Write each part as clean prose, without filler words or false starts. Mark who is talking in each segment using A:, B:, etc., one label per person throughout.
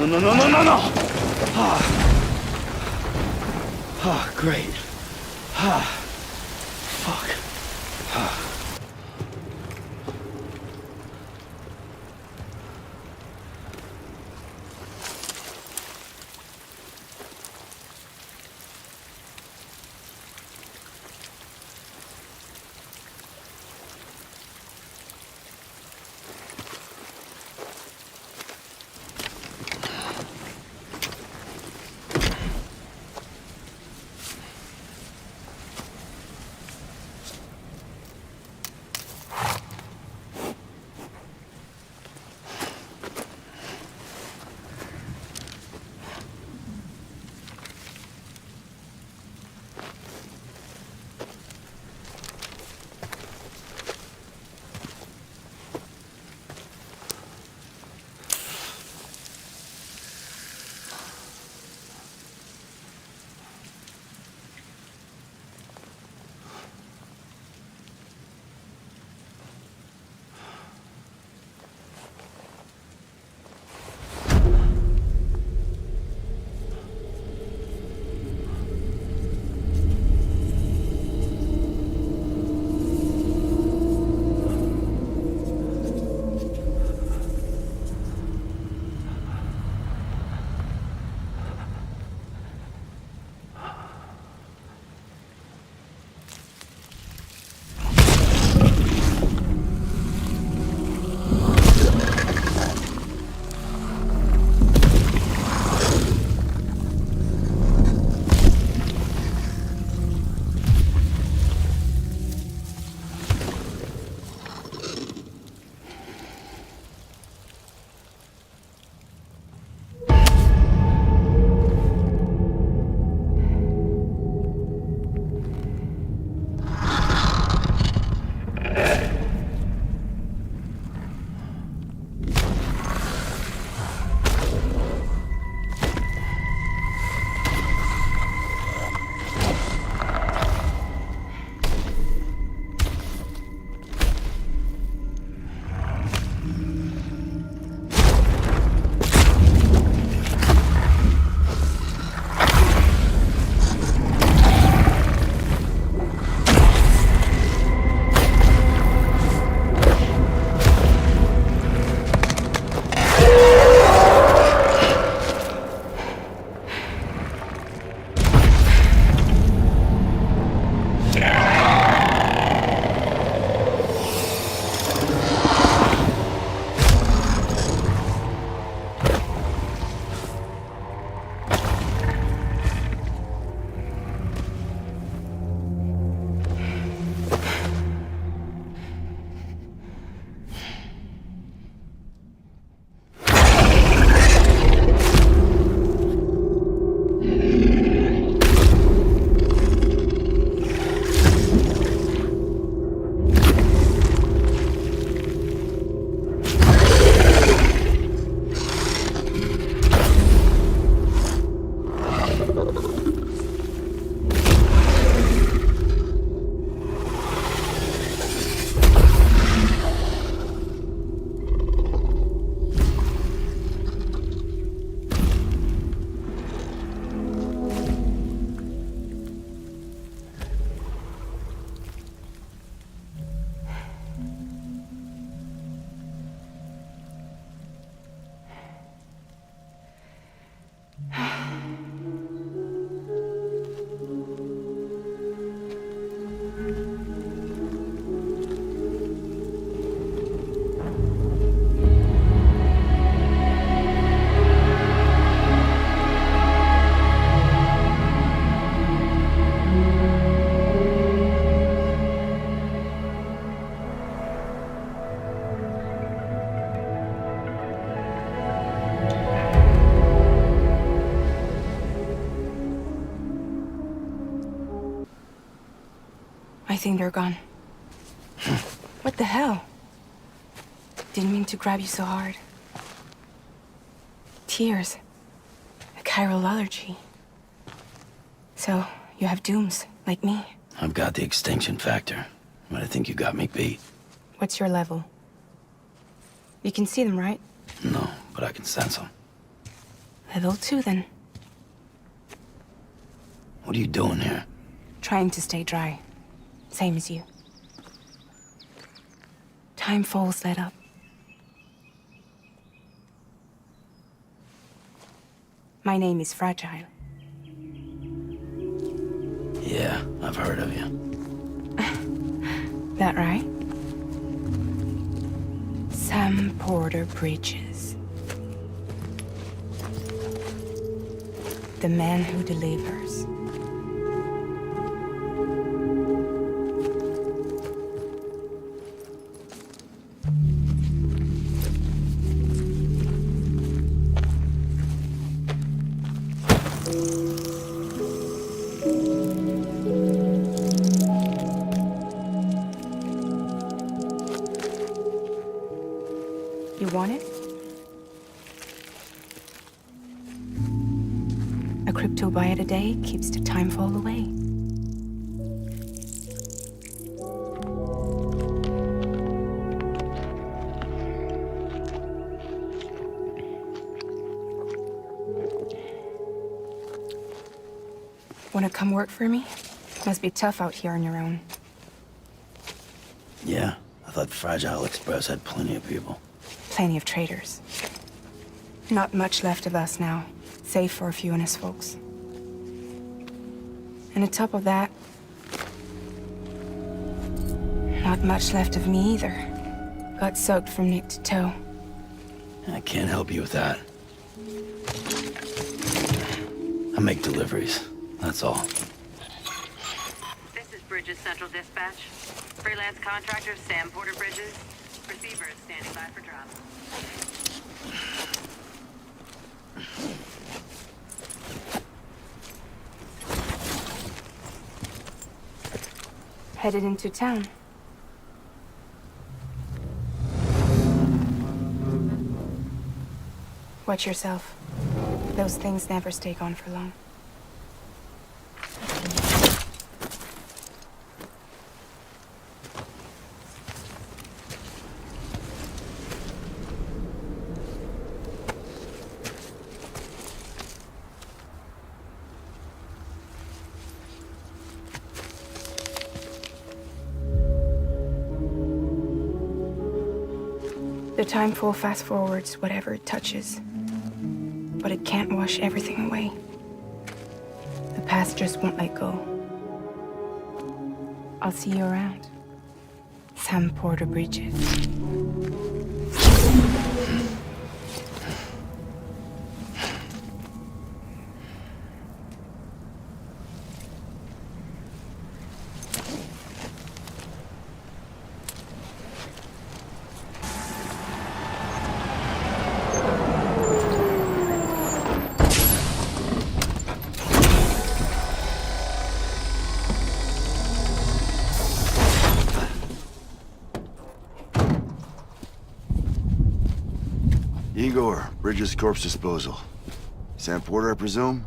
A: No. Great. Fuck.
B: I think they're gone. What the hell? Didn't mean to grab you so hard. Tears. A chiral allergy. So, you have dooms, like me.
A: I've got the extinction factor, but I think you got me beat.
B: What's your level? You can see them, right?
A: No, but I can sense them.
B: I will too, then.
A: What are you doing here?
B: Trying to stay dry. Same as you. Time falls let up. My name is Fragile.
A: Yeah, I've heard of you.
B: That right? Sam Porter Bridges. The man who delivers. You want it? A crypto byte a day keeps the time fall away. Wanna come work for me? Must be tough out here on your own.
A: Yeah, I thought Fragile Express had plenty of people.
B: Plenty of traitors. Not much left of us now, save for a few honest folks. And on top of that, not much left of me either. Got soaked from neck to toe.
A: I can't help you with that. I make deliveries, that's all.
C: This is Bridges Central Dispatch. Freelance contractor Sam Porter Bridges. Receiver is standing by for drop.
B: Headed into town. Watch yourself. Those things never stay gone for long. The time fall fast forwards whatever it touches. But it can't wash everything away. The past just won't let go. I'll see you around. Sam Porter Bridges.
D: Igor, Bridges Corpse Disposal. Sam Porter, I presume?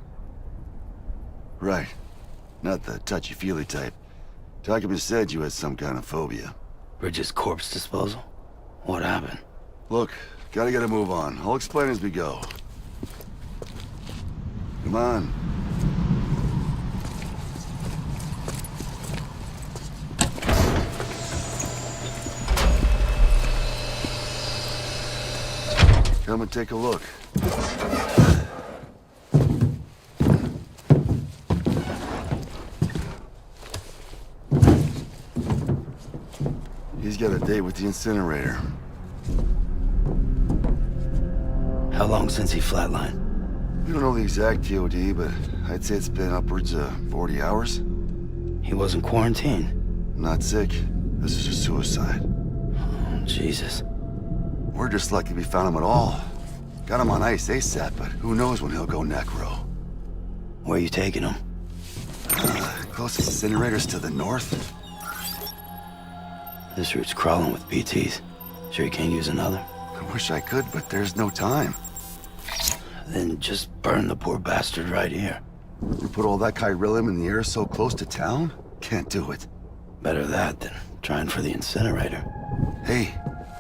D: Right. Not the touchy-feely type. Document said you had some kind of phobia.
A: Bridges corpse disposal? What happened?
D: Look, gotta get a move on. I'll explain as we go. Come on. Come and take a look. He's got a date with the incinerator.
A: How long since he flatlined?
D: We don't know the exact TOD, but I'd say it's been upwards of 40 hours.
A: He wasn't quarantined.
D: Not sick. This is a suicide.
A: Oh, Jesus.
D: We're just lucky we found him at all. Got him on ice ASAP, but who knows when he'll go necro.
A: Where you taking him?
D: Closest incinerator's to the north.
A: This route's crawling with PTs. Sure you can't use another?
D: I wish I could, but there's no time.
A: Then just burn the poor bastard right here.
D: We put all that chiralium in the air so close to town? Can't do it.
A: Better that than trying for the incinerator.
D: Hey,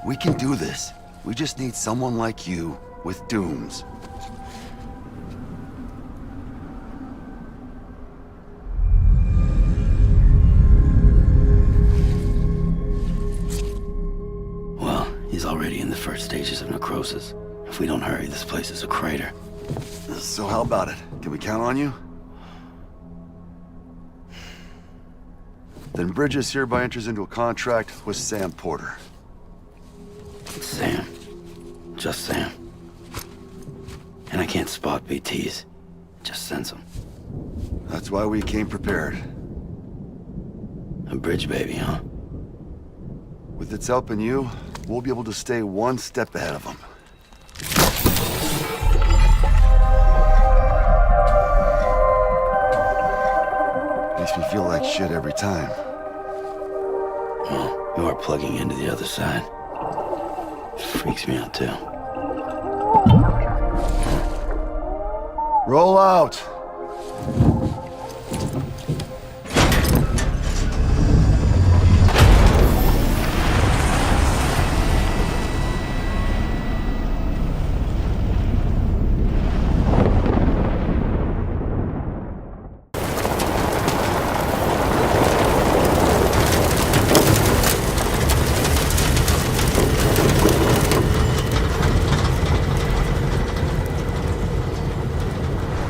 D: we can do this. We just need someone like you with dooms.
A: He's already in the first stages of necrosis. If we don't hurry, this place is a crater.
D: So how about it? Can we count on you? Then Bridges hereby enters into a contract with Sam Porter.
A: It's Sam. Just Sam. And I can't spot BTs. Just sense them.
D: That's why we came prepared.
A: A bridge baby, huh?
D: With its help and you, we'll be able to stay one step ahead of them. Makes me feel like shit every time.
A: Well, you are plugging into the other side. Freaks me out, too.
D: Roll out!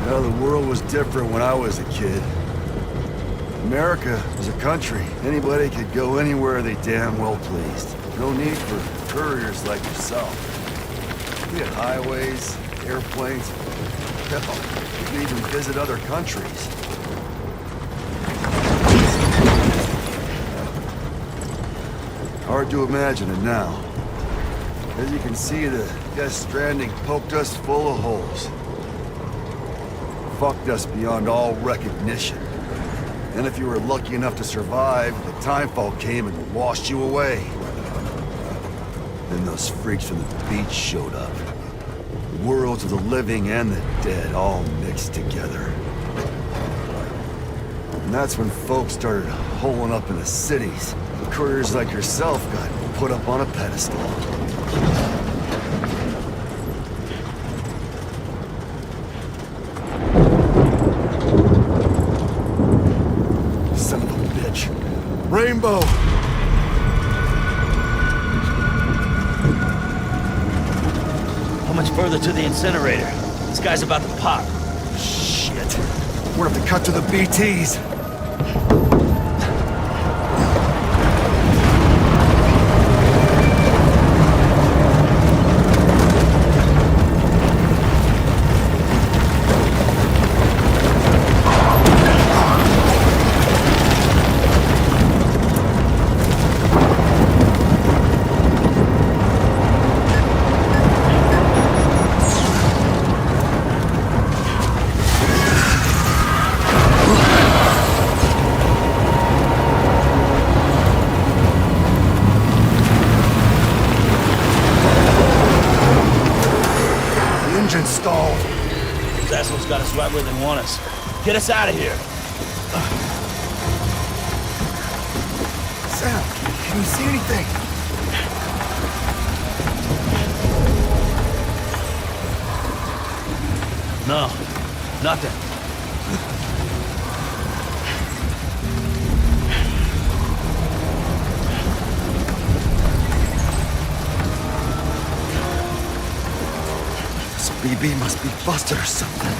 D: The world was different when I was a kid. America was a country. Anybody could go anywhere they damn well pleased. No need for couriers like yourself. We had highways, airplanes. Hell, we could even visit other countries. Hard to imagine it now. As you can see, the Death Stranding poked us full of holes. Fucked us beyond all recognition. And if you were lucky enough to survive, the timefall came and washed you away. Then those freaks from the beach showed up. The worlds of the living and the dead all mixed together. And that's when folks started holing up in the cities. Couriers like yourself got put up on a pedestal. Rainbow!
A: How much further to the incinerator? This guy's about to pop.
D: Shit. We're gonna have to cut to the BTs. Stalled.
A: These assholes got us right where they want us. Get us out of here.
D: Sam, can you see anything?
A: No, nothing.
D: BB must be busted or something.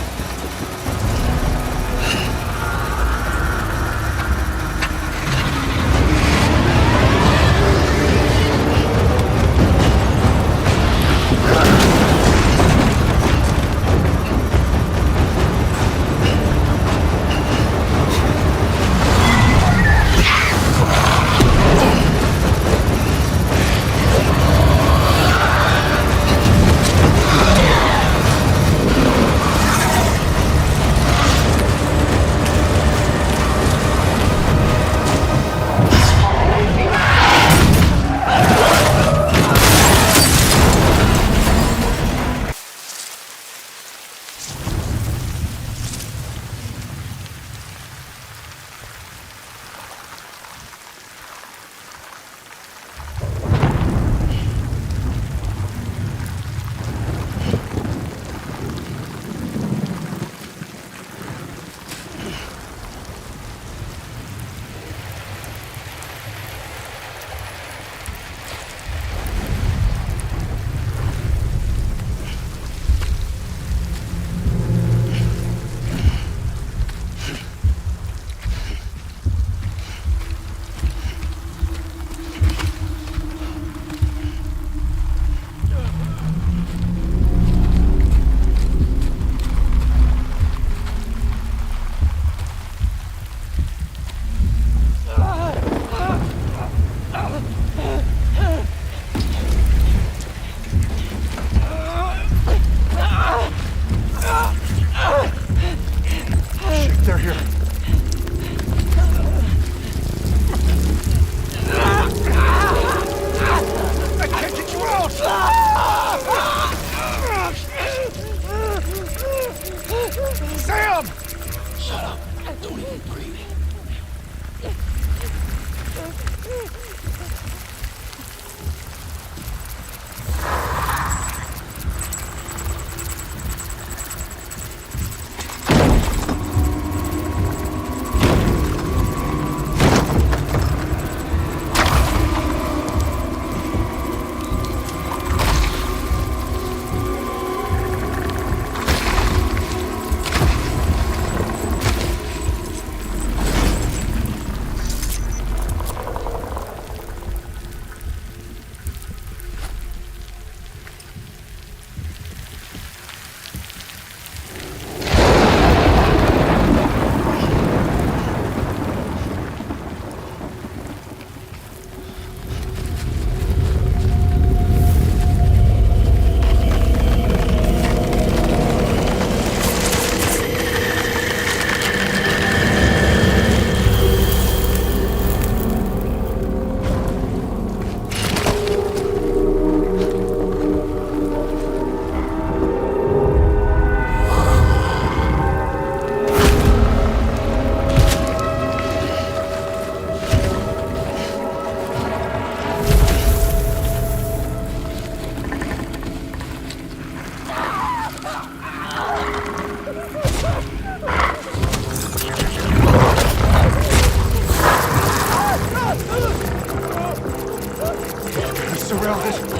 E: surrounded.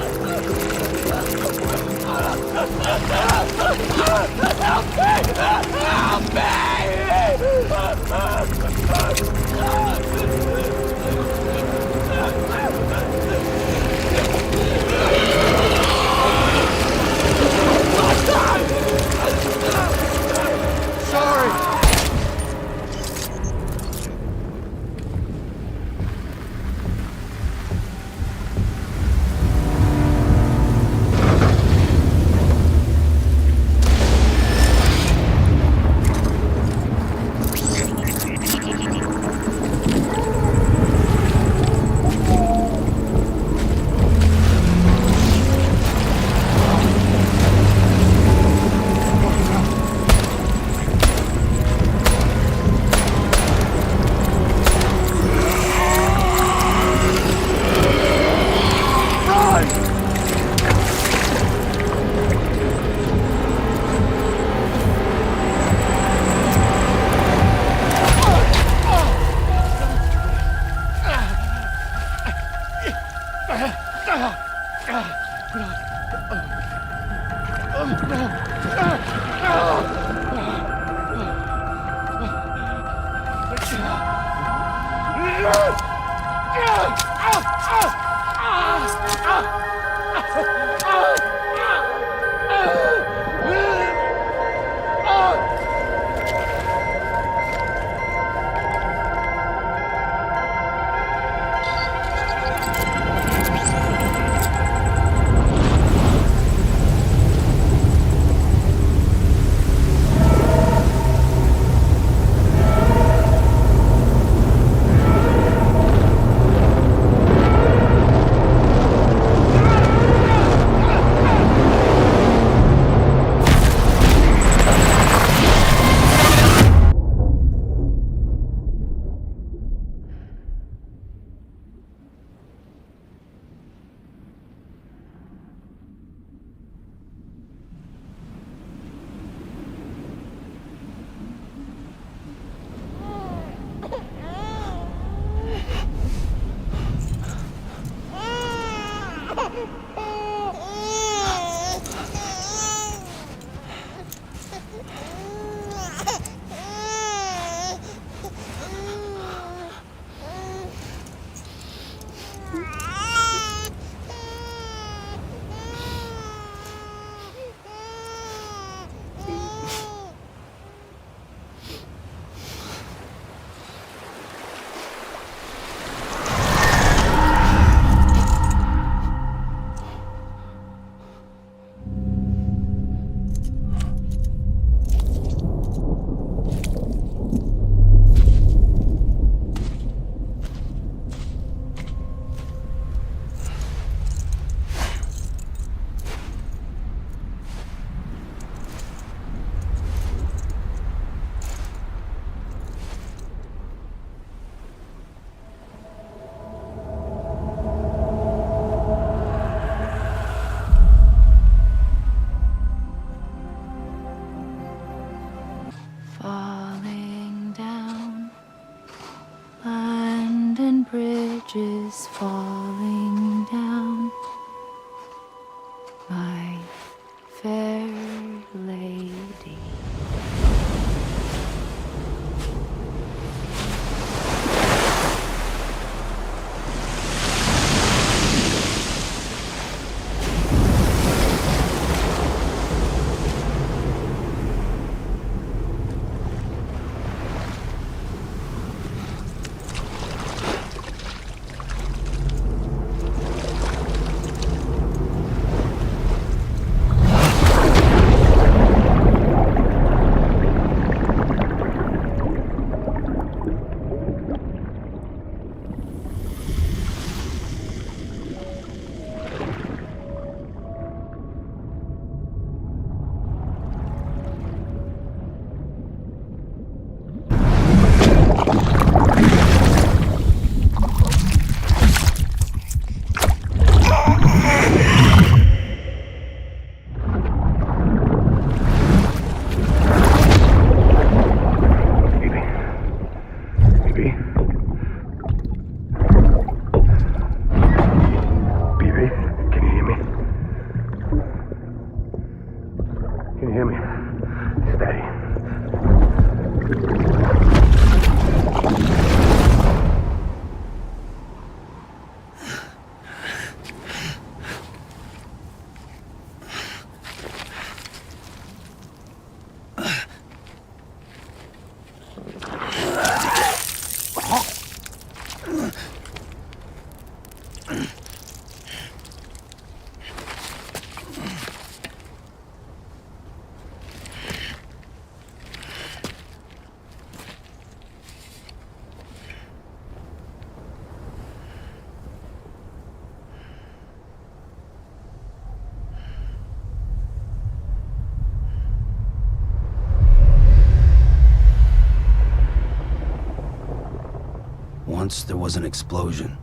E: Once there was an explosion.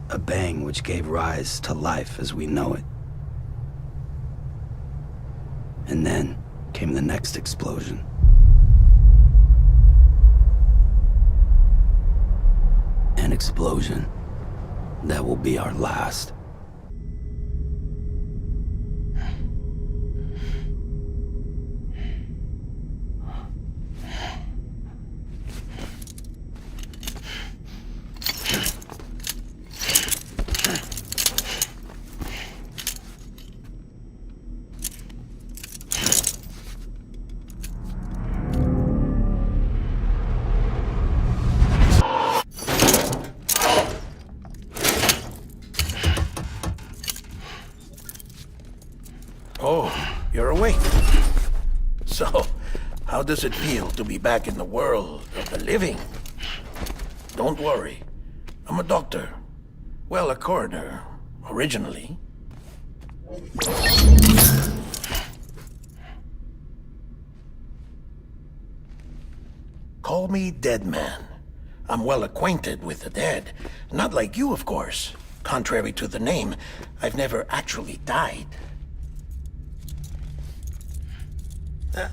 E: A bang which gave rise to life as we know it. And then came the next explosion. An explosion that will be our last.
F: Oh, you're awake. So, how does it feel to be back in the world of the living? Don't worry. I'm a doctor. Well, a coroner, originally. Call me Dead Man. I'm well acquainted with the dead. Not like you, of course. Contrary to the name, I've never actually died.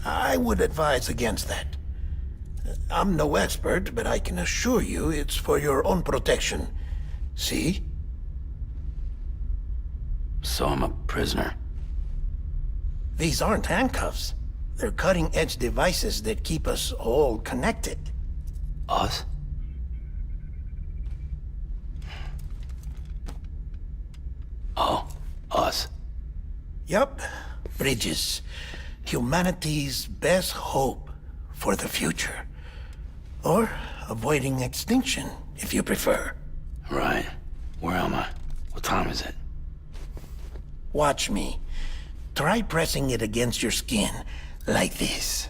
F: I would advise against that. I'm no expert, but I can assure you it's for your own protection. See?
E: So I'm a prisoner.
F: These aren't handcuffs. They're cutting-edge devices that keep us all connected.
E: Us? Oh, us.
F: Yup. Bridges. Humanity's best hope for the future. Or avoiding extinction, if you prefer.
E: Right. Where am I? What time is it?
F: Watch me. Try pressing it against your skin, like this.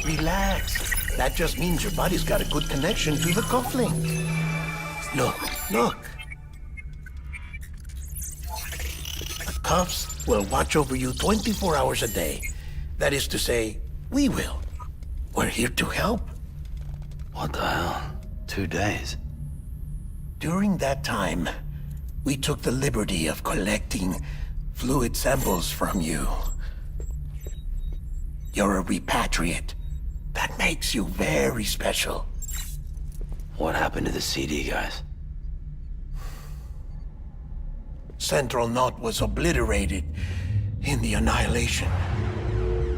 F: Relax. That just means your body's got a good connection to the cufflink. Look. The cuffs will watch over you 24 hours a day. That is to say, we will. We're here to help.
E: What the hell? 2 days?
F: During that time, we took the liberty of collecting fluid samples from you. You're a repatriate. That makes you very special.
E: What happened to the CD guys?
F: Central Knot was obliterated in the Annihilation.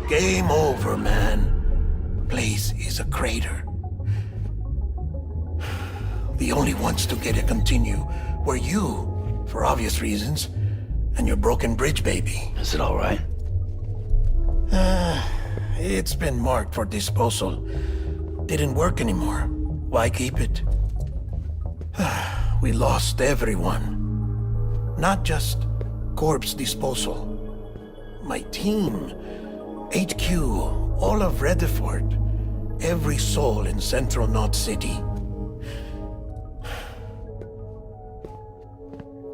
F: Game over, man. Place is a crater. The only ones to get to continue were you, for obvious reasons, and your broken bridge baby.
E: Is it all right?
F: It's been marked for disposal. Didn't work anymore. Why keep it? We lost everyone. Not just corpse disposal. My team, HQ, all of Redford, every soul in Central Knot City.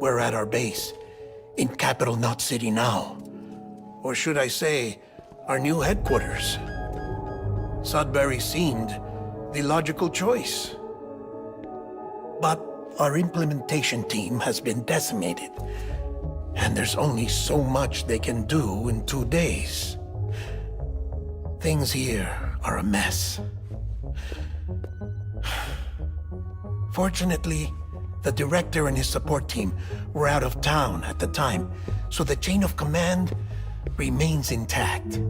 F: We're at our base, in Capital Knot City now. Or should I say, our new headquarters. Sudbury seemed the logical choice. But our implementation team has been decimated, and there's only so much they can do in 2 days. Things here are a mess. Fortunately, the director and his support team were out of town at the time, so the chain of command remains intact.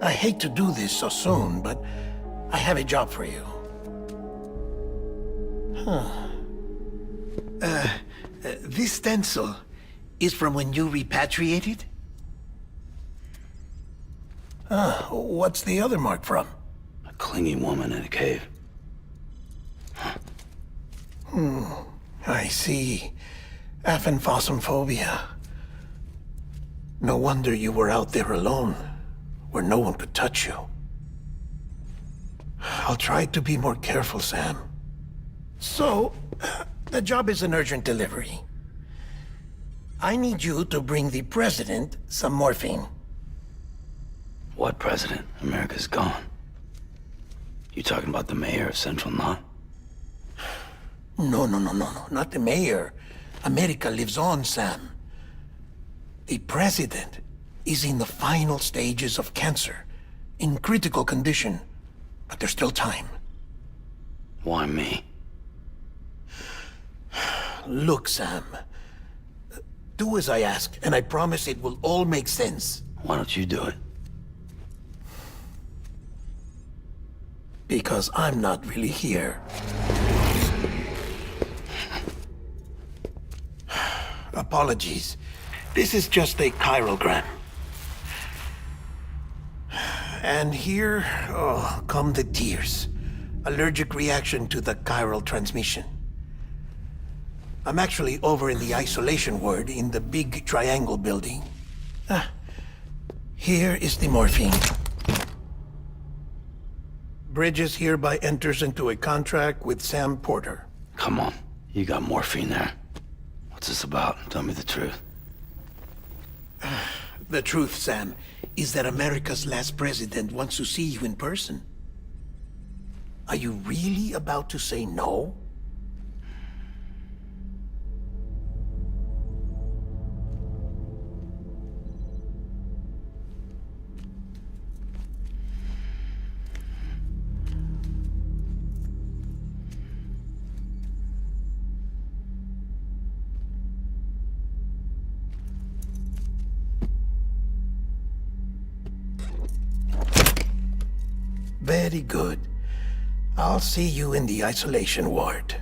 F: I hate to do this so soon, but I have a job for you. This stencil is from when you repatriated? What's the other mark from?
E: A clingy woman in a cave.
F: I see. Aphenphosmphobia. No wonder you were out there alone, where no one could touch you. I'll try to be more careful, Sam. So, the job is an urgent delivery. I need you to bring the president some morphine.
E: What president? America's gone. You talking about the mayor of Central Knot?
F: No, not the mayor. America lives on, Sam. The president is in the final stages of cancer, in critical condition, but there's still time.
E: Why me?
F: Look, Sam. Do as I ask, and I promise it will all make sense.
E: Why don't you do it?
F: Because I'm not really here. Apologies. This is just a chirogram. And here, come the tears. Allergic reaction to the chiral transmission. I'm actually over in the isolation ward in the big triangle building. Here is the morphine. Bridges hereby enters into a contract with Sam Porter.
E: Come on. You got morphine there. What's this about? Tell me the truth.
F: The truth, Sam, is that America's last president wants to see you in person. Are you really about to say no? Very good. I'll see you in the isolation ward.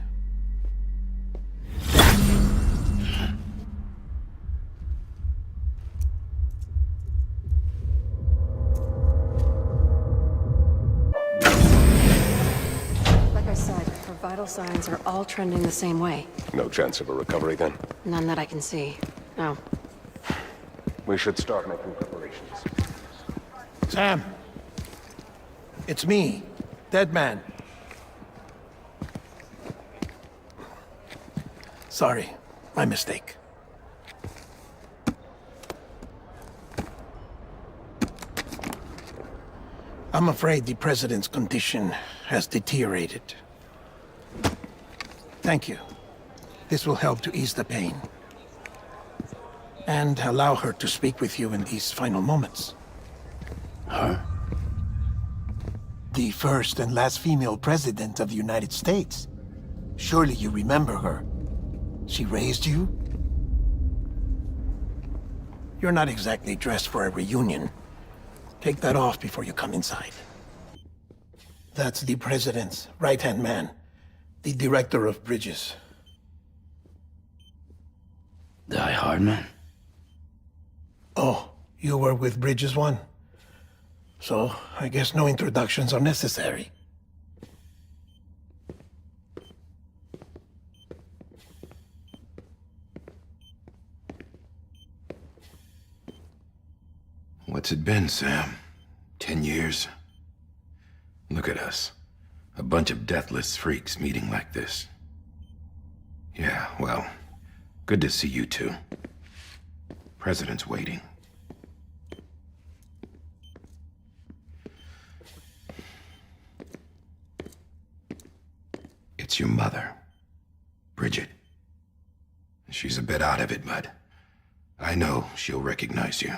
G: Like I said, her vital signs are all trending the same way.
H: No chance of a recovery then?
G: None that I can see. No.
H: We should start making preparations.
F: Sam! It's me, Dead Man. Sorry, my mistake. I'm afraid the president's condition has deteriorated. Thank you. This will help to ease the pain. And allow her to speak with you in these final moments.
E: Her?
F: The first and last female president of the United States. Surely you remember her. She raised you? You're not exactly dressed for a reunion. Take that off before you come inside. That's the president's right-hand man, the director of bridges.
E: Die Hard Man?
F: Oh, you were with Bridges 1? So, I guess no introductions are necessary.
I: What's it been, Sam? 10 years? Look at us. A bunch of deathless freaks meeting like this. Yeah, well, good to see you two. President's waiting. It's your mother, Bridget. She's a bit out of it, but I know she'll recognize you.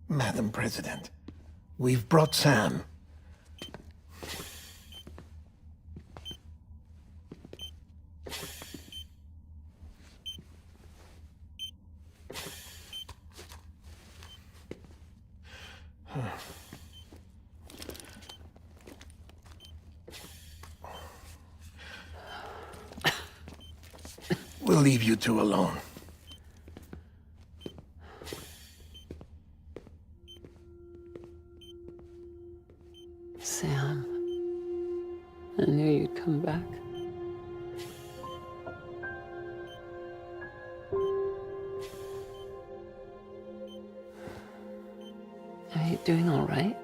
F: Madam President, we've brought Sam. We'll leave you two alone.
G: Sam, I knew you'd come back. Are you doing all right?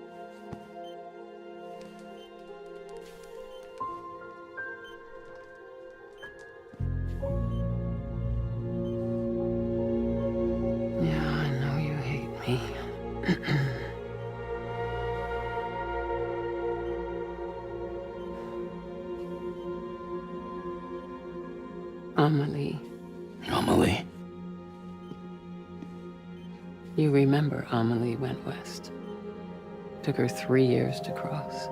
G: Yeah, I know you hate me. Amelie.
E: Amelie?
G: You remember Amelie went west. Took her 3 years to cross.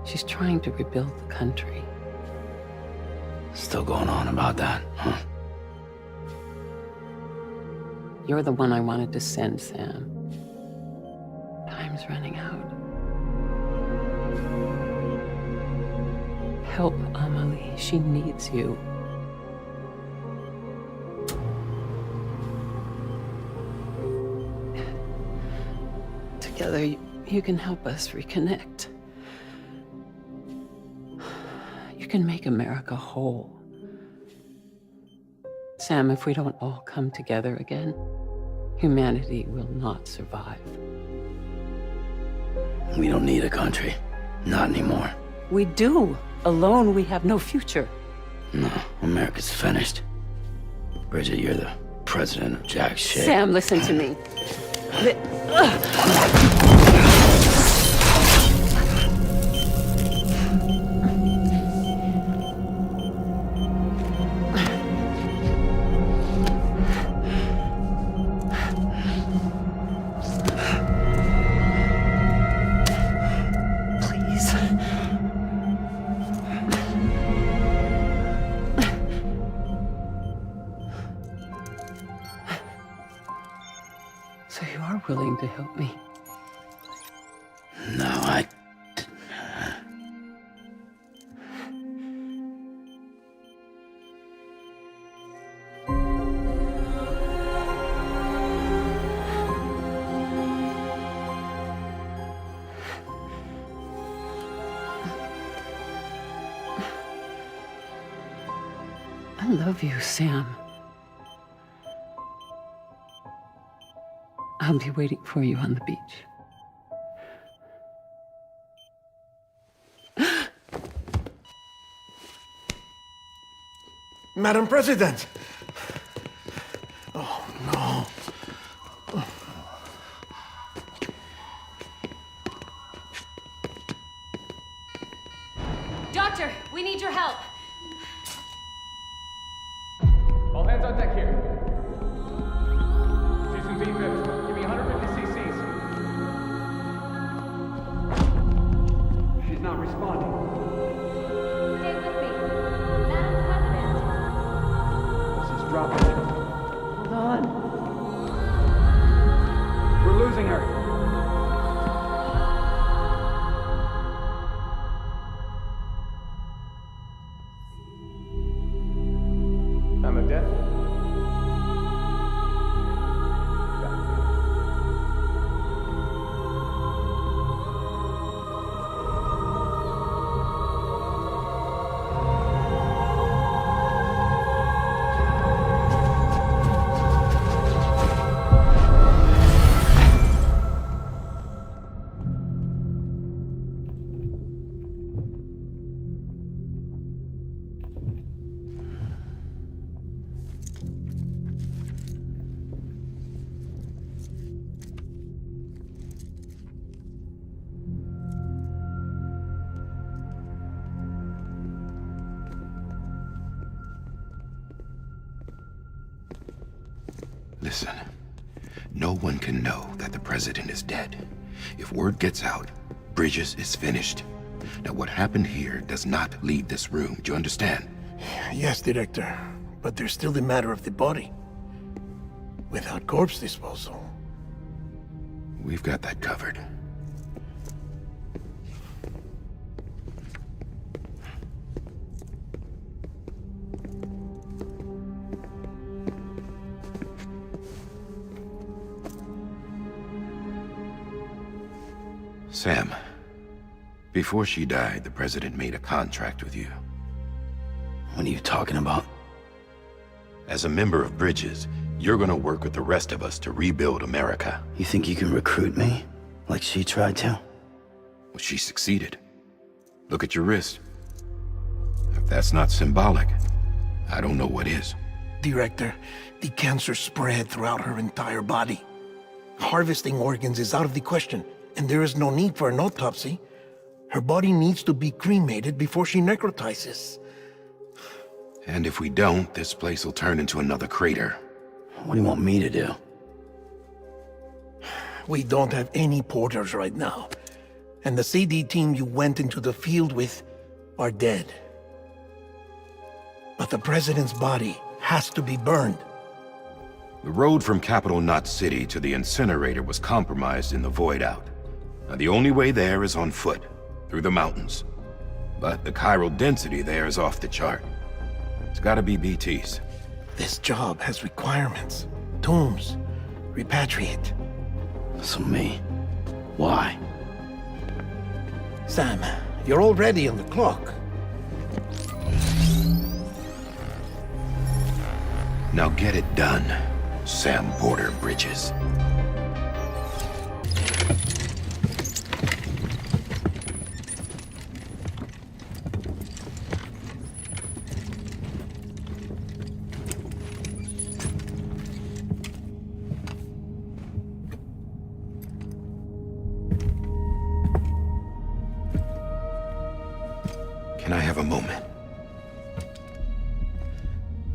G: She's trying to rebuild the country.
E: Still going on about that, huh?
G: You're the one I wanted to send, Sam. Time's running out. Help Amelie. She needs you. Together, you can help us reconnect. You can make America whole. Sam, if we don't all come together again, humanity will not survive.
E: We don't need a country. Not anymore.
G: We do. Alone, we have no future.
E: No, America's finished. Bridget, you're the president of jack shit.
G: Sam, listen to me. So you are willing to help me?
E: No,
G: I love you, Sam. I'll be waiting for you on the beach.
F: Madam President! Oh, no.
J: Doctor, we need your help.
K: All hands on deck here. She's in V-Viv. Give me 150 cc's. She's not responding.
J: Stay with me. Madam President.
K: This is dropping.
G: Hold on.
K: We're losing her. Time of death?
I: Listen, no one can know that the president is dead. If word gets out, Bridges is finished. Now, what happened here does not leave this room. Do you understand?
F: Yes, Director. But there's still the matter of the body. Without corpse disposal.
I: We've got that covered. Sam, before she died, the President made a contract with you.
E: What are you talking about?
I: As a member of Bridges, you're gonna work with the rest of us to rebuild America.
E: You think you can recruit me? Like she tried to?
I: Well, she succeeded. Look at your wrist. If that's not symbolic, I don't know what is.
F: Director, the cancer spread throughout her entire body. Harvesting organs is out of the question, and there is no need for an autopsy. Her body needs to be cremated before she necrotizes.
I: And if we don't, this place will turn into another crater.
E: What do you want me to do?
F: We don't have any porters right now, and the CD team you went into the field with are dead. But the President's body has to be burned.
I: The road from Capital Knot City to the incinerator was compromised in the void out. Now, the only way there is on foot, through the mountains. But the chiral density there is off the chart. It's gotta be BT's.
F: This job has requirements. Tombs. Repatriate.
E: So me? Why?
F: Sam, you're already on the clock.
I: Now get it done, Sam Porter Bridges. Can I have a moment?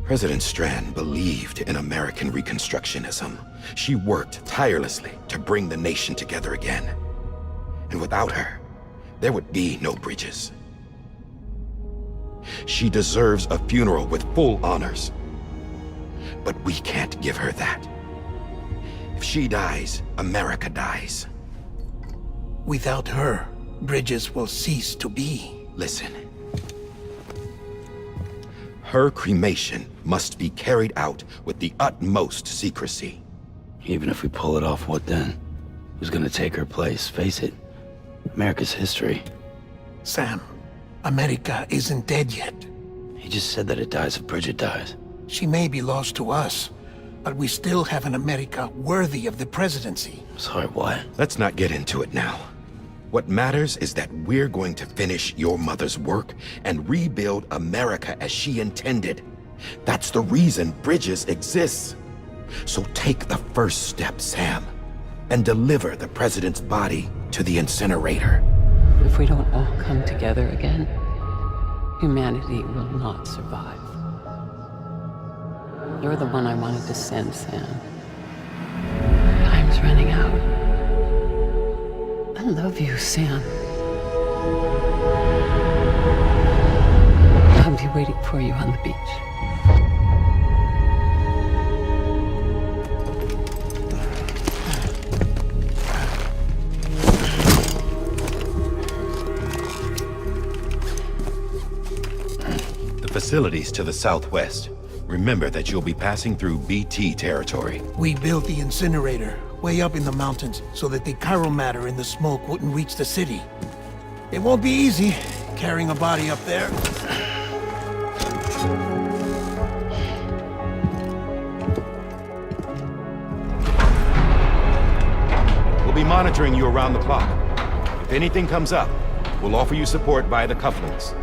I: President Strand believed in American Reconstructionism. She worked tirelessly to bring the nation together again. And without her, there would be no Bridges. She deserves a funeral with full honors. But we can't give her that. If she dies, America dies.
F: Without her, Bridges will cease to be.
I: Listen. Her cremation must be carried out with the utmost secrecy.
E: Even if we pull it off, what then? Who's gonna take her place? Face it, America's history.
F: Sam, America isn't dead yet.
E: He just said that it dies if Bridget dies.
F: She may be lost to us, but we still have an America worthy of the presidency.
E: Sorry, what?
I: Let's not get into it now. What matters is that we're going to finish your mother's work and rebuild America as she intended. That's the reason Bridges exists. So take the first step, Sam, and deliver the president's body to the incinerator.
G: If we don't all come together again, humanity will not survive. You're the one I wanted to send, Sam. Time's running out. I love you, Sam. I'll be waiting for you on the beach.
I: The facilities to the southwest. Remember that you'll be passing through BT territory.
F: We built the incinerator way up in the mountains so that the chiral matter in the smoke wouldn't reach the city. It won't be easy carrying a body up there.
I: We'll be monitoring you around the clock. If anything comes up, we'll offer you support via the cufflinks.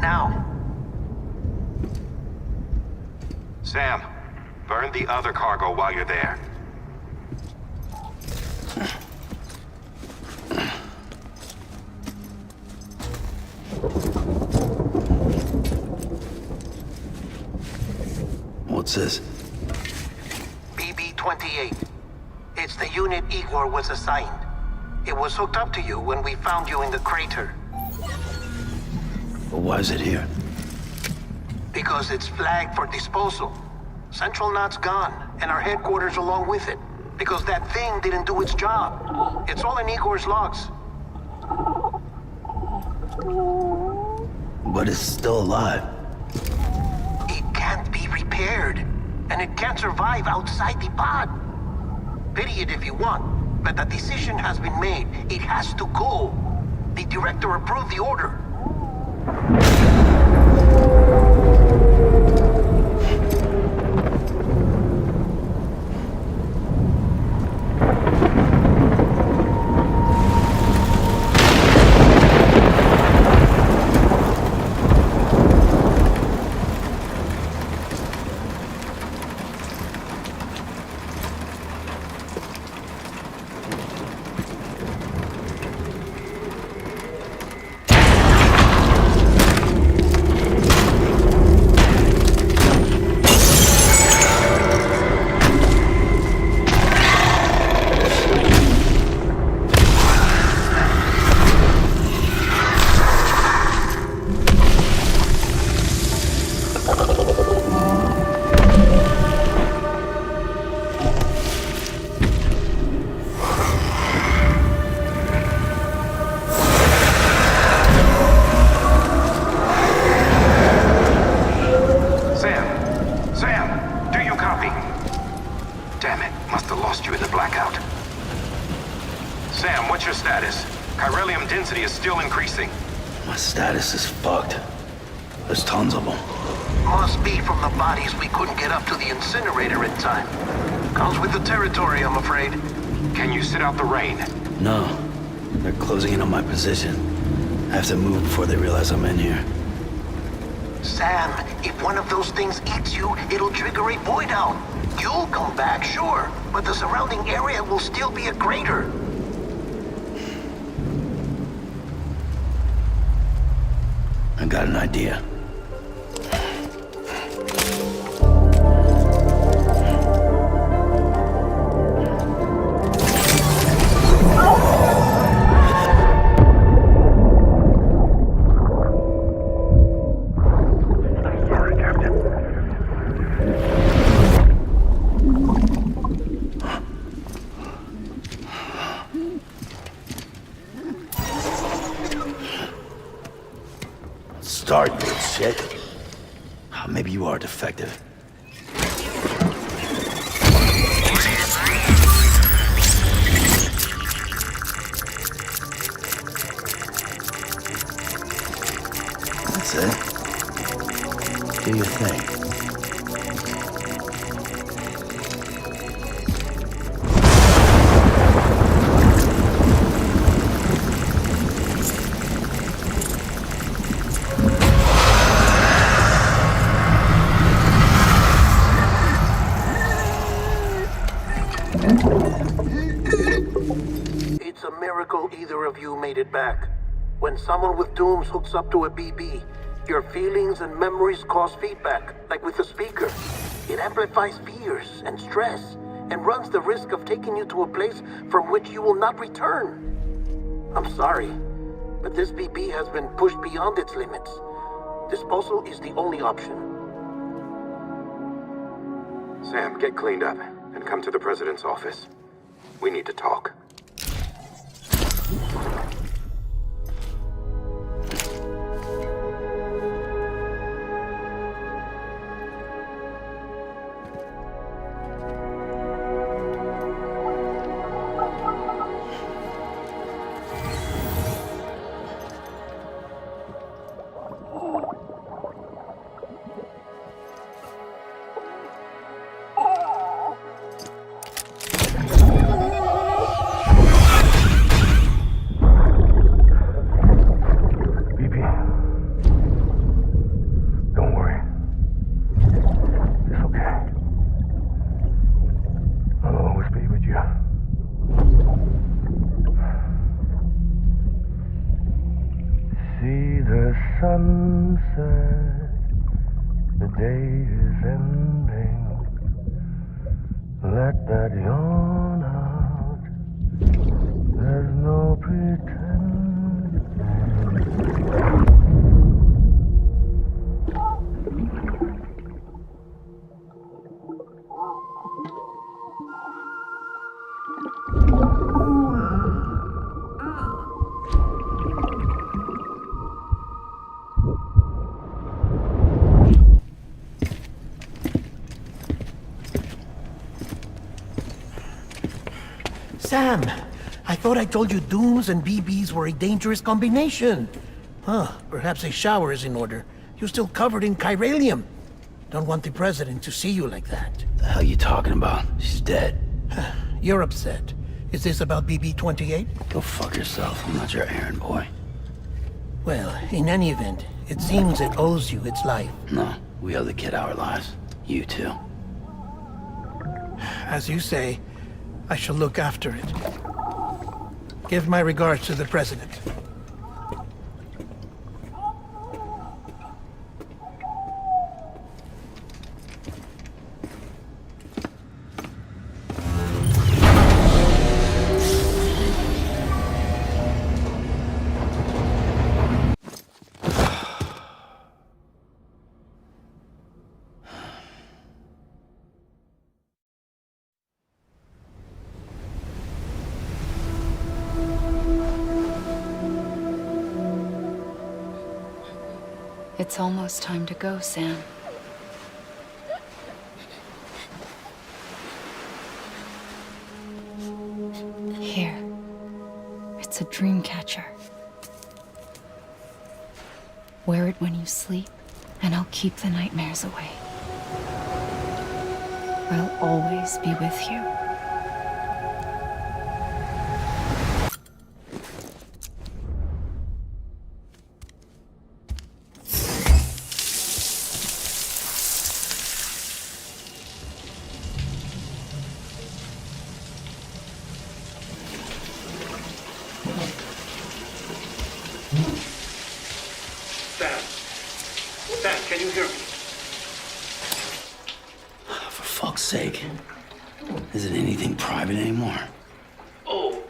F: now.
L: Sam, burn the other cargo while you're there.
E: What's this?
F: BB-28. It's the unit Igor was assigned. It was hooked up to you when we found you in the crater.
E: But why is it here?
F: Because it's flagged for disposal. Central Knot's gone, and our headquarters along with it. Because that thing didn't do its job. It's all in Igor's logs.
E: But it's still alive.
F: It can't be repaired, and it can't survive outside the pod. Pity it if you want, but the decision has been made. It has to go. The director approved the order.
E: My status is fucked. There's tons of them.
F: Must be from the bodies we couldn't get up to the incinerator in time. Comes with the territory, I'm afraid.
L: Can you sit out the rain?
E: No. They're closing in on my position. I have to move before they realize I'm in here.
F: Sam, if one of those things eats you, it'll trigger a void out. You'll come back, sure, but the surrounding area will still be a crater.
E: I got an idea. Start, you shit. Maybe you are defective. That's it. Do your thing.
F: It's a miracle either of you made it back. When someone with dooms hooks up to a BB, your feelings and memories cause feedback, like with a speaker. It amplifies fears and stress, and runs the risk of taking you to a place from which you will not return. I'm sorry, but this BB has been pushed beyond its limits. Disposal is the only option.
L: Sam, get cleaned up and come to the president's office. We need to talk.
M: sunset, the day is ending. Let that yawn out. There's no pretending.
F: Sam, I thought I told you dooms and BBs were a dangerous combination. Huh, perhaps a shower is in order. You're still covered in chiralium. Don't want the president to see you like that.
E: The hell you talking about? She's dead.
F: You're upset. Is this about BB-28?
E: Go fuck yourself. I'm not your errand boy.
F: Well, in any event, it seems it owes you its life.
E: No, we owe the kid our lives. You too.
F: As you say, I shall look after it. Give my regards to the president.
B: It's almost time to go, Sam. Here. It's a dream catcher. Wear it when you sleep, and I'll keep the nightmares away. I'll always be with you.
F: Sam, can you hear me?
E: For fuck's sake. Is it anything private anymore?
F: Oh,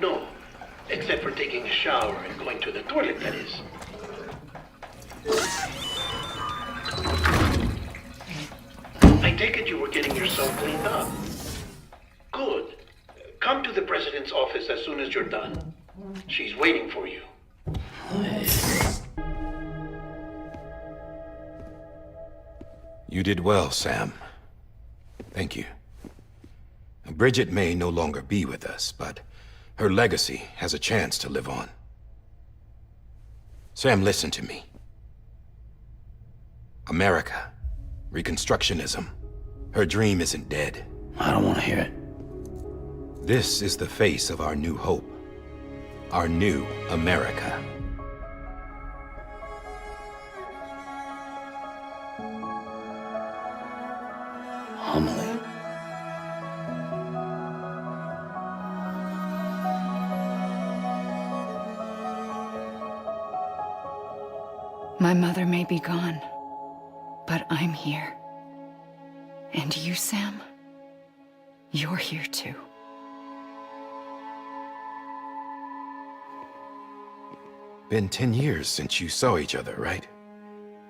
F: no. Except for taking a shower and going to the toilet, that is. I take it you were getting yourself cleaned up. Good. Come to the president's office as soon as you're done. She's waiting for you.
I: You did well, Sam. Thank you. Bridget may no longer be with us, but her legacy has a chance to live on. Sam, listen to me. America, Reconstructionism, her dream isn't dead.
E: I don't want to hear it.
I: This is the face of our new hope. Our new America.
E: Homily.
B: My mother may be gone, but I'm here. And you, Sam, you're here too.
I: Been 10 years since you saw each other, right?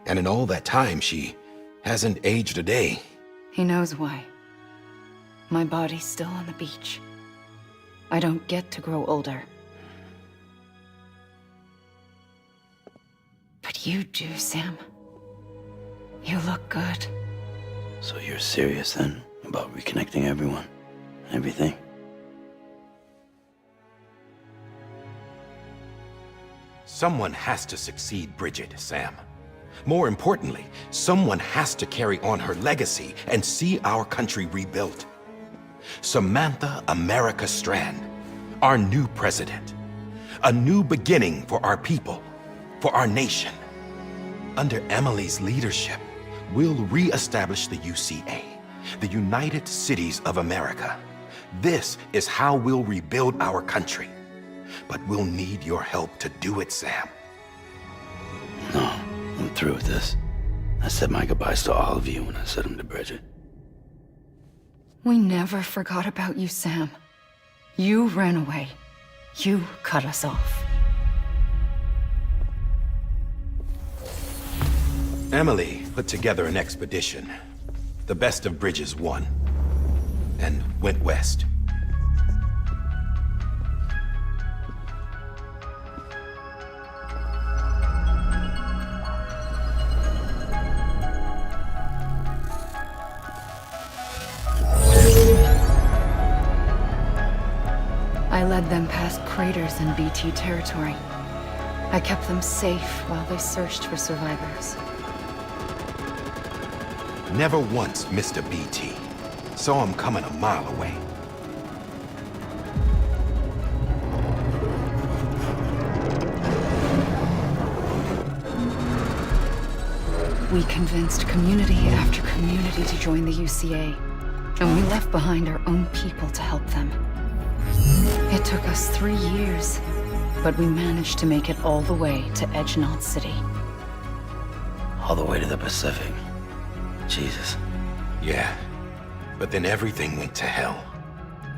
I: And in all that time, she hasn't aged a day.
B: He knows why. My body's still on the beach. I don't get to grow older. But you do, Sam. You look good.
E: So you're serious then about reconnecting everyone? Everything?
I: Someone has to succeed Bridget, Sam. More importantly, someone has to carry on her legacy and see our country rebuilt. Samantha America Strand, our new president. A new beginning for our people, for our nation. Under Emily's leadership, we'll re-establish the UCA, the United Cities of America. This is how we'll rebuild our country. But we'll need your help to do it, Sam.
E: No, I'm through with this. I said my goodbyes to all of you when I said them to Bridget.
B: We never forgot about you, Sam. You ran away. You cut us off.
I: Emily put together an expedition. The best of Bridges won. And went west.
B: I led them past craters in BT territory. I kept them safe while they searched for survivors.
I: Never once missed a BT. Saw him coming a mile away.
B: We convinced community after community to join the UCA, and we left behind our own people to help them. It took us 3 years, but we managed to make it all the way to Edge-Knot City.
E: All the way to the Pacific. Jesus.
I: Yeah, but then everything went to hell.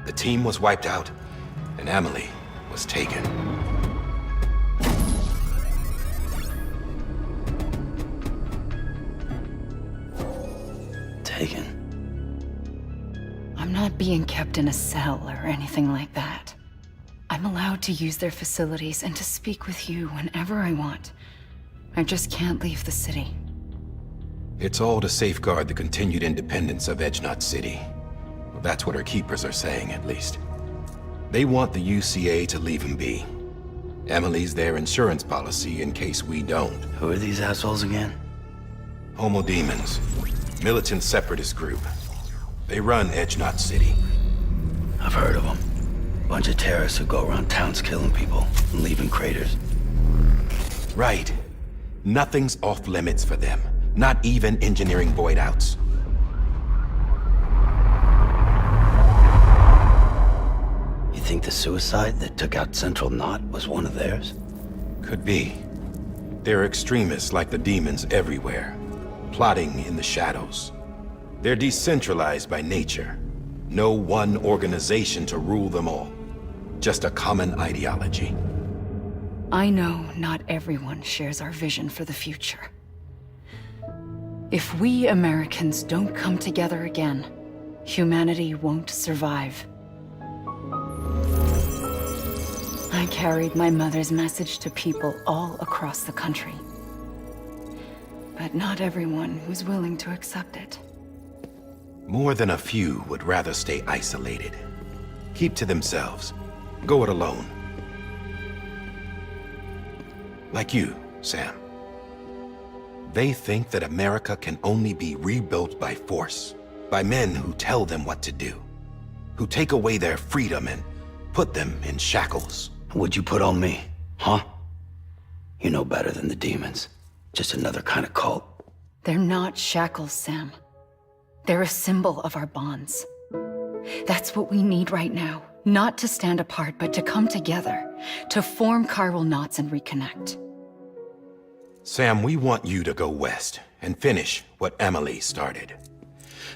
I: The team was wiped out, and Emily was taken.
E: Taken?
B: I'm not being kept in a cell or anything like that. I'm allowed to use their facilities and to speak with you whenever I want. I just can't leave the city.
I: It's all to safeguard the continued independence of Edge-Knot City. Well, that's what her keepers are saying, at least. They want the UCA to leave him be. Emily's their insurance policy in case we don't.
E: Who are these assholes again?
I: Homo Demons. Militant separatist group. They run Edge-Knot City.
E: I've heard of them. Bunch of terrorists who go around towns killing people and leaving craters.
I: Right. Nothing's off limits for them. Not even engineering void outs.
E: You think the suicide that took out Central Knot was one of theirs?
I: Could be. There are extremists like the demons everywhere, plotting in the shadows. They're decentralized by nature. No one organization to rule them all. Just a common ideology.
B: I know not everyone shares our vision for the future. If we Americans don't come together again, humanity won't survive. I carried my mother's message to people all across the country. But not everyone was willing to accept it.
I: More than a few would rather stay isolated. Keep to themselves. Go it alone. Like you, Sam. They think that America can only be rebuilt by force, by men who tell them what to do, who take away their freedom and put them in shackles.
E: What'd you put on me, huh? You know better than the demons. Just another kind of cult.
B: They're not shackles, Sam. They're a symbol of our bonds. That's what we need right now. Not to stand apart, but to come together, to form chiral knots and reconnect.
I: Sam, we want you to go west and finish what Emily started.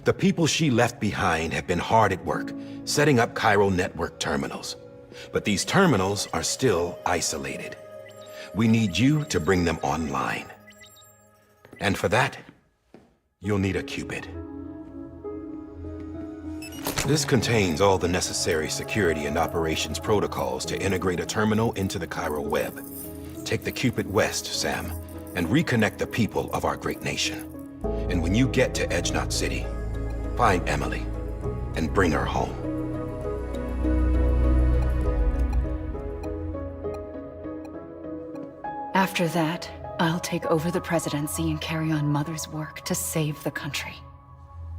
I: The people she left behind have been hard at work, setting up chiral network terminals. But these terminals are still isolated. We need you to bring them online. And for that, you'll need a Cupid. This contains all the necessary security and operations protocols to integrate a terminal into the chiral web. Take the Cupid west, Sam, and reconnect the people of our great nation. And when you get to Edge-Knot City, find Emily and bring her home.
B: After that, I'll take over the presidency and carry on Mother's work to save the country.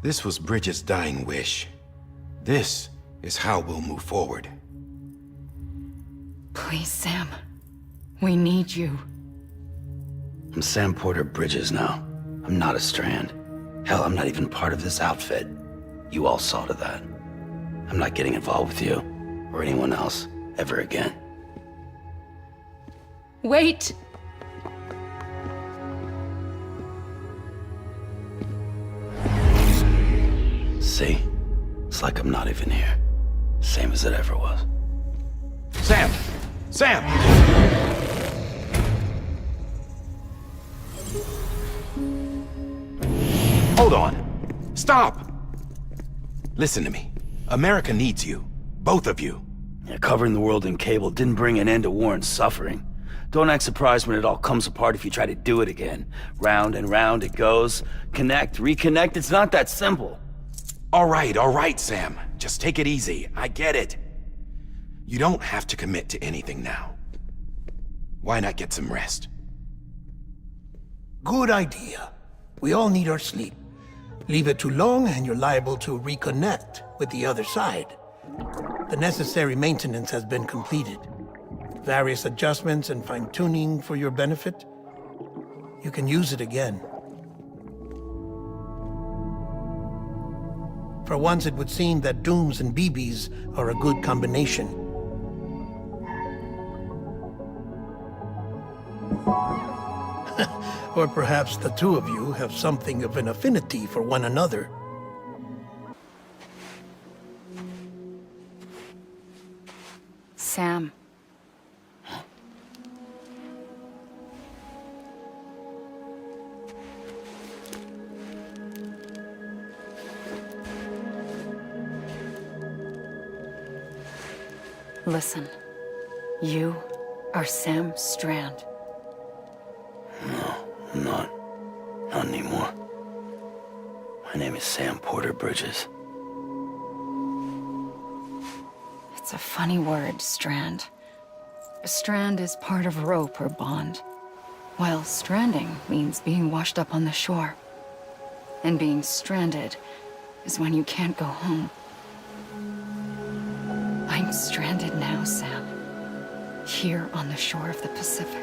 I: This was Bridget's dying wish. This is how we'll move forward.
B: Please, Sam. We need you.
E: I'm Sam Porter Bridges now. I'm not a Strand. Hell, I'm not even part of this outfit. You all saw to that. I'm not getting involved with you, or anyone else, ever again.
B: Wait!
E: See? It's like I'm not even here. Same as it ever was.
I: Sam! Sam! Hold on. Stop! Listen to me. America needs you. Both of you.
E: Yeah, covering the world in cable didn't bring an end to war and suffering. Don't act surprised when it all comes apart if you try to do it again. Round and round it goes. Connect, reconnect, it's not that simple.
I: All right, Sam. Just take it easy. I get it. You don't have to commit to anything now. Why not get some rest?
F: Good idea. We all need our sleep. Leave it too long and you're liable to reconnect with the other side. The necessary maintenance has been completed. Various adjustments and fine-tuning for your benefit. You can use it again. For once, it would seem that Dooms and BBs are a good combination. Or perhaps the two of you have something of an affinity for one another.
B: Sam. Listen, you are Sam Strand.
E: No, I'm not. Not anymore. My name is Sam Porter Bridges.
B: It's a funny word, strand. A strand is part of rope or bond, while stranding means being washed up on the shore. And being stranded is when you can't go home. I'm stranded now, Sam. Here on the shore of the Pacific.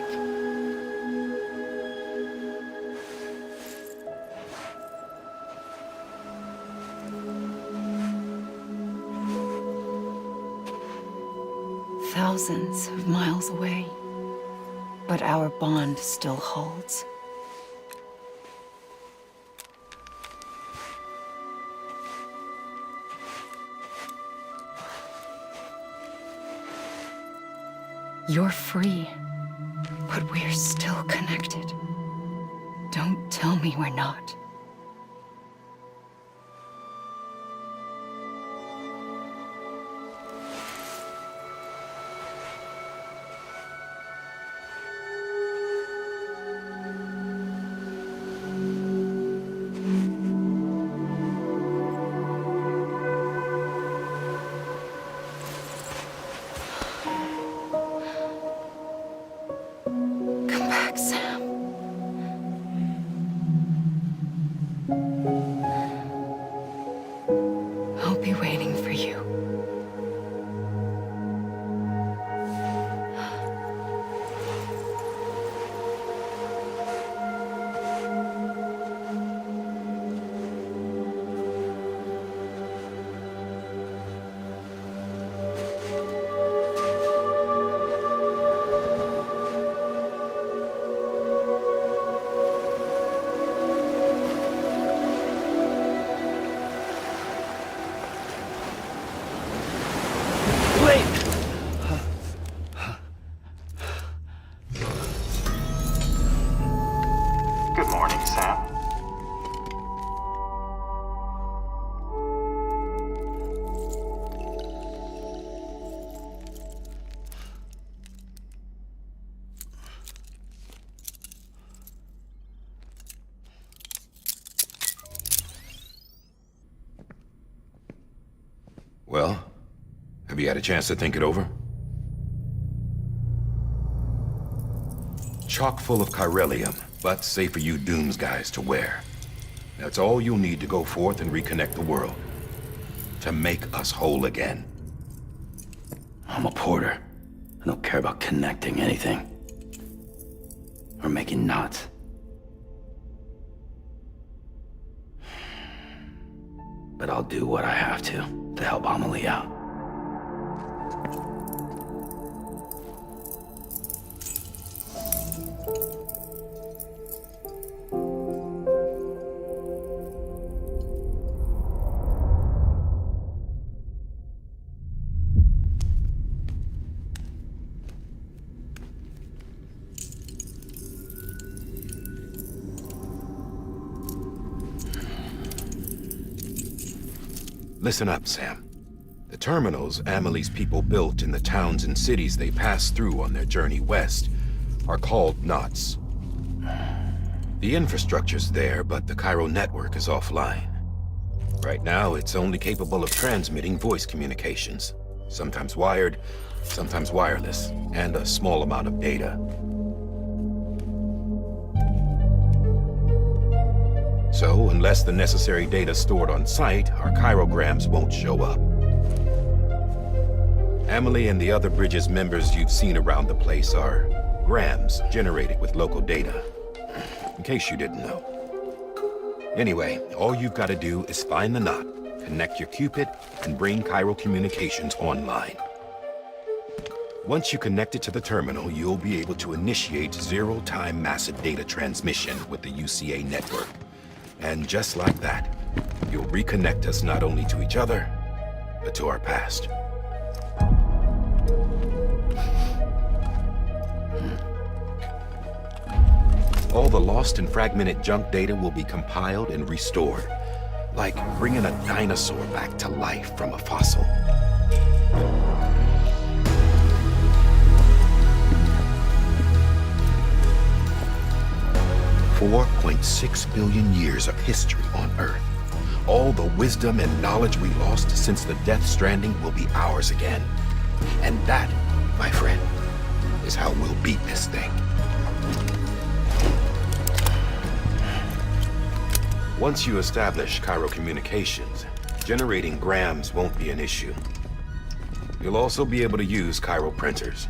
B: Thousands of miles away, but our bond still holds. You're free, but we're still connected. Don't tell me we're not. Come back, Sam. I'll be waiting for you.
L: Good morning, Sam.
I: Well, have you had a chance to think it over? Chock full of chiralium, but safe for you Dooms guys to wear. That's all you'll need to go forth and reconnect the world. To make us whole again.
E: I'm a porter. I don't care about connecting anything. Or making knots. But I'll do what I have to help Amelie out.
I: Listen up, Sam. The terminals Amelie's people built in the towns and cities they passed through on their journey west are called knots. The infrastructure's there, but the Cairo network is offline. Right now, it's only capable of transmitting voice communications. Sometimes wired, sometimes wireless, and a small amount of data. So, unless the necessary data stored on site, our chirograms won't show up. Amelie and the other Bridges members you've seen around the place are grams generated with local data. In case you didn't know. Anyway, all you've got to do is find the knot, connect your Cupid, and bring Cairo communications online. Once you connect it to the terminal, you'll be able to initiate zero-time massive data transmission with the UCA network. And just like that, you'll reconnect us not only to each other, but to our past. All the lost and fragmented junk data will be compiled and restored, like bringing a dinosaur back to life from a fossil. $4.6 billion years of history on Earth. All the wisdom and knowledge we lost since the Death Stranding will be ours again. And that, my friend, is how we'll beat this thing. Once you establish Cairo communications, generating grams won't be an issue. You'll also be able to use Cairo printers.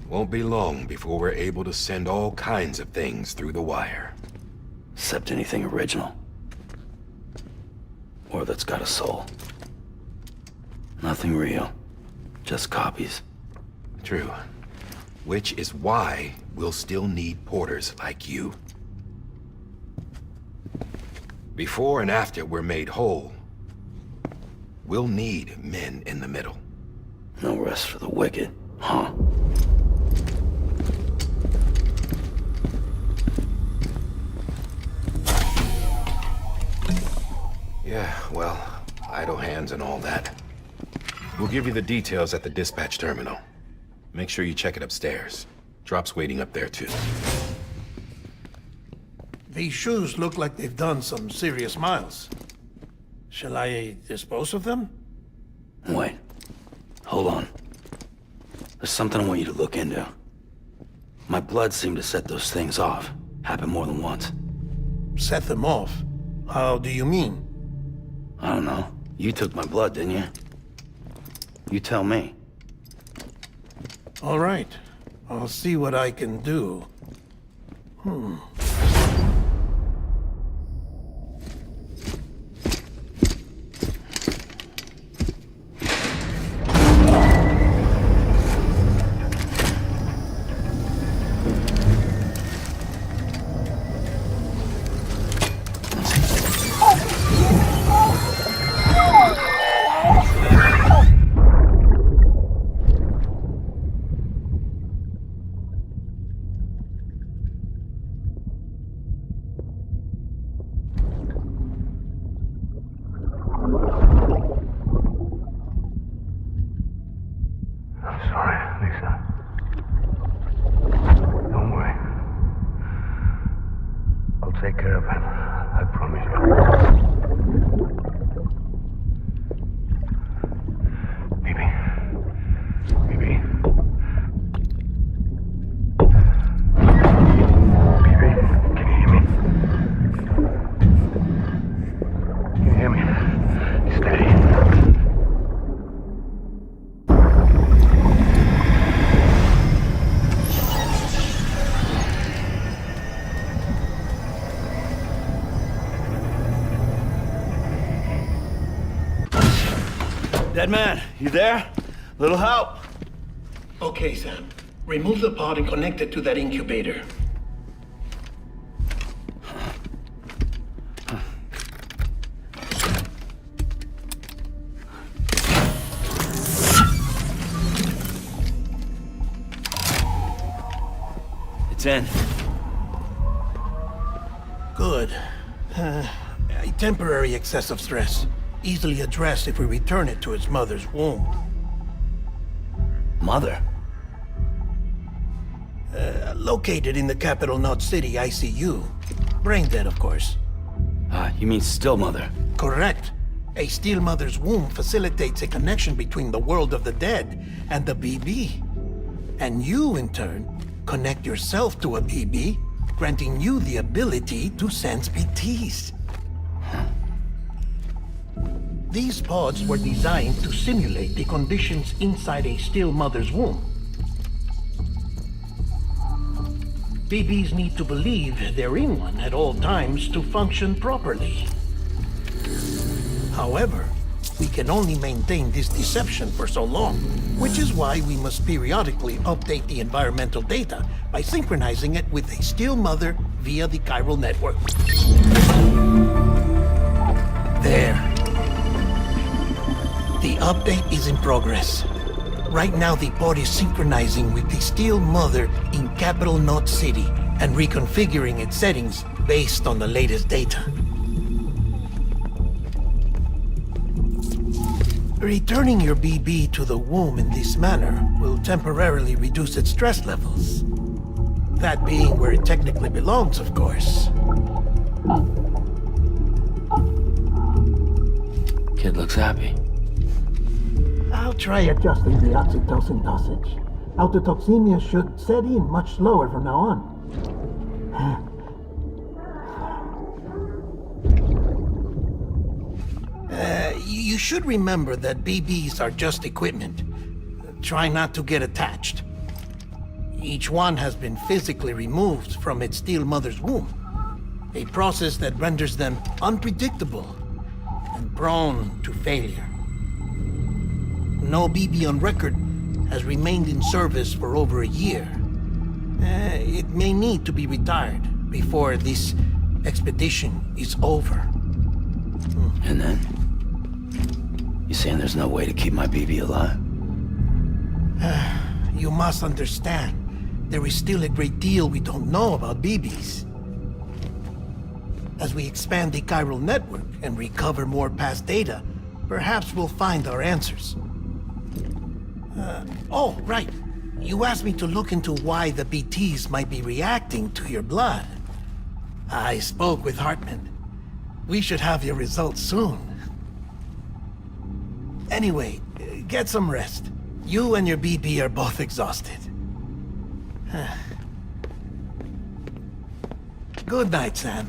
I: Won't be long before we're able to send all kinds of things through the wire.
E: Except anything original. Or that's got a soul. Nothing real. Just copies.
I: True. Which is why we'll still need porters like you. Before and after we're made whole, we'll need men in the middle.
E: No rest for the wicked, huh?
I: Yeah, well, idle hands and all that. We'll give you the details at the dispatch terminal. Make sure you check it upstairs. Drop's waiting up there, too.
F: These shoes look like they've done some serious miles. Shall I dispose of them?
E: Wait. Hold on. There's something I want you to look into. My blood seemed to set those things off. Happened more than once.
F: Set them off? How do you mean?
E: I don't know. You took my blood, didn't you? You tell me.
F: All right. I'll see what I can do.
M: Take care of him. I promise you. Bibi. Bibi. Bibi, can you hear me? Can you hear me? Steady.
A: Dead man, you there? Little help?
F: Okay, Sam. Remove the pod and connect it to that incubator.
A: It's in.
F: Good. A temporary excess of stress, easily addressed if we return it to its mother's womb.
E: Mother?
F: Located in the capital Knot City ICU. Brain dead, of course.
E: You mean still mother?
F: Correct. A still mother's womb facilitates a connection between the world of the dead and the BB. And you, in turn, connect yourself to a BB, granting you the ability to sense BTs. These pods were designed to simulate the conditions inside a still mother's womb. BBs need to believe they're in one at all times to function properly. However, we can only maintain this deception for so long, which is why we must periodically update the environmental data by synchronizing it with a still mother via the chiral network. There. The update is in progress. Right now, the pod is synchronizing with the still mother in capital Knot City and reconfiguring its settings based on the latest data. Returning your BB to the womb in this manner will temporarily reduce its stress levels. That being where it technically belongs, of course.
E: Kid looks happy.
F: I'll try adjusting the oxytocin dosage. Autotoxemia should set in much slower from now on. You should remember that BBs are just equipment. Try not to get attached. Each one has been physically removed from its still mother's womb. A process that renders them unpredictable and prone to failure. No BB on record has remained in service for over a year. It may need to be retired before this expedition is over.
E: And then? You saying there's no way to keep my BB alive?
F: You must understand, there is still a great deal we don't know about BBs. As we expand the chiral network and recover more past data, perhaps we'll find our answers. Oh, right. You asked me to look into why the BTs might be reacting to your blood. I spoke with Hartman. We should have your results soon. Anyway, get some rest. You and your BB are both exhausted. Good night, Sam.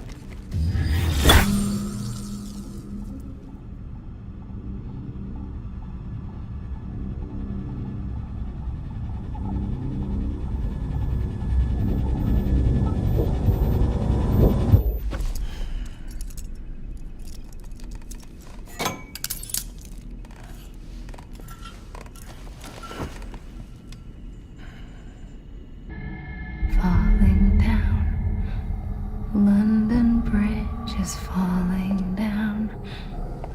B: Falling down, London Bridge is falling down,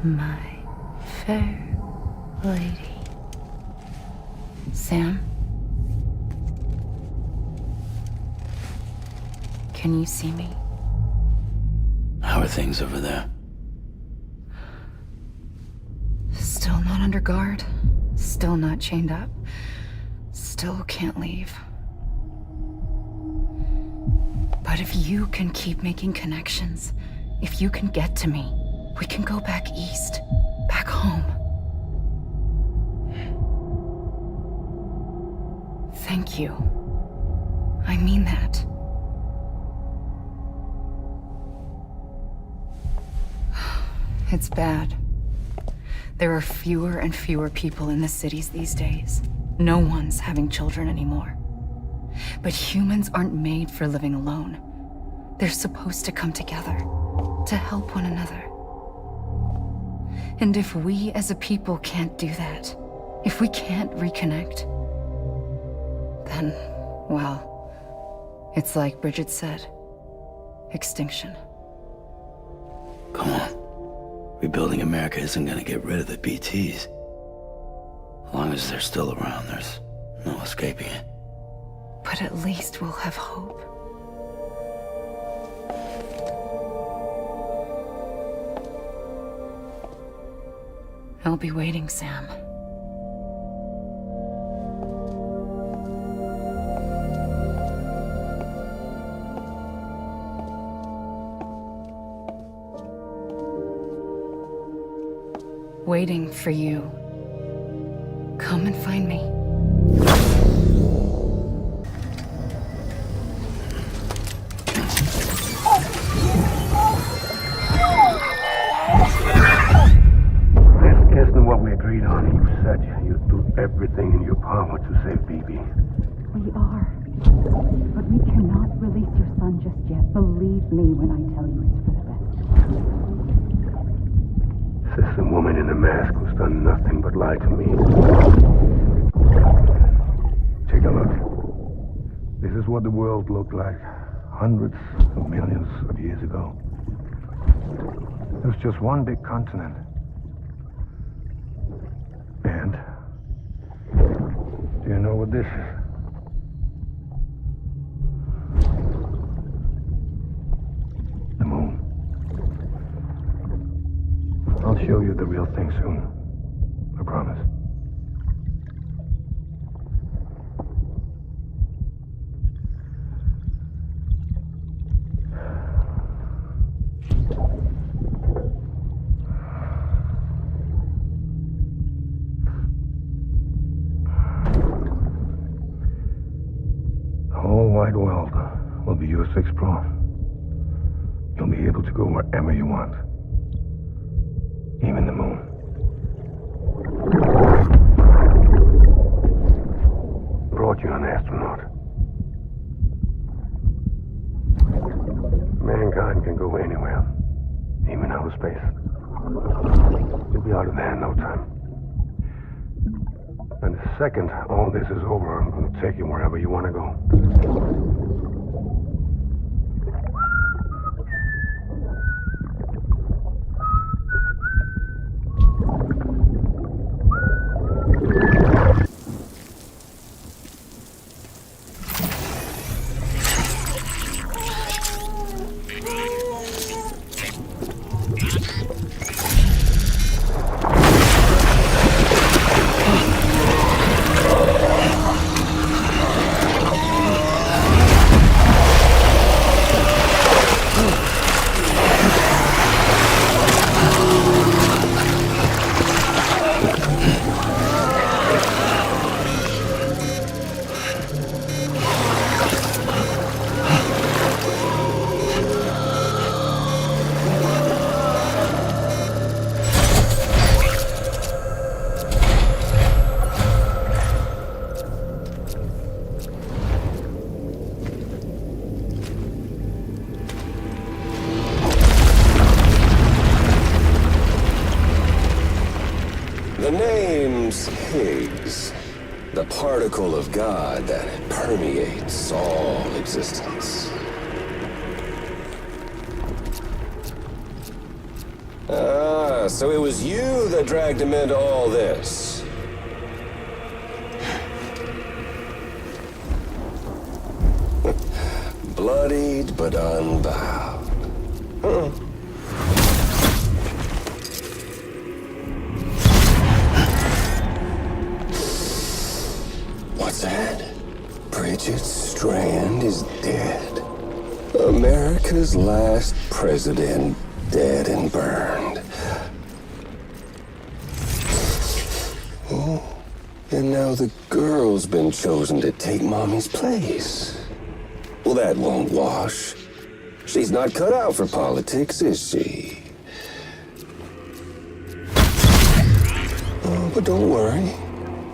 B: my fair lady. Sam? Can you see me?
E: How are things over there?
B: Still not under guard, still not chained up, still can't leave. But if you can keep making connections, if you can get to me, we can go back east, back home. Thank you. I mean that. It's bad. There are fewer and fewer people in the cities these days. No one's having children anymore. But humans aren't made for living alone. They're supposed to come together, to help one another. And if we as a people can't do that, if we can't reconnect, then, well, it's like Bridget said, extinction.
E: Come on. Rebuilding America isn't gonna get rid of the BTs. As long as they're still around, there's no escaping it.
B: But at least we'll have hope. I'll be waiting, Sam. Waiting for you. Come and find me.
M: This isn't what we agreed on. You said you'd do everything in your power to save Bibi.
N: We are. But we cannot release your son just yet. Believe me when I tell you it's for the best.
M: This woman in a mask who's done nothing but lie to me. Take a look. This is what the world looked like hundreds of millions of years ago. It was just one big continent. And do you know what this is? The moon. I'll show you the real thing soon. I promise. The whole wide world will be yours to explore. You'll be able to go wherever you want. Even the moon. Brought you an astronaut. Mankind can go anywhere, even outer space. You'll be out of there in no time. And the second all this is over, I'm going to take you wherever you want to go.
H: The name's Higgs, the particle of God that permeates all existence. Ah, so it was you that dragged him into all this. Bloodied but unbowed. Uh-uh. What's that? Bridget Strand is dead. America's last president dead and burned. Oh, and now the girl's been chosen to take Mommy's place. Well, that won't wash. She's not cut out for politics, is she? Oh, but don't worry.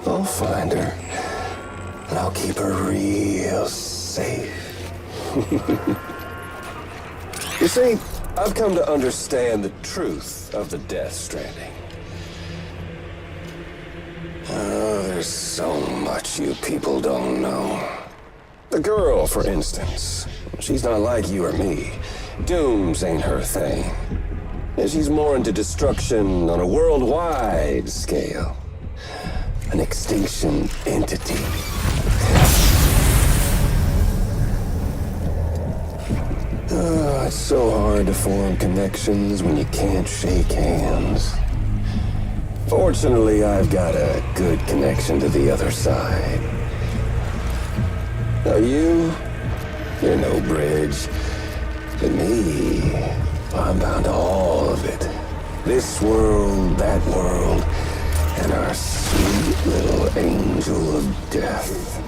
H: I'll find her. And I'll keep her real safe. You see, I've come to understand the truth of the Death Stranding. Oh, there's so much you people don't know. The girl, for instance, she's not like you or me. Dooms ain't her thing. And she's more into destruction on a worldwide scale. An extinction entity. Oh, it's so hard to form connections when you can't shake hands. Fortunately, I've got a good connection to the other side. Now you're no bridge. But me, I'm bound to all of it. This world, that world, and our sweet little angel of death.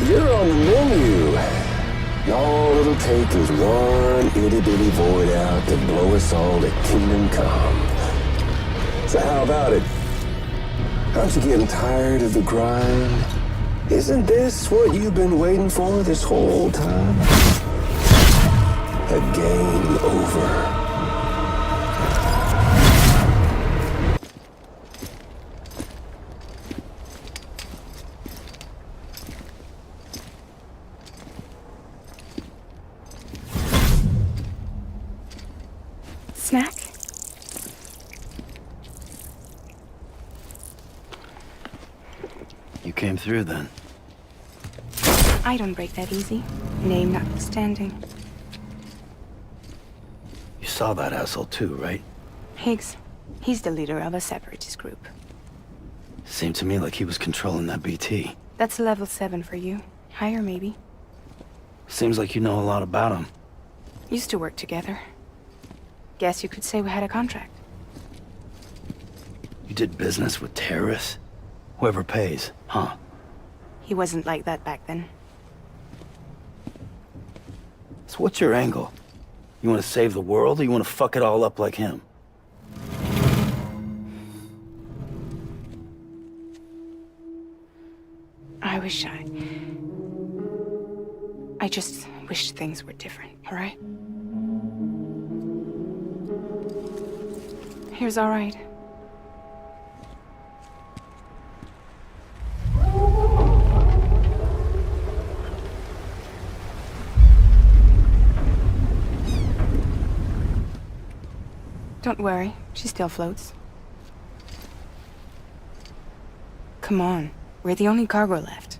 H: You're on the menu. All it'll take is one itty-bitty void out to blow us all to kingdom come. So how about it? Aren't you getting tired of the grind? Isn't this what you've been waiting for this whole time? A game over.
O: Snack?
E: You came through then.
O: I don't break that easy. Name notwithstanding.
E: You saw that asshole too, right?
O: Higgs. He's the leader of a separatist group.
E: Seemed to me like he was controlling that BT.
O: That's level 7 for you. Higher, maybe.
E: Seems like you know a lot about him.
O: Used to work together. Guess you could say we had a contract.
E: You did business with terrorists? Whoever pays, huh?
O: He wasn't like that back then.
E: So what's your angle? You want to save the world, or you want to fuck it all up like him?
O: I just wish things were different, all right? Here's all right. Don't worry, she still floats. Come on, we're the only cargo left.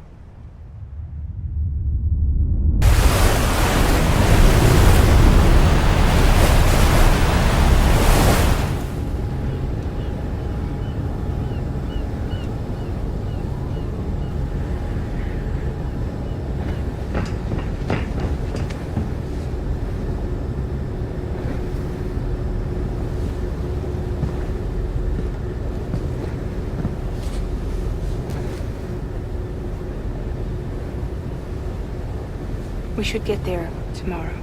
O: We should get there tomorrow.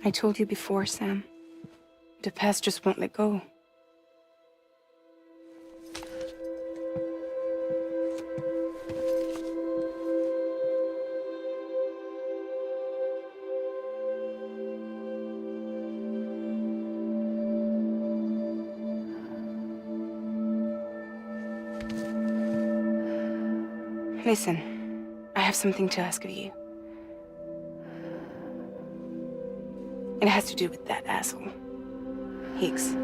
O: I told you before, Sam. The past just won't let go. Listen, I have something to ask of you. It has to do with that asshole, Higgs.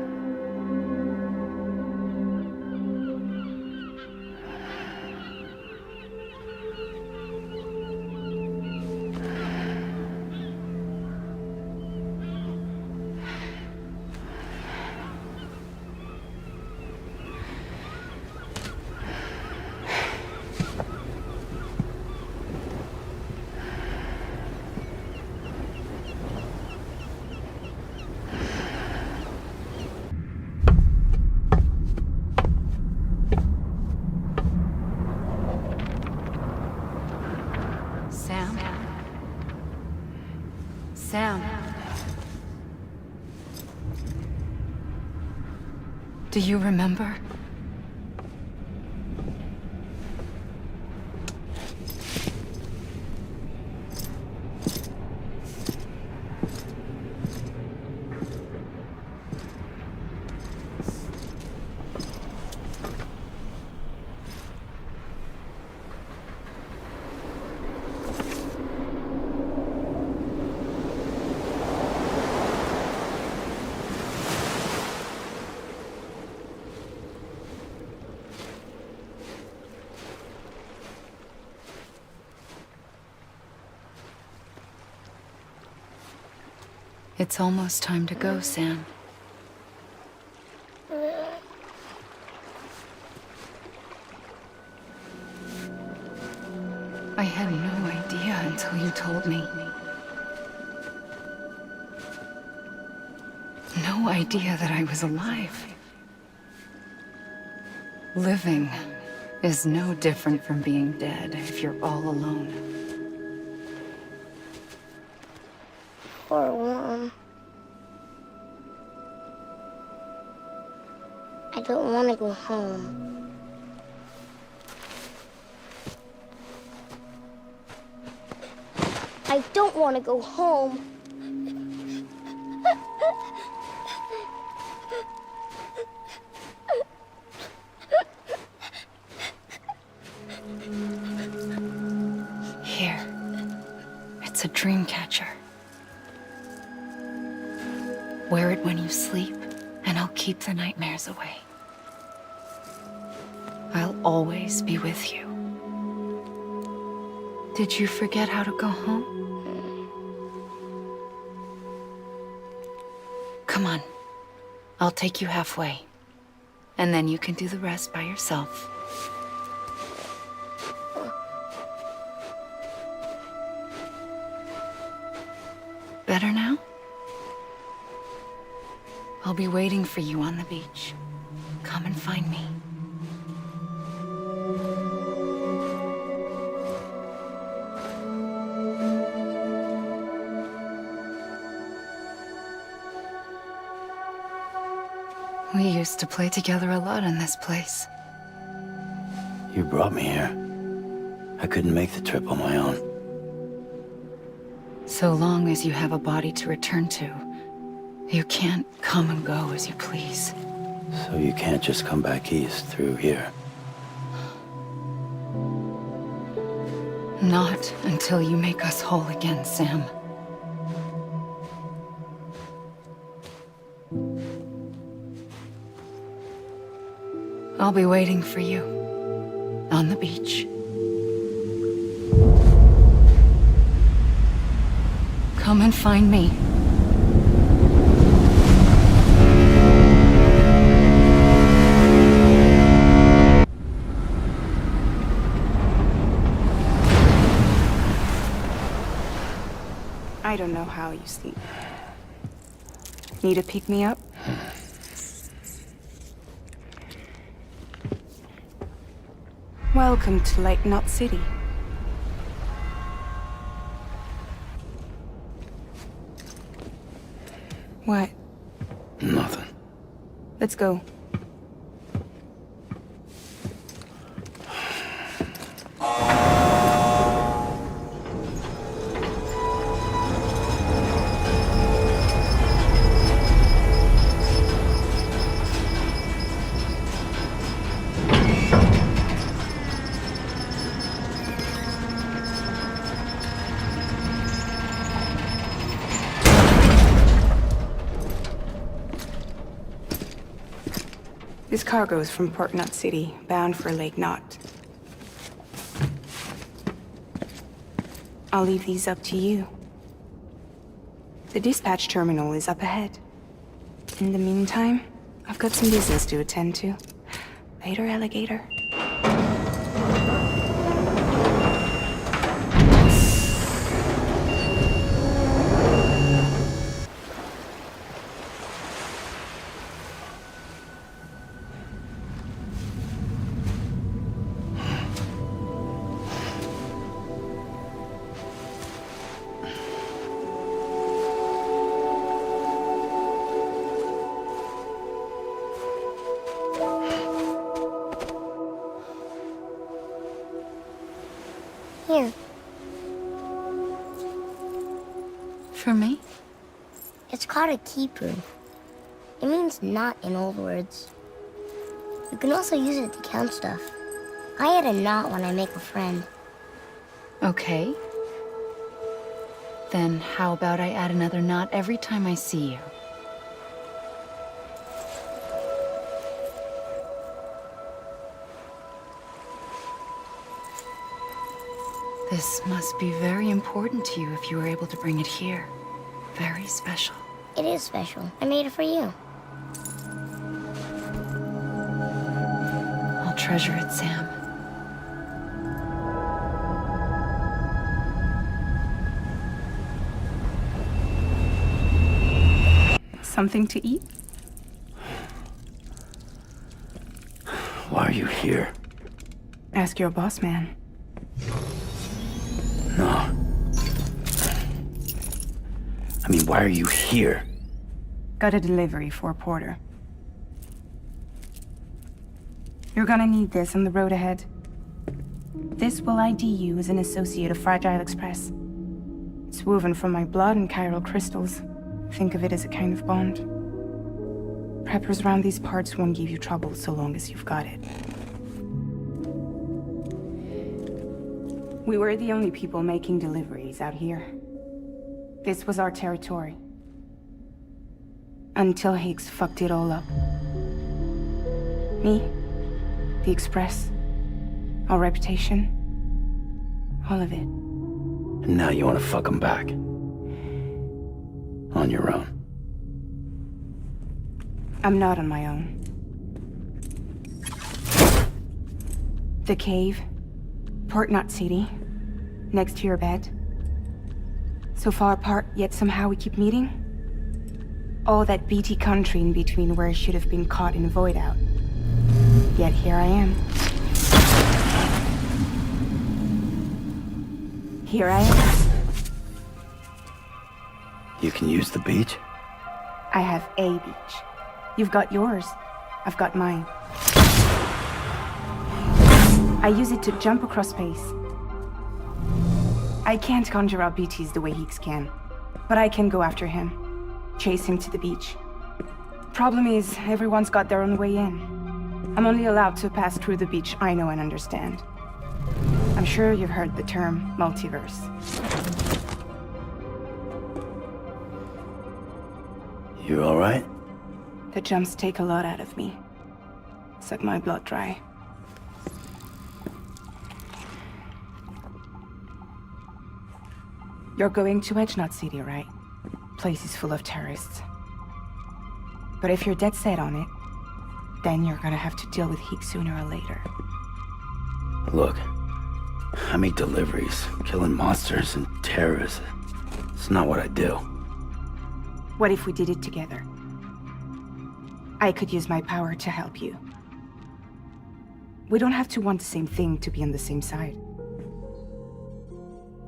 B: Sam. Do you remember? It's almost time to go, Sam. I had no idea until you told me. No idea that I was alive. Living is no different from being dead if you're all alone.
P: Poor Mom. I don't want to go home. I don't want to go home.
B: Here. It's a dream catcher. Wear it when you sleep, and I'll keep the nightmares away. I'll always be with you. Did you forget how to go home? Come on. I'll take you halfway. And then you can do the rest by yourself. Better now? I'll be waiting for you on the beach. Come and find me. We used to play together a lot in this place.
E: You brought me here. I couldn't make the trip on my own.
B: So long as you have a body to return to, you can't come and go as you please.
E: So you can't just come back east through here?
B: Not until you make us whole again, Sam. I'll be waiting for you on the beach. Come and find me.
O: I don't know how you sleep. Need to pick me up? Welcome to Lake Knot City. What?
E: Nothing.
O: Let's go. This cargo is from Port Knot City, bound for Lake Knot. I'll leave these up to you. The dispatch terminal is up ahead. In the meantime, I've got some business to attend to. Later, alligator.
P: Here.
B: For me?
P: It's called a kipu. It means knot in old words. You can also use it to count stuff. I add a knot when I make a friend.
B: Okay. Then how about I add another knot every time I see you? This must be very important to you if you were able to bring it here. Very special.
P: It is special. I made it for you.
B: I'll treasure it, Sam.
O: Something to eat?
E: Why are you here?
O: Ask your boss man.
E: No. I mean, why are you here?
O: Got a delivery for Porter. You're gonna need this on the road ahead. This will ID you as an associate of Fragile Express. It's woven from my blood and chiral crystals. Think of it as a kind of bond. Preppers around these parts won't give you trouble so long as you've got it. We were the only people making deliveries out here. This was our territory. Until Higgs fucked it all up. Me, the Express, our reputation, all of it.
E: And now you want to fuck them back. On your own.
O: I'm not on my own. The cave, Port Knot City, next to your bed. So far apart, yet somehow we keep meeting. All that BT country in between where I should have been caught in a void out. Yet here I am. Here I am.
E: You can use the beach?
O: I have a beach. You've got yours. I've got mine. I use it to jump across space. I can't conjure up BTs the way Higgs can, but I can go after him, chase him to the beach. Problem is, everyone's got their own way in. I'm only allowed to pass through the beach I know and understand. I'm sure you've heard the term multiverse.
E: You all right?
O: The jumps take a lot out of me. Suck my blood dry. You're going to Edge Knot City, right? Place is full of terrorists. But if you're dead set on it, then you're gonna have to deal with Higgs sooner or later.
E: Look, I make deliveries, killing monsters and terrorists. It's not what I do.
O: What if we did it together? I could use my power to help you. We don't have to want the same thing to be on the same side.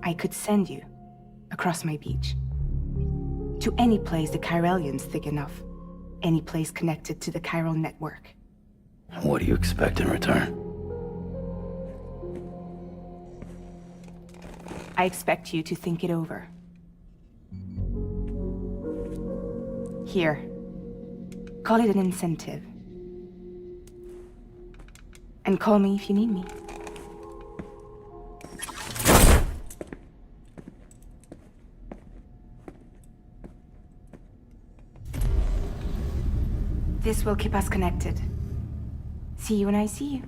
O: I could send you across my beach. To any place the Chiralian's thick enough. Any place connected to the chiral network.
E: What do you expect in return?
O: I expect you to think it over. Here. Call it an incentive. And call me if you need me. This will keep us connected. See you when I see you.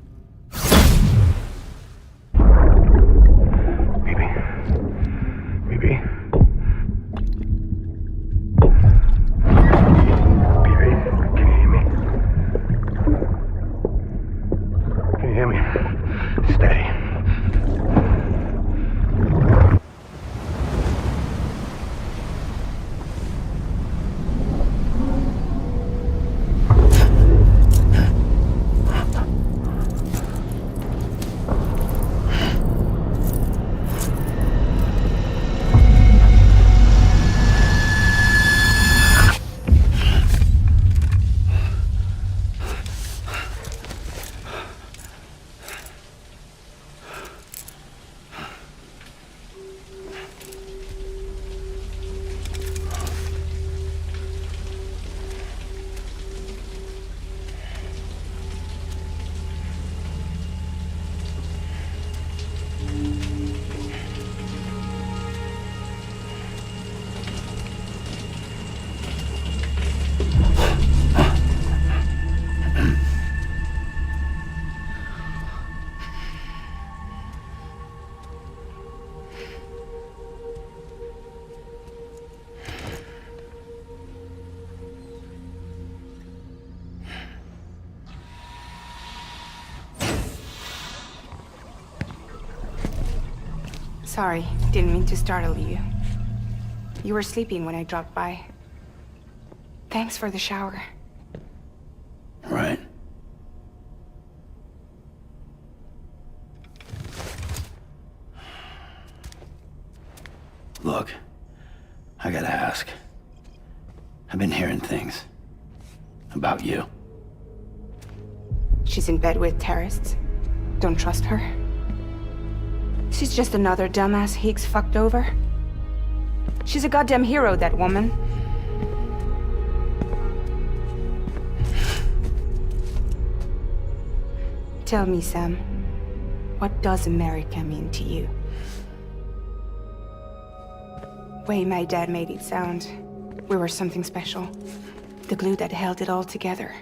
O: Sorry, didn't mean to startle you. You were sleeping when I dropped by. Thanks for the shower.
E: Right. Look, I gotta ask. I've been hearing things about you.
O: She's in bed with terrorists. Don't trust her. She's just another dumbass Higgs fucked over. She's a goddamn hero, that woman. Tell me, Sam, what does America mean to you? Way my dad made it sound, we were something special. The glue that held it all together.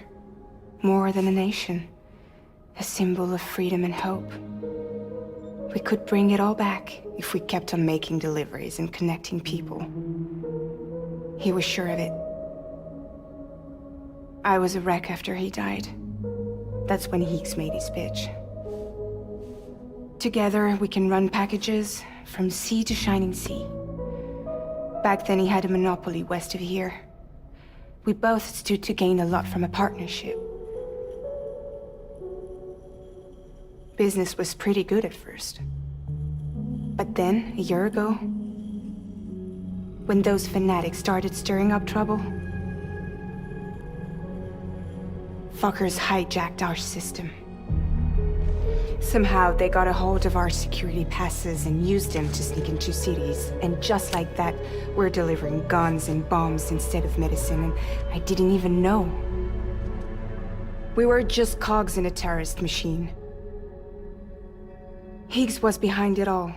O: More than a nation. A symbol of freedom and hope. We could bring it all back if we kept on making deliveries and connecting people. He was sure of it. I was a wreck after he died. That's when Higgs made his pitch. Together, we can run packages from sea to shining sea. Back then, he had a monopoly west of here. We both stood to gain a lot from a partnership. Business was pretty good at first. But then, a year ago, when those fanatics started stirring up trouble, fuckers hijacked our system. Somehow, they got a hold of our security passes and used them to sneak into cities. And just like that, we're delivering guns and bombs instead of medicine, and I didn't even know. We were just cogs in a terrorist machine. Higgs was behind it all.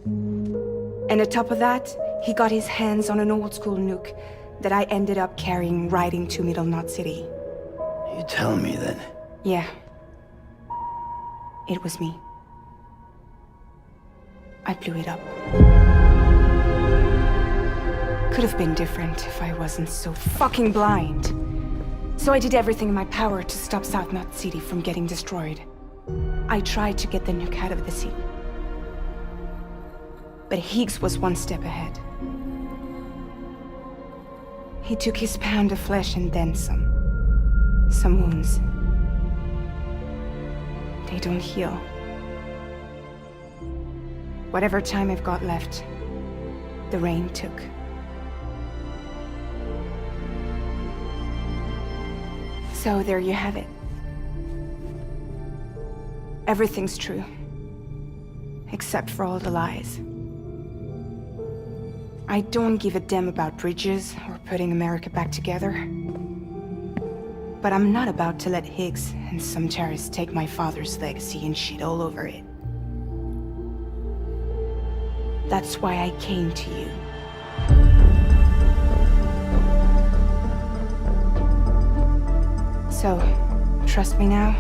O: And on top of that, he got his hands on an old-school nuke that I ended up carrying right into Middle Knot City.
E: You telling me that?
O: Yeah. It was me. I blew it up. Could have been different if I wasn't so fucking blind. So I did everything in my power to stop South Knot City from getting destroyed. I tried to get the nuke out of the city. But Higgs was one step ahead. He took his pound of flesh and then some. Some wounds. They don't heal. Whatever time I've got left, the rain took. So there you have it. Everything's true. Except for all the lies. I don't give a damn about bridges or putting America back together. But I'm not about to let Higgs and some terrorists take my father's legacy and shit all over it. That's why I came to you. So, trust me now?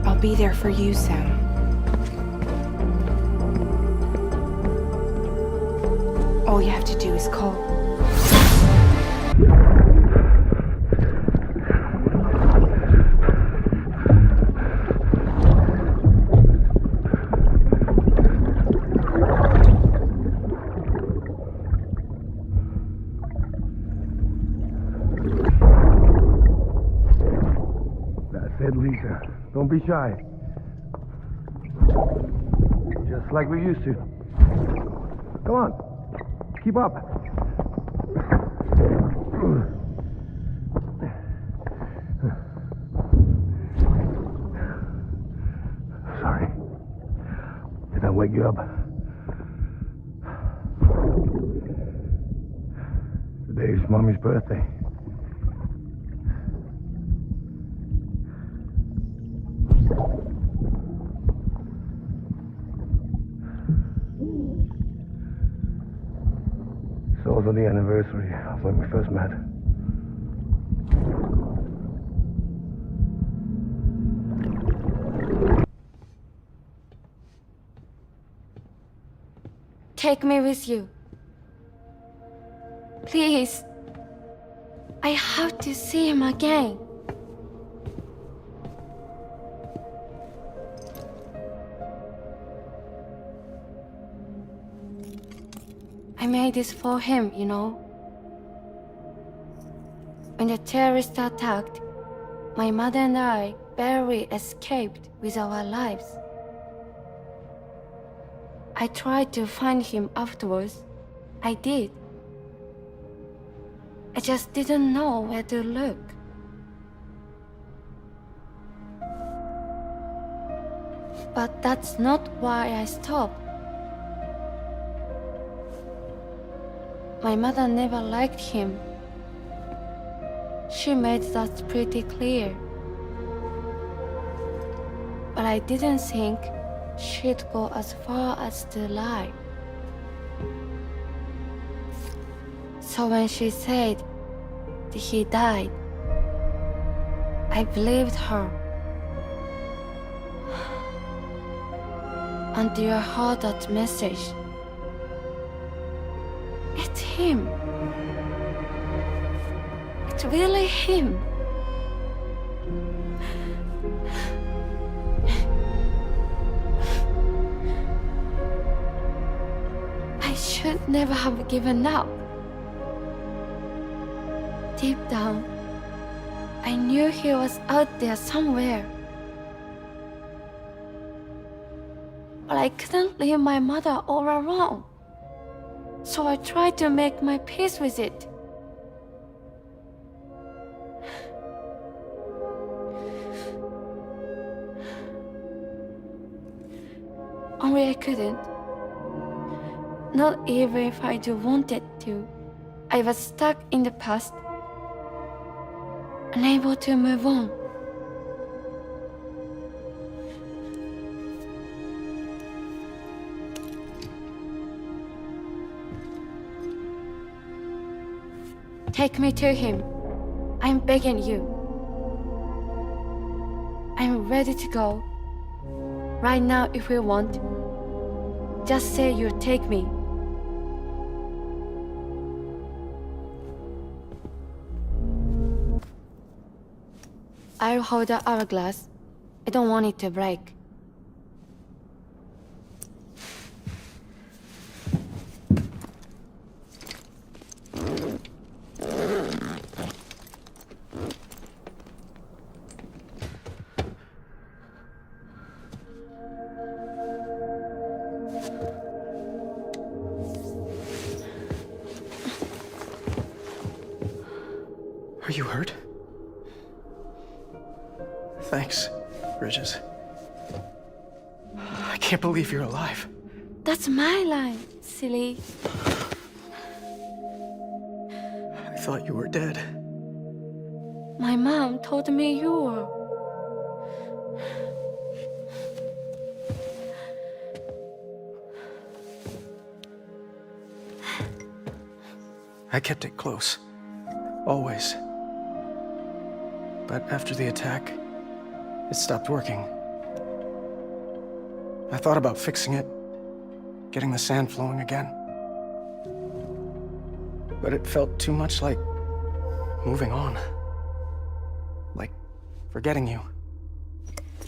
O: I'll be there for you, Sam. All you have to do is call.
M: That's it, Lisa. Don't be shy. Just like we used to. Come on. Keep up. Sorry. Did I wake you up? Today's Mommy's birthday. It's also the anniversary of when we first met.
J: Take me with you. Please. I have to see him again. I made this for him, you know. When the terrorists attacked, my mother and I barely escaped with our lives. I tried to find him afterwards. I did. I just didn't know where to look. But that's not why I stopped. My mother never liked him. She made that pretty clear. But I didn't think she'd go as far as to lie. So when she said that he died, I believed her. Until I heard that message. It's him. It's really him. I should never have given up. Deep down, I knew he was out there somewhere. But I couldn't leave my mother all alone. So I tried to make my peace with it. Only I couldn't. Not even if I wanted to. I was stuck in the past, unable to move on. Take me to him. I'm begging you. I'm ready to go. Right now if you want. Just say you'll take me. I'll hold the hourglass. I don't want it to break.
Q: Are you hurt? Thanks, Bridges. I can't believe you're alive.
J: That's my line, silly.
Q: I thought you were dead.
J: My mom told me you were.
Q: I kept it close. Always. But after the attack, it stopped working. I thought about fixing it, getting the sand flowing again. But it felt too much like moving on. Like forgetting you.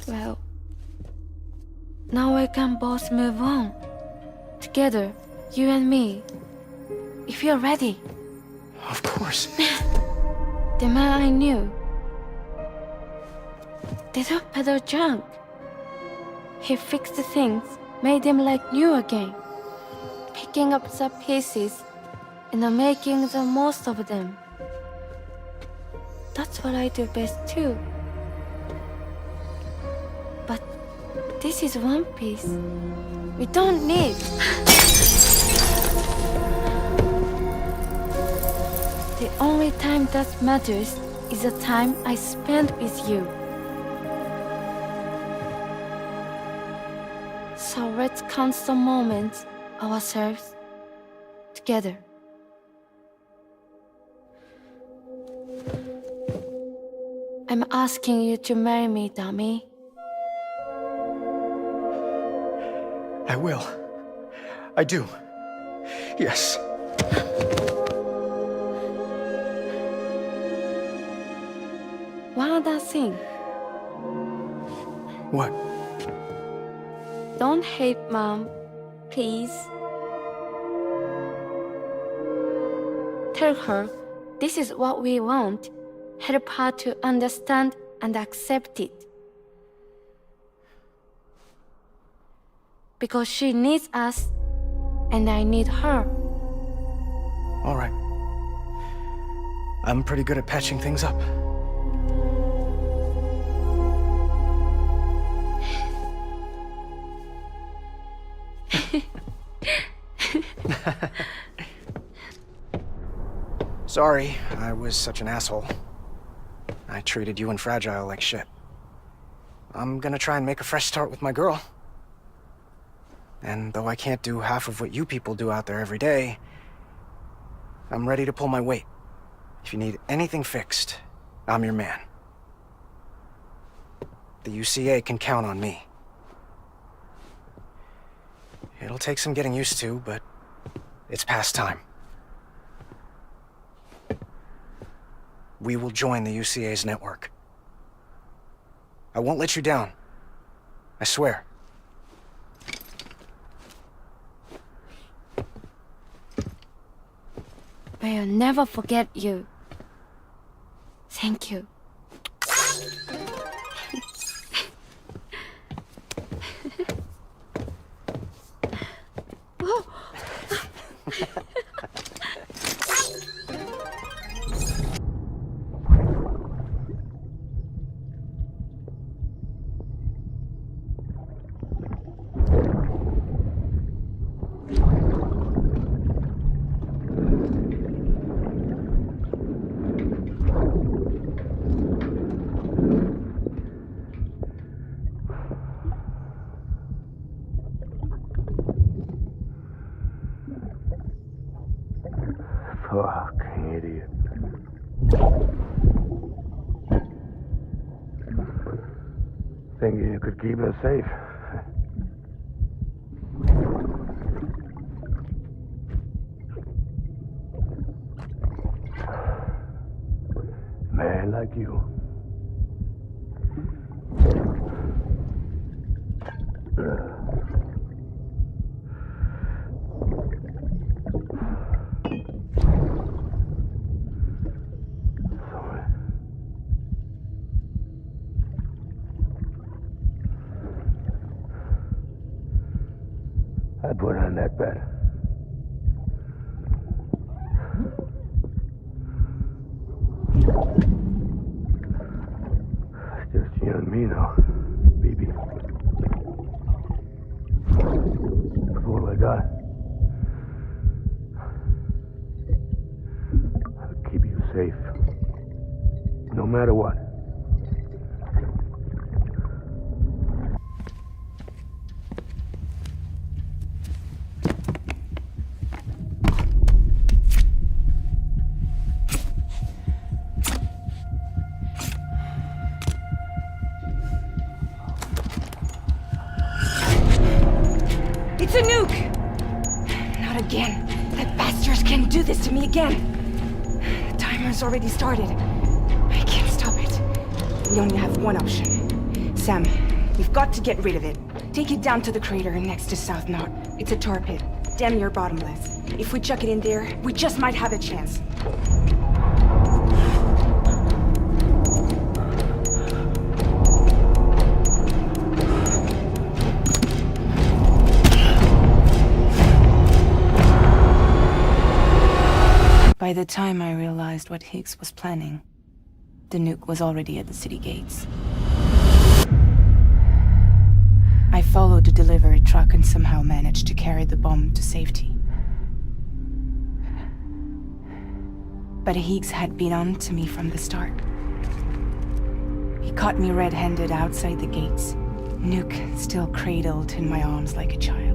J: Well, now we can both move on. Together, you and me. If you're ready.
Q: Of course.
J: The man I knew. They don't peddle junk. He fixed the things, made them like new again. Picking up the pieces and making the most of them. That's what I do best too. But this is one piece. We don't need. The only time that matters is the time I spend with you. So let's count some moments ourselves together. I'm asking you to marry me, dummy.
Q: I will. I do. Yes.
J: One other thing.
Q: What?
J: Don't hate Mom, please. tell her this is what we want, help her to understand and accept it. Because she needs us, and I need her.
Q: All right. I'm pretty good at patching things up. Sorry, I was such an asshole. I treated you and Fragile like shit. I'm gonna try and make a fresh start with my girl. And though I can't do half of what you people do out there every day, I'm ready to pull my weight. If you need anything fixed, I'm your man. The UCA can count on me. It'll take some getting used to, but it's past time. We will join the UCA's network. I won't let you down. I swear.
J: I'll never forget you. Thank you.
M: Fuck, idiot. Thinking you could keep us safe. Man like you. I'd put on that bet. It's just you and me now, baby. That's all I got. I'll keep you safe. No matter what.
O: It's a nuke! Not again. That bastards can't do this to me again. The timer's already started. I can't stop it. We only have one option. Sam, we've got to get rid of it. Take it down to the crater next to South Knot. It's a tar pit. Damn near bottomless. If we chuck it in there, we just might have a chance. By the time I realized what Higgs was planning, the nuke was already at the city gates. I followed the delivery truck and somehow managed to carry the bomb to safety. But Higgs had been on to me from the start. He caught me red-handed outside the gates, nuke still cradled in my arms like a child.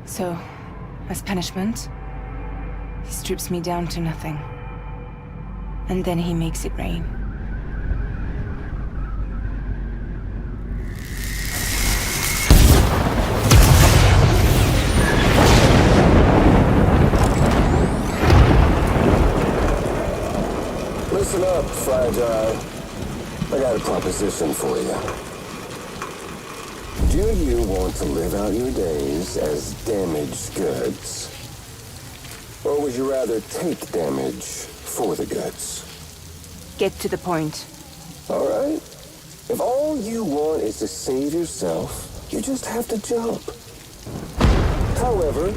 O: So, as punishment, he strips me down to nothing. And then he makes it rain.
H: Listen up, Fragile. I got a proposition for you. Do you want to live out your days as damaged goods? Or would you rather take damage for the goods?
O: Get to the point.
H: All right. If all you want is to save yourself, you just have to jump. However,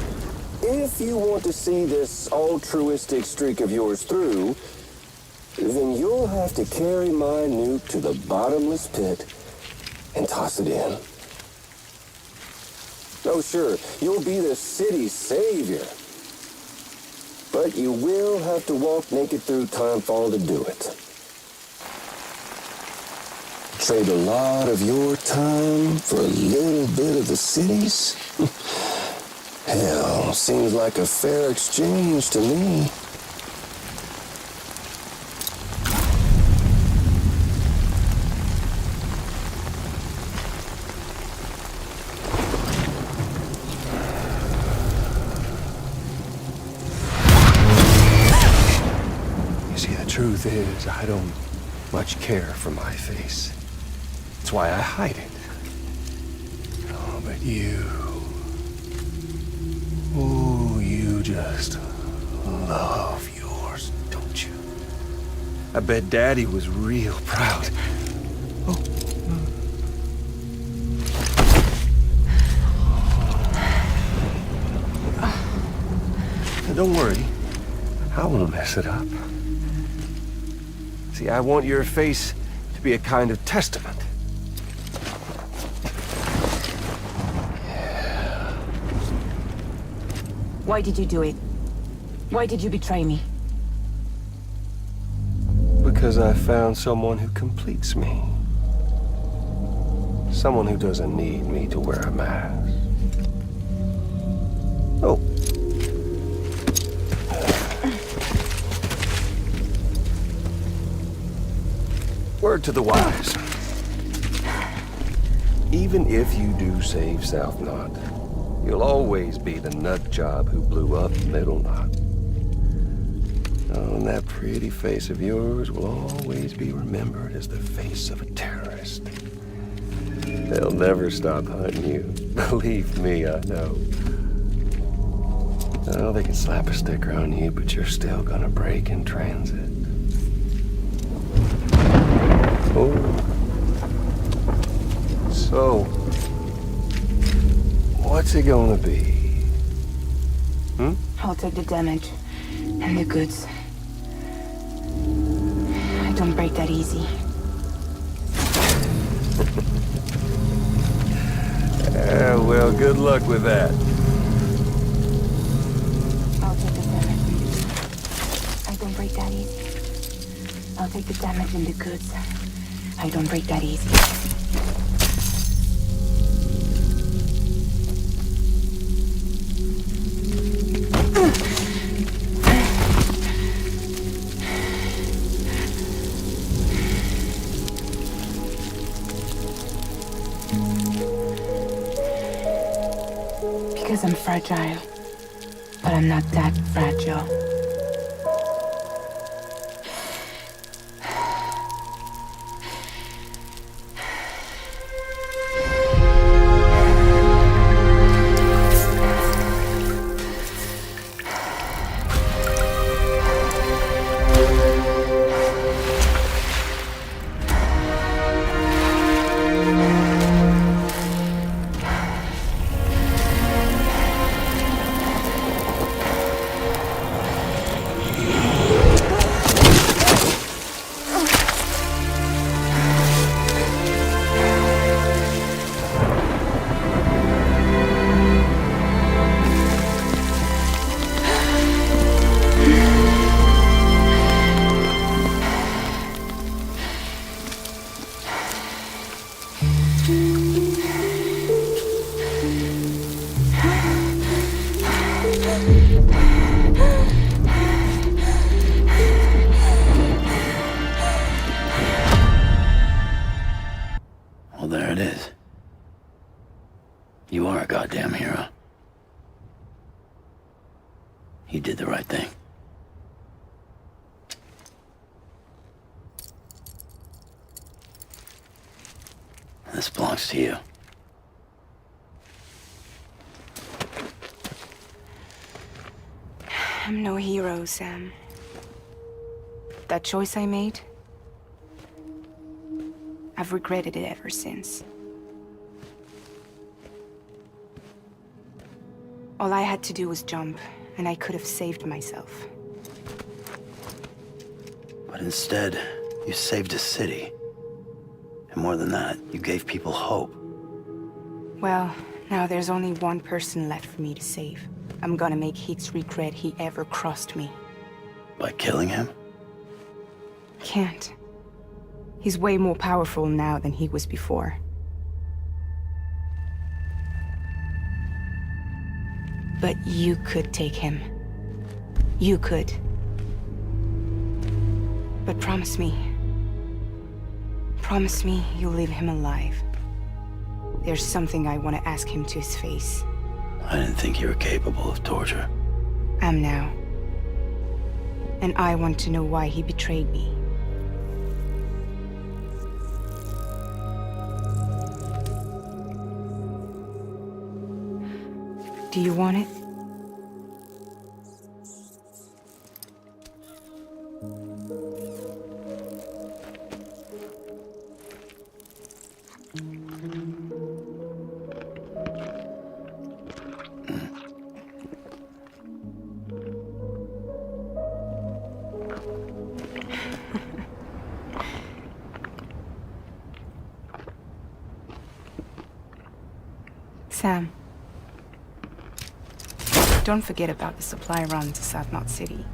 H: if you want to see this altruistic streak of yours through, then you'll have to carry my nuke to the bottomless pit and toss it in. Oh, sure, you'll be the city's savior. But you will have to walk naked through Timefall to do it. Trade a lot of your time for a little bit of the city's? Hell, seems like a fair exchange to me.
M: You see, the truth is, I don't much care for my face. That's why I hide it. Oh, but you... Oh, you just love yours, don't you? I bet Daddy was real proud. Oh. Now, don't worry. I won't mess it up. See, I want your face to be a kind of testament.
O: Why did you do it? Why did you betray me?
M: Because I found someone who completes me. Someone who doesn't need me to wear a mask. Oh. Word to the wise. Even if you do save South Knot, you'll always be the nut job who blew up Middle Knot. Oh, and that pretty face of yours will always be remembered as the face of a terrorist. They'll never stop hunting you. Believe me, I know. Oh, they can slap a sticker on you, but you're still gonna break in transit. Oh. So, what's it gonna be?
O: I'll take the damage and the goods. I don't break that easy.
M: Well, good luck with that.
O: I'll take the damage. I don't break that easy. I'll take the damage and the goods. I don't break that easy. Because I'm fragile, but I'm not that fragile.
E: Well, there it is. You are a goddamn hero. You did the right thing. This belongs to you.
O: I'm no hero, Sam. That choice I made, I've regretted it ever since. All I had to do was jump, and I could have saved myself.
E: But instead, you saved a city. And more than that, you gave people hope.
O: Well, now there's only one person left for me to save. I'm gonna make Hicks regret he ever crossed me.
E: By killing him?
O: Can't. He's way more powerful now than he was before. But you could take him. You could. But promise me. Promise me you'll leave him alive. There's something I want to ask him to his face.
E: I didn't think you were capable of torture.
O: Am now. And I want to know why he betrayed me. Do you want it? Sam. Don't forget about the supply run to South Knot City.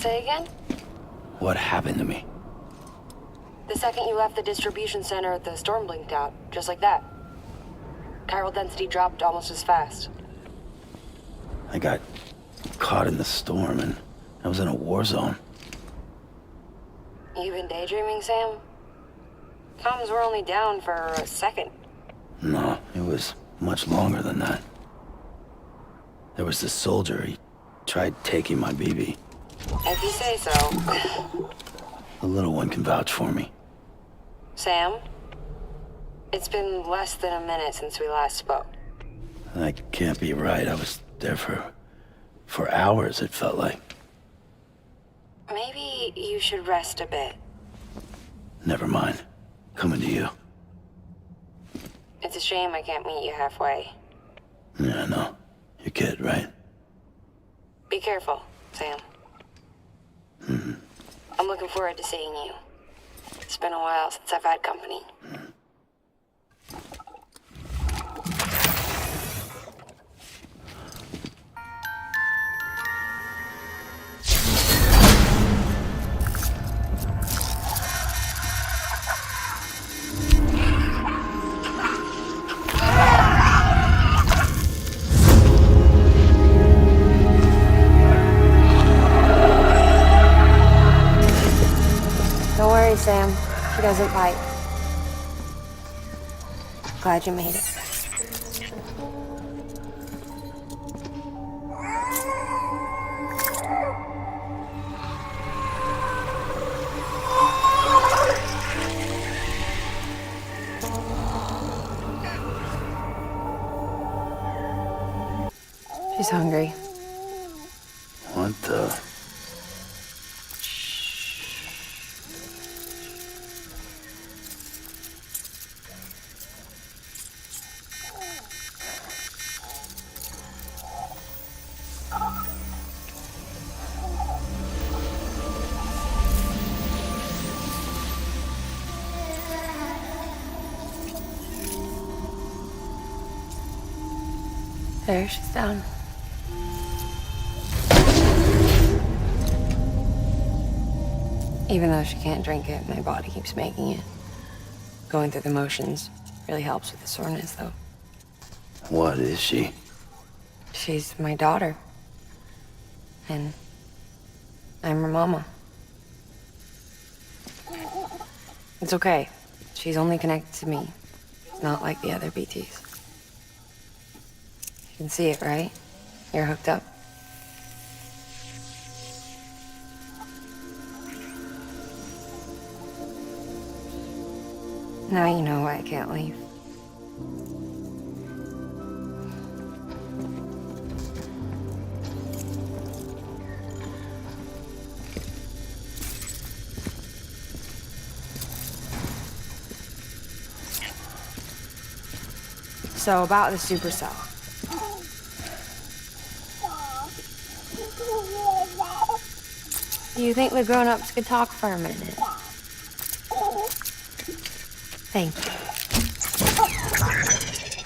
R: Say again?
E: What happened to me?
R: The second you left the distribution center, the storm blinked out, just like that. Chiral density dropped almost as fast.
E: I got caught in the storm and I was in a war zone.
R: You been daydreaming, Sam? Comms were only down for a second.
E: No, it was much longer than that. There was this soldier, he tried taking my BB.
R: If you say so.
E: The little one can vouch for me.
R: Sam? It's been less than a minute since we last spoke.
E: That can't be right. I was there for hours, it felt like.
R: Maybe you should rest a bit.
E: Never mind. Coming to you.
R: It's a shame I can't meet you halfway.
E: Yeah, I know. Your kid, right?
R: Be careful, Sam.
E: Mm-hmm.
R: I'm looking forward to seeing you. It's been a while since I've had company. Don't worry, Sam. She doesn't bite. Glad you made it. She's hungry.
E: What the?
R: There, she's down. Even though she can't drink it, my body keeps making it. Going through the motions really helps with the soreness, though.
E: What is she?
R: She's my daughter. And I'm her mama. It's okay. She's only connected to me. Not like the other BTs. You can see it, right? You're hooked up. Now you know why I can't leave. So about the supercell. Do you think the grown-ups could talk for a minute? Thank you.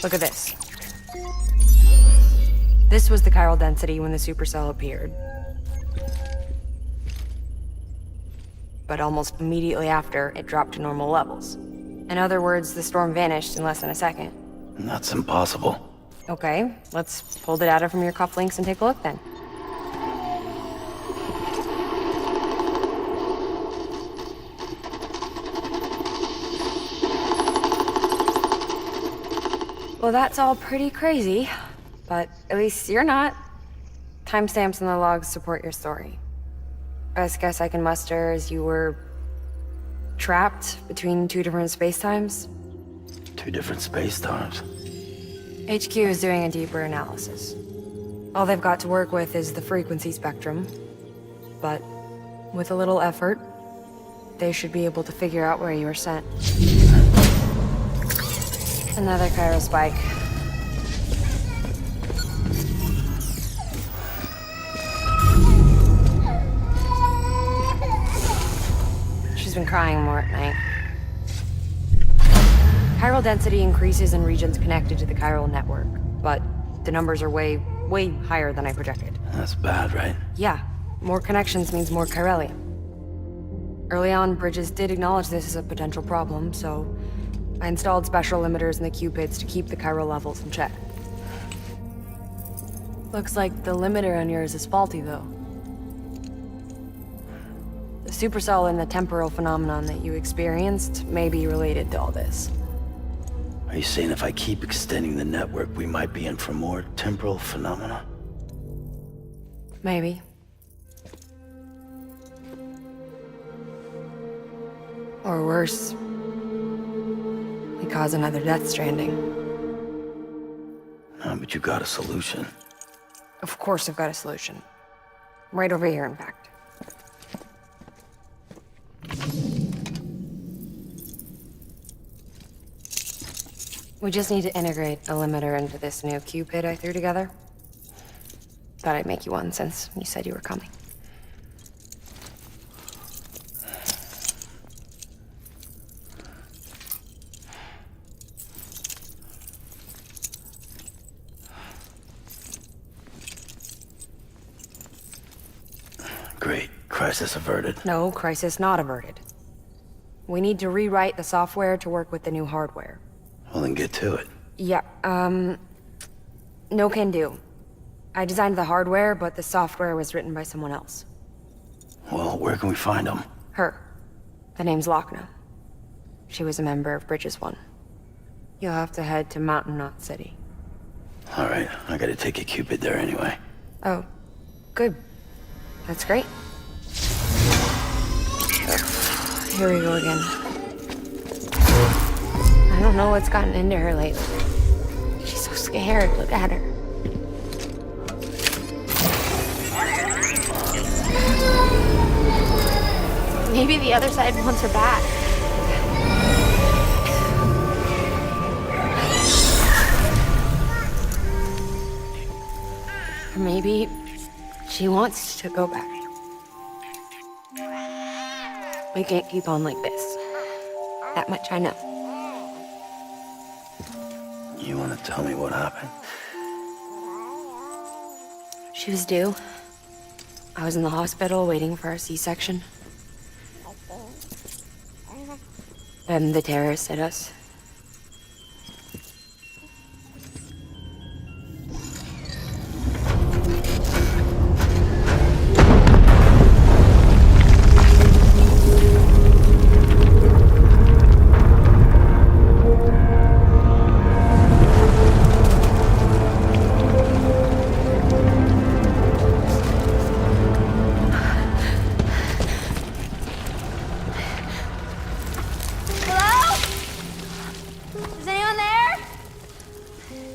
R: Look at this. This was the chiral density when the supercell appeared. But almost immediately after, it dropped to normal levels. In other words, the storm vanished in less than a second.
E: That's impossible.
R: Okay, let's pull the data from your cufflinks and take a look then. Well, that's all pretty crazy, but at least you're not. Timestamps in the logs support your story. Best guess I can muster is you were trapped between two different spacetimes.
E: Two different space-times.
R: HQ is doing a deeper analysis. All they've got to work with is the frequency spectrum, but with a little effort, they should be able to figure out where you were sent. Another chiral spike. She's been crying more at night. Chiral density increases in regions connected to the chiral network, but the numbers are way higher than I projected.
E: That's bad, right?
R: Yeah, more connections means more chiralium. Early on, Bridges did acknowledge this as a potential problem, so I installed special limiters in the cupids to keep the chiral levels in check. Looks like the limiter on yours is faulty, though. The supercell and the temporal phenomenon that you experienced may be related to all this.
E: Are you saying if I keep extending the network, we might be in for more temporal phenomena?
R: Maybe. Or worse, we cause another death stranding.
E: No, but you got a solution.
R: Of course I've got a solution. Right over here, in fact. We just need to integrate a limiter into this new cupid I threw together. Thought I'd make you one since you said you were coming.
E: Great. Crisis averted.
R: No, crisis not averted. We need to rewrite the software to work with the new hardware.
E: Well, then get to it.
R: Yeah, no can do. I designed the hardware, but the software was written by someone else.
E: Well, where can we find them?
R: Her. The name's Lochner. She was a member of Bridges 1. You'll have to head to Mountain Knot City.
E: All right, I gotta take a Cupid there anyway.
R: Oh, good. That's great. Here we go again. I don't know what's gotten into her lately. She's so scared. Look at her. Maybe the other side wants her back. Or maybe she wants to go back. We can't keep on like this. That much I know.
E: You wanna tell me what happened?
R: She was due. I was in the hospital waiting for a C-section. Then the terrorists hit us.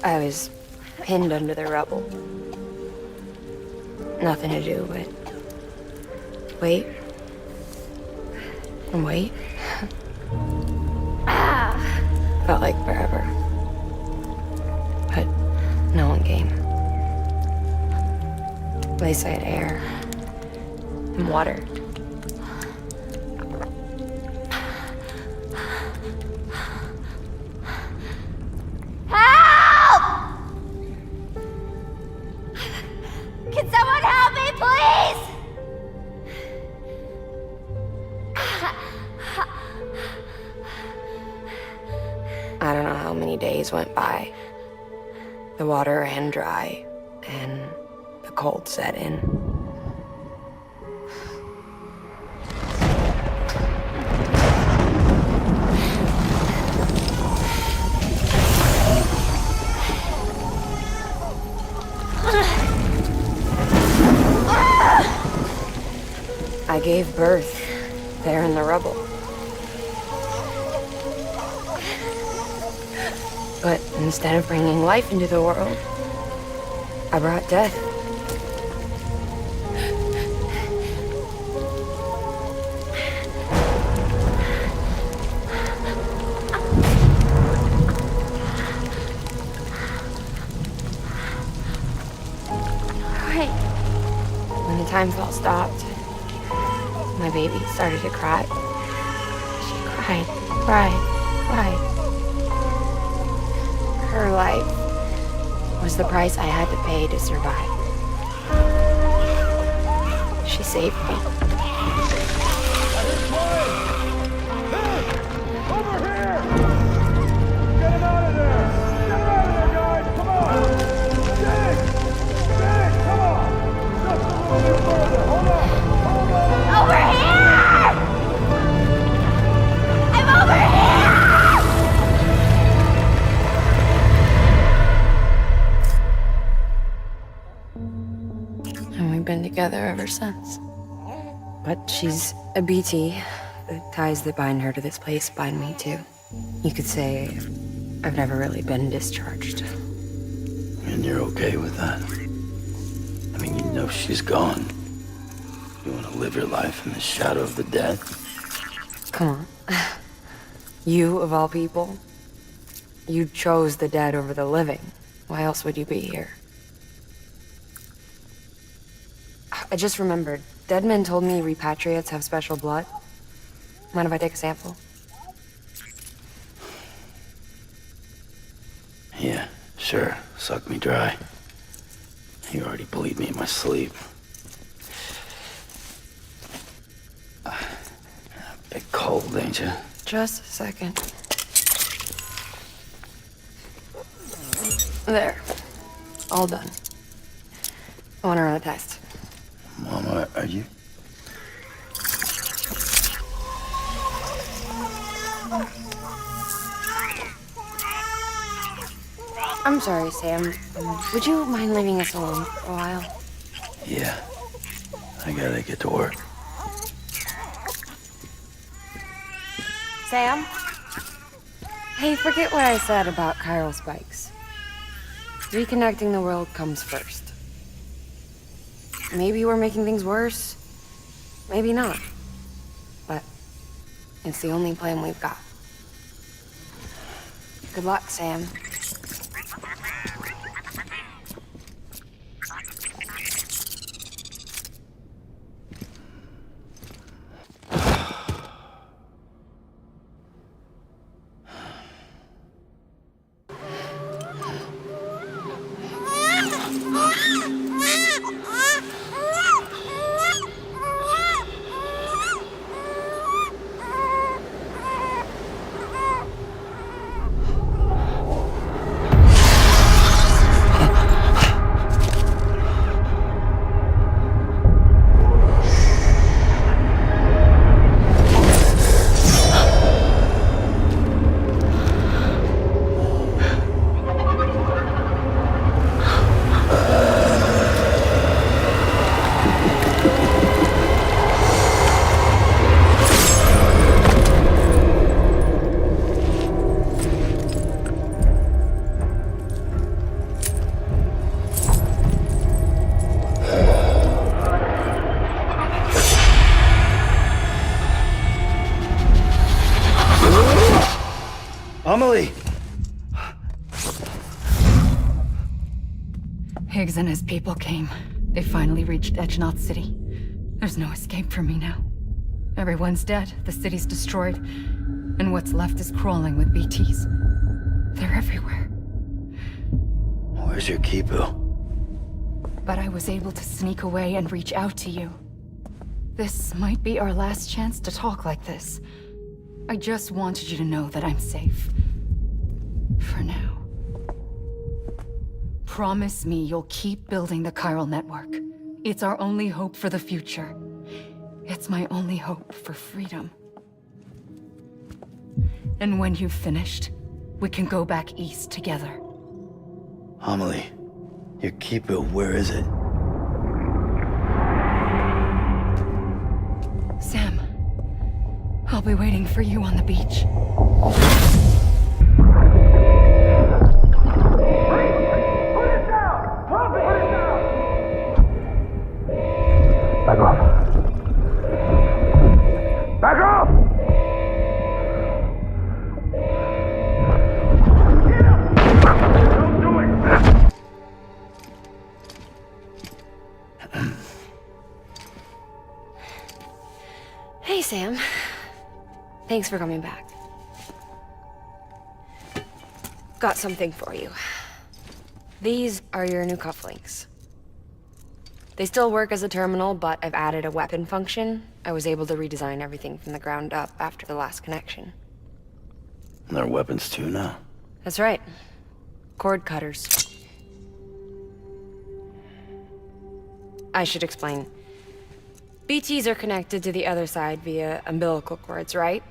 R: I was pinned under the rubble. Nothing to do but wait and wait. Felt like forever. But no one came. They said air and water.
J: Can someone help me, please?
R: I don't know how many days went by. The water ran dry, and the cold set in. I gave birth there in the rubble. But instead of bringing life into the world, I brought death.
J: Right.
R: When the time felt stopped, my baby started to cry. She cried, cried, cried. Her life was the price I had to pay to survive. She saved me.
K: Over here! Get him out of there! Get him out of there, guys! Come on! Dig! Dig! Come on! Just a little bit further! Hold on! Hold on!
P: Over here! I'm over here!
R: And we've been together ever since. But she's a BT. The ties that bind her to this place bind me too. You could say I've never really been discharged.
E: And you're okay with that? I mean, you know she's gone. You want to live your life in the shadow of the dead?
R: Come on. You, of all people, you chose the dead over the living. Why else would you be here? I just remembered. Dead men told me repatriates have special blood. Mind if I take a sample?
E: Yeah, sure. Suck me dry. You already bleed me in my sleep. Bit cold, ain't you?
R: Just a second. There. All done. I want to run a test.
E: Mama, are you?
R: I'm sorry, Sam. Would you mind leaving us alone for a while?
E: Yeah. I gotta get to work.
R: Sam? Hey, forget what I said about chiral spikes. Reconnecting the world comes first. Maybe we're making things worse. Maybe not. But it's the only plan we've got. Good luck, Sam.
E: Amelie!
B: Higgs and his people came. They finally reached Edgenot City. There's no escape for me now. Everyone's dead, the city's destroyed, and what's left is crawling with BTs. They're everywhere.
E: Where's your Kipu?
B: But I was able to sneak away and reach out to you. This might be our last chance to talk like this. I just wanted you to know that I'm safe. For now. Promise me you'll keep building the chiral network. It's our only hope for the future. It's my only hope for freedom. And when you've finished, we can go back east together.
E: Amelie, your Kipu, where is it?
B: Sam, I'll be waiting for you on the beach.
M: Back off. Back off! Don't do it!
R: Hey, Sam. Thanks for coming back. Got something for you. These are your new cufflinks. They still work as a terminal, but I've added a weapon function. I was able to redesign everything from the ground up after the last connection.
E: And they're weapons too now.
R: That's right. Cord cutters. I should explain. BTs are connected to the other side via umbilical cords, right?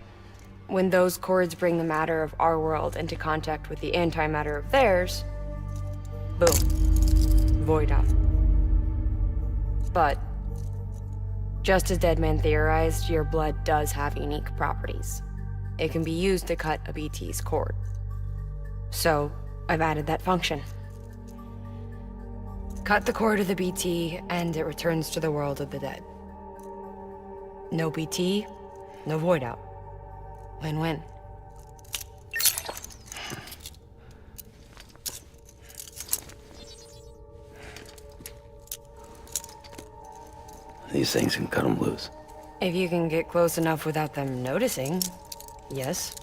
R: When those cords bring the matter of our world into contact with the antimatter of theirs, boom. Void out. But, just as Deadman theorized, your blood does have unique properties. It can be used to cut a BT's cord. So, I've added that function. Cut the cord of the BT, and it returns to the world of the dead. No BT, no void out. Win-win.
E: These things can cut them loose.
R: If you can get close enough without them noticing, yes.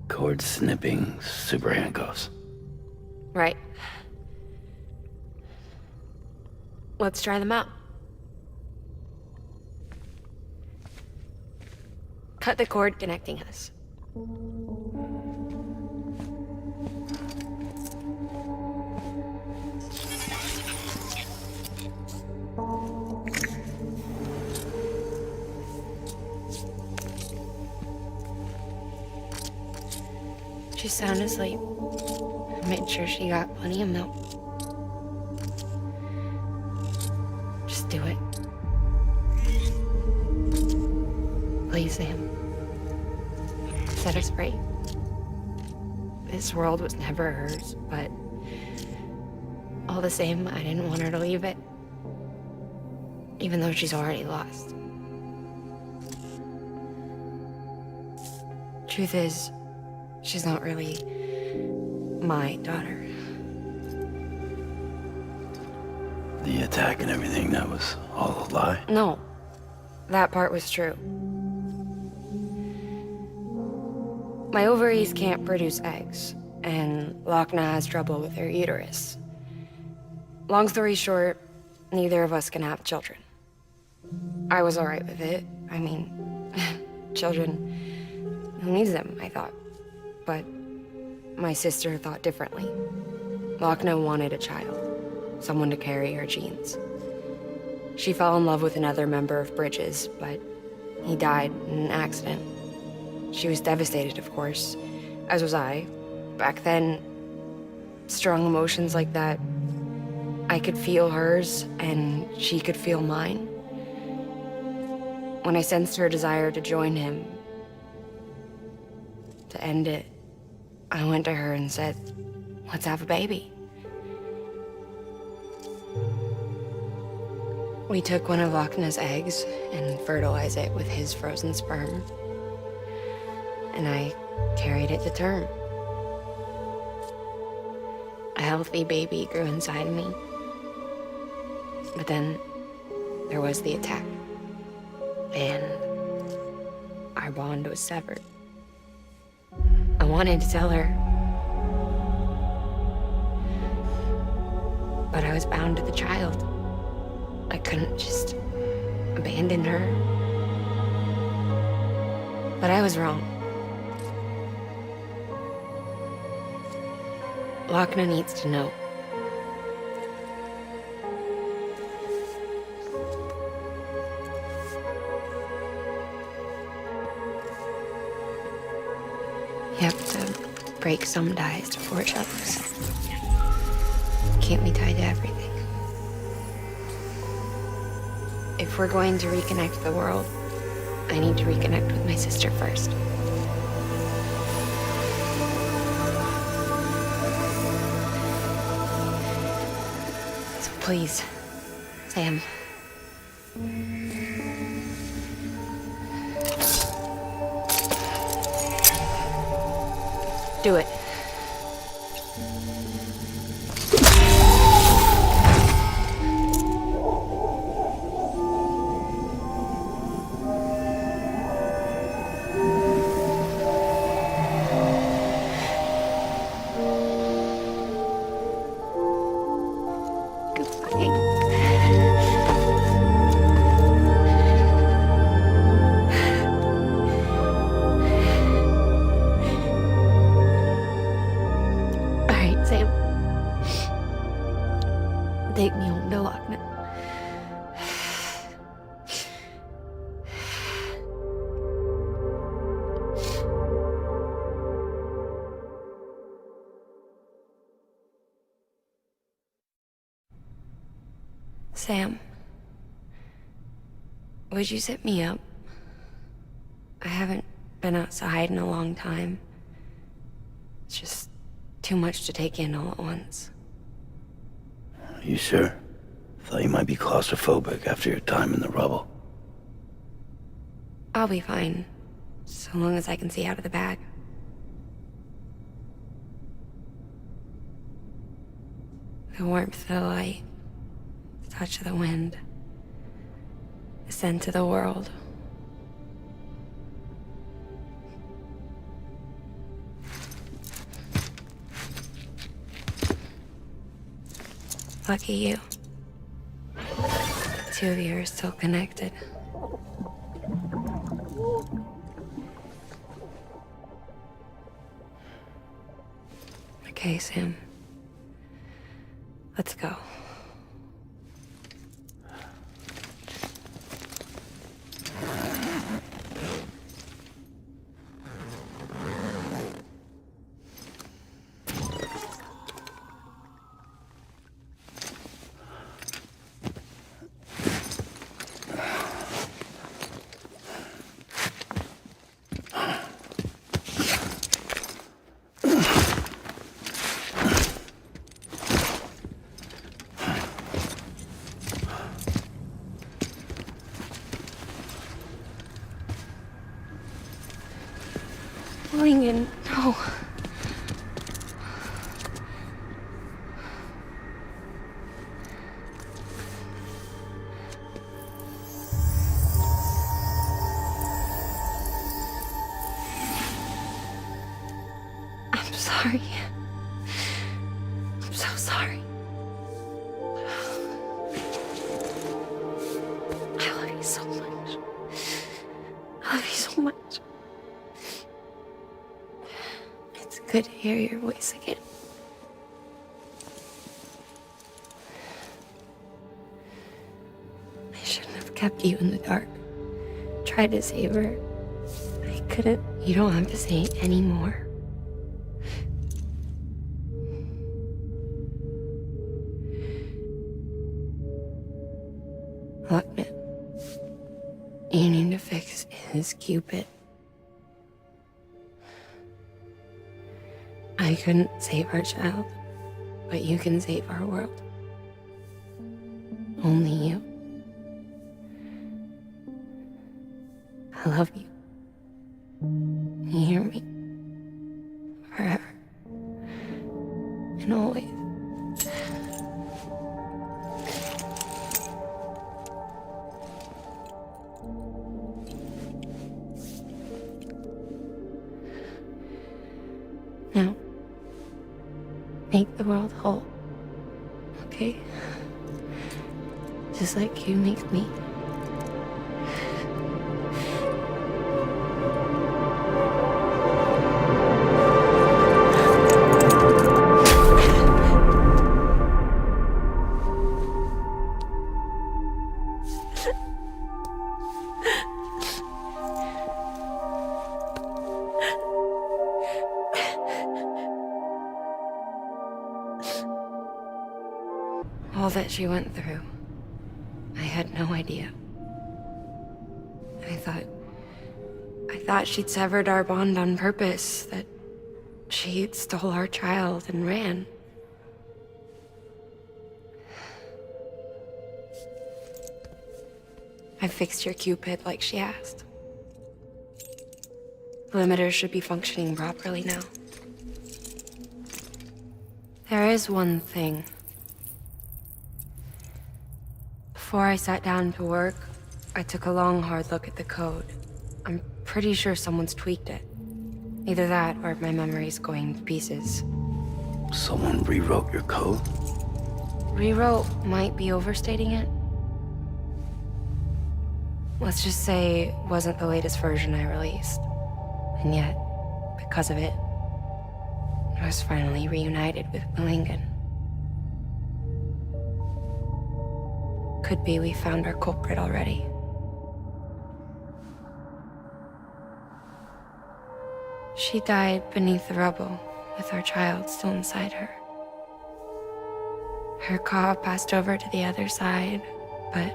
E: Cord snipping super handcuffs.
R: Right. Let's try them out. Cut the cord connecting us. She's sound asleep. I made sure she got plenty of milk. Just do it. Please, Sam. Set her free. This world was never hers, but all the same, I didn't want her to leave it. Even though she's already lost. Truth is, she's not really my daughter.
E: The attack and everything, that was all a lie?
R: No, that part was true. My ovaries can't produce eggs, and Lochna has trouble with her uterus. Long story short, neither of us can have children. I was alright with it. I mean, children, who needs them, I thought. But my sister thought differently. Lochna wanted a child, someone to carry her genes. She fell in love with another member of Bridges, but he died in an accident. She was devastated, of course, as was I. Back then, strong emotions like that, I could feel hers, and she could feel mine. When I sensed her desire to join him, to end it, I went to her and said, let's have a baby. We took one of Lochna's eggs and fertilized it with his frozen sperm. And I carried it to term. A healthy baby grew inside me. But then there was the attack. And our bond was severed. I wanted to tell her, but I was bound to the child. I couldn't just abandon her. But I was wrong. Lochna needs to know. You have to break some ties to forge others. Can't be tied to everything. If we're going to reconnect the world, I need to reconnect with my sister first. So please, Sam. Do it. Sam, would you set me up? I haven't been outside in a long time. It's just too much to take in all at once.
E: You sure? Thought you might be claustrophobic after your time in the rubble.
R: I'll be fine, so long as I can see out of the bag. The warmth of the light, the touch of the wind, the scent of the world. Lucky you. The two of you are still connected. Okay, Sam. Let's go. Lincoln, no. I'm sorry. I'm so sorry. I love you so much. I love you so much. It's good to hear your voice again. I shouldn't have kept you in the dark. Tried to save her. I couldn't. You don't have to say any more. Look, man. You need to fix his Cupid. I couldn't save our child, but you can save our world. Only you. I love you. You hear me? Forever. And always. Now, make the world whole, okay? Just like you make me. All that she went through, I had no idea. I thought she'd severed our bond on purpose, that she stole our child and ran. I fixed your Cupid like she asked. The limiter should be functioning properly now. There is one thing. Before I sat down to work, I took a long, hard look at the code. I'm pretty sure someone's tweaked it. Either that, or my memory's going to pieces.
E: Someone rewrote your code?
R: Rewrote might be overstating it. Let's just say it wasn't the latest version I released. And yet, because of it, I was finally reunited with Lincoln. Could be we found our culprit already. She died beneath the rubble, with our child still inside her. Her car passed over to the other side, But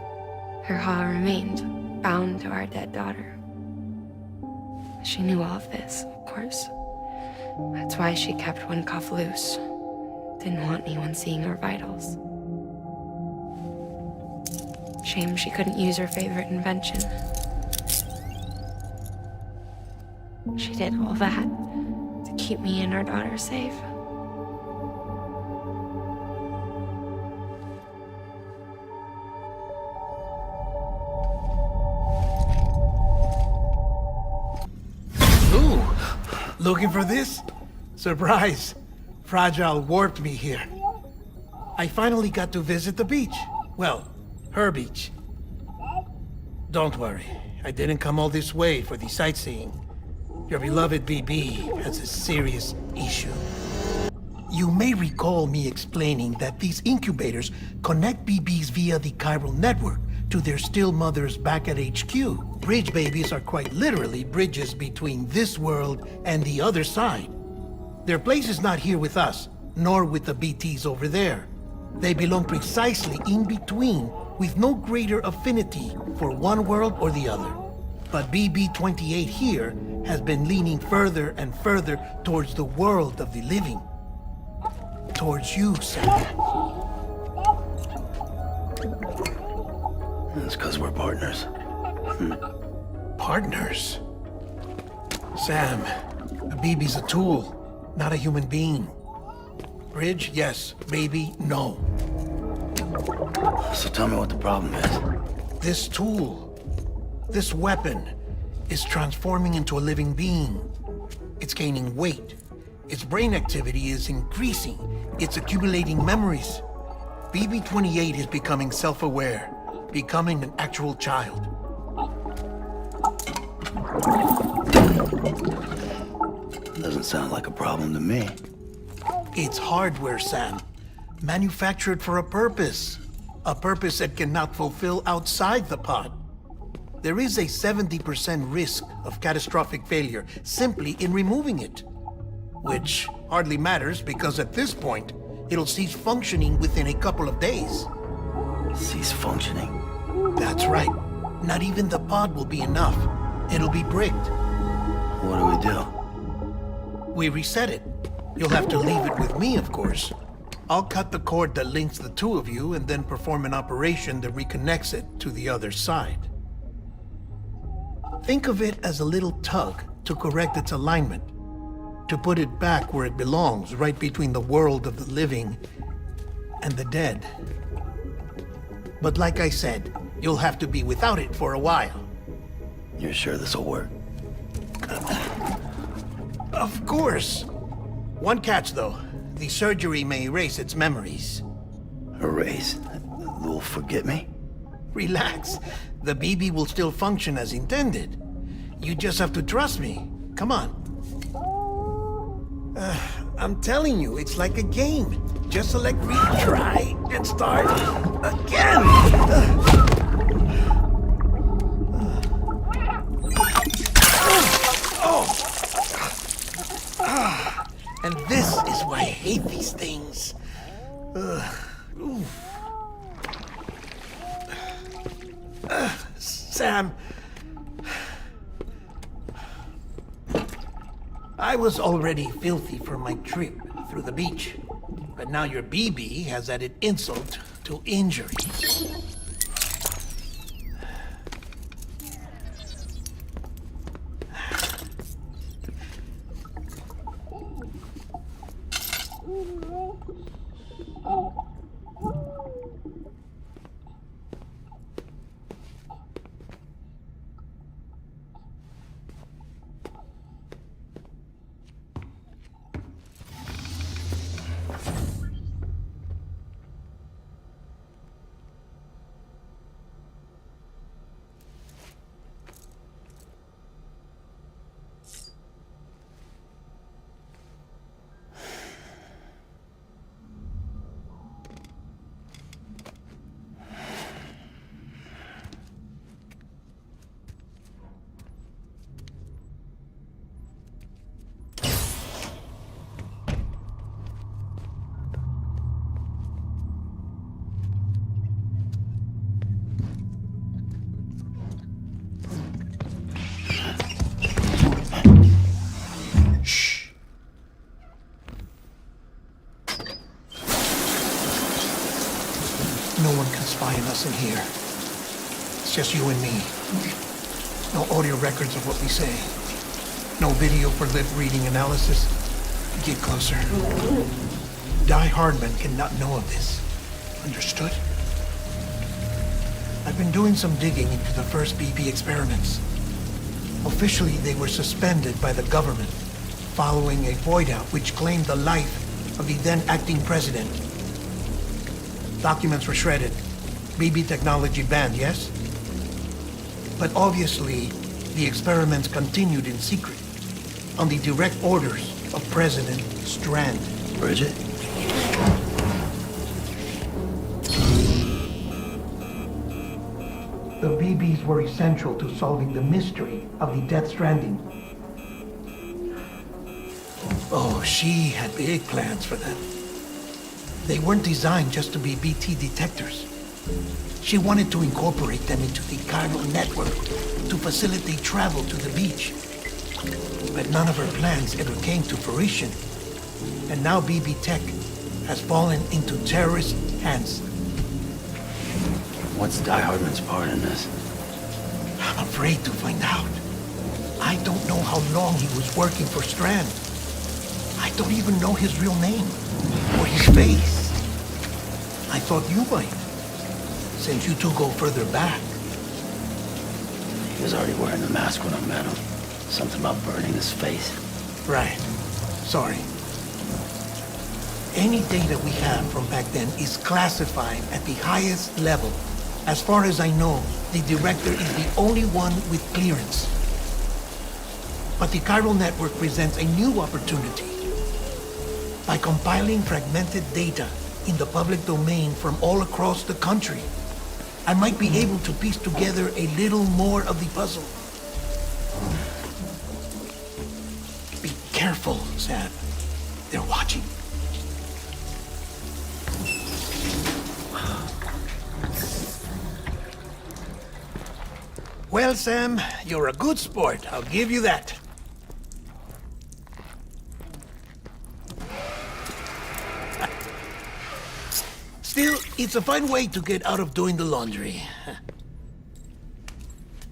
R: her heart remained bound to our dead daughter. She knew all of this, of course. That's why she kept one cuff loose. Didn't want anyone seeing her vitals. Shame she couldn't use her favorite invention. She did all that to keep me and our daughter safe.
F: Ooh, looking for this? Surprise. Fragile warped me here. I finally got to visit the beach. Well, her beach. Don't worry, I didn't come all this way for the sightseeing. Your beloved BB has a serious issue. You may recall me explaining that these incubators connect BBs via the chiral network to their still mothers back at HQ. Bridge babies are quite literally bridges between this world and the other side. Their place is not here with us, nor with the BTs over there. They belong precisely in between, with no greater affinity for one world or the other. But BB-28 here has been leaning further and further towards the world of the living. Towards you, Sam.
E: It's because we're partners.
F: Partners? Sam, a BB's a tool, not a human being. Bridge, yes. Baby, no.
E: So tell me what the problem is.
F: This tool, this weapon, is transforming into a living being. It's gaining weight. Its brain activity is increasing. It's accumulating memories. BB-28 is becoming self-aware, becoming an actual child.
E: Doesn't sound like a problem to me.
F: It's hardware, Sam. Manufactured for a purpose. A purpose it cannot fulfill outside the pod. There is a 70% risk of catastrophic failure simply in removing it. Which hardly matters because at this point, it'll cease functioning within a couple of days.
E: Cease functioning?
F: That's right. Not even the pod will be enough. It'll be bricked.
E: What do we do?
F: We reset it. You'll have to leave it with me, of course. I'll cut the cord that links the two of you and then perform an operation that reconnects it to the other side. Think of it as a little tug to correct its alignment, to put it back where it belongs, right between the world of the living and the dead. But like I said, you'll have to be without it for a while.
E: You're sure this'll work?
F: Of course. One catch, though. The surgery may erase its memories.
E: Erase? You'll forget me?
F: Relax. The BB will still function as intended. You just have to trust me. Come on. I'm telling you, it's like a game. Just select retry and start again. And this is why I hate these things. Sam, I was already filthy from my trip through the beach, but now your BB has added insult to injury. in here. It's just you and me. No audio records of what we say. No video for lip reading analysis. Get closer. Die Hardman cannot know of this. Understood? I've been doing some digging into the first BB experiments. Officially, they were suspended by the government following a void-out which claimed the life of the then-acting president. Documents were shredded. BB technology banned, yes? But obviously, the experiments continued in secret, on the direct orders of President Strand.
E: Bridget?
F: The BBs were essential to solving the mystery of the Death Stranding. Oh, she had big plans for them. They weren't designed just to be BT detectors. She wanted to incorporate them into the chiral network to facilitate travel to the beach. But none of her plans ever came to fruition. And now BB Tech has fallen into terrorist hands.
E: What's Die Hardman's part in this?
F: I'm afraid to find out. I don't know how long he was working for Strand. I don't even know his real name or his face. I thought you might, since you two go further back.
E: He was already wearing the mask when I met him. Something about burning his face.
F: Right. Sorry. Any data we have from back then is classified at the highest level. As far as I know, the director is the only one with clearance. But the chiral network presents a new opportunity. By compiling fragmented data in the public domain from all across the country, I might be able to piece together a little more of the puzzle. Be careful, Sam. They're watching. Well, Sam, you're a good sport. I'll give you that. Still, it's a fine way to get out of doing the laundry.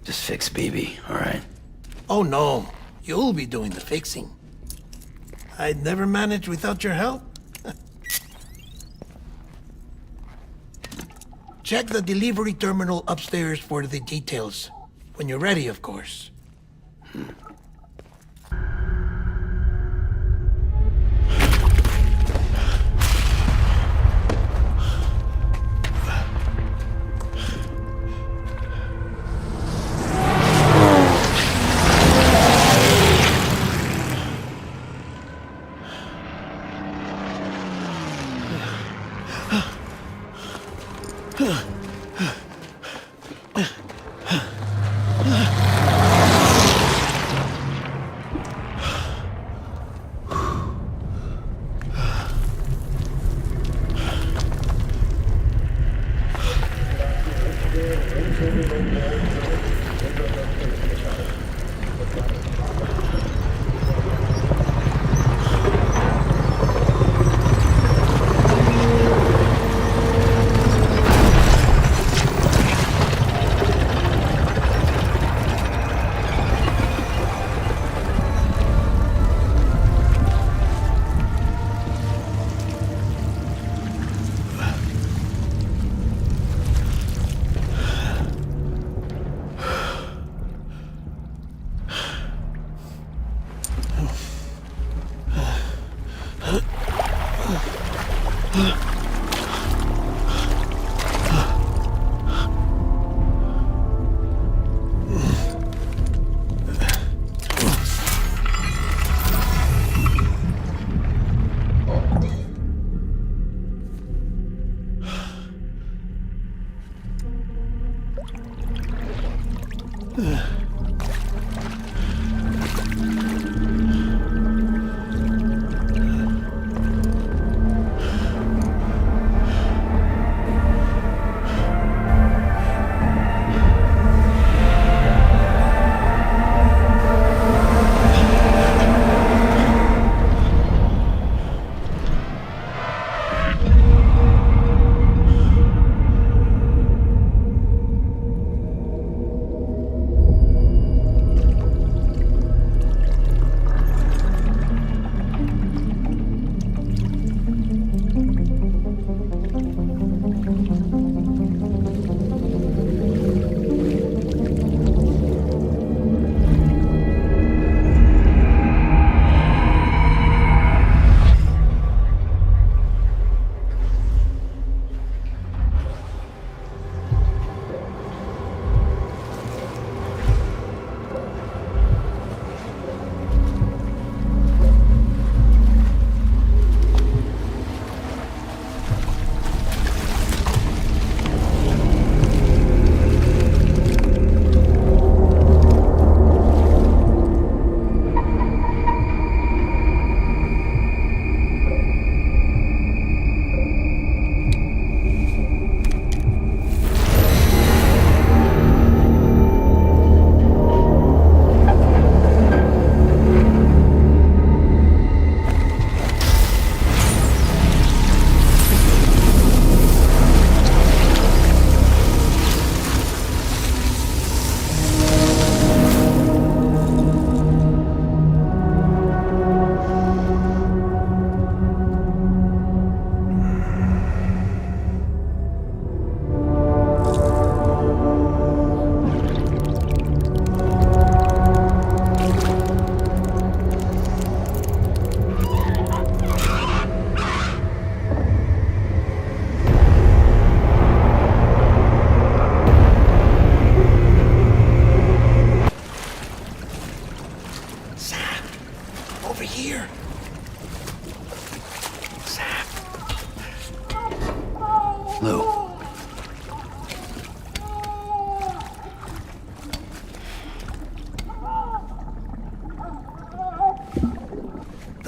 E: Just fix BB, all right?
F: Oh, no. You'll be doing the fixing. I'd never manage without your help. Check the delivery terminal upstairs for the details. When you're ready, of course.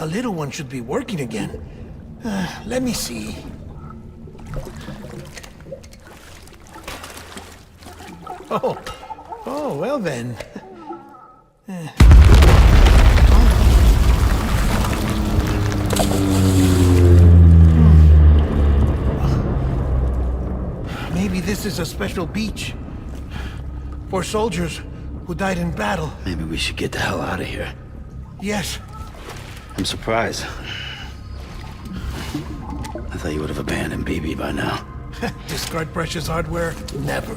F: little one should be working again. Let me see. Oh, well then. Maybe this is a special beach for soldiers who died in battle.
E: Maybe we should get the hell out of here.
F: Yes.
E: I'm surprised. I thought you would have abandoned BB by now.
F: Discard precious hardware? Never.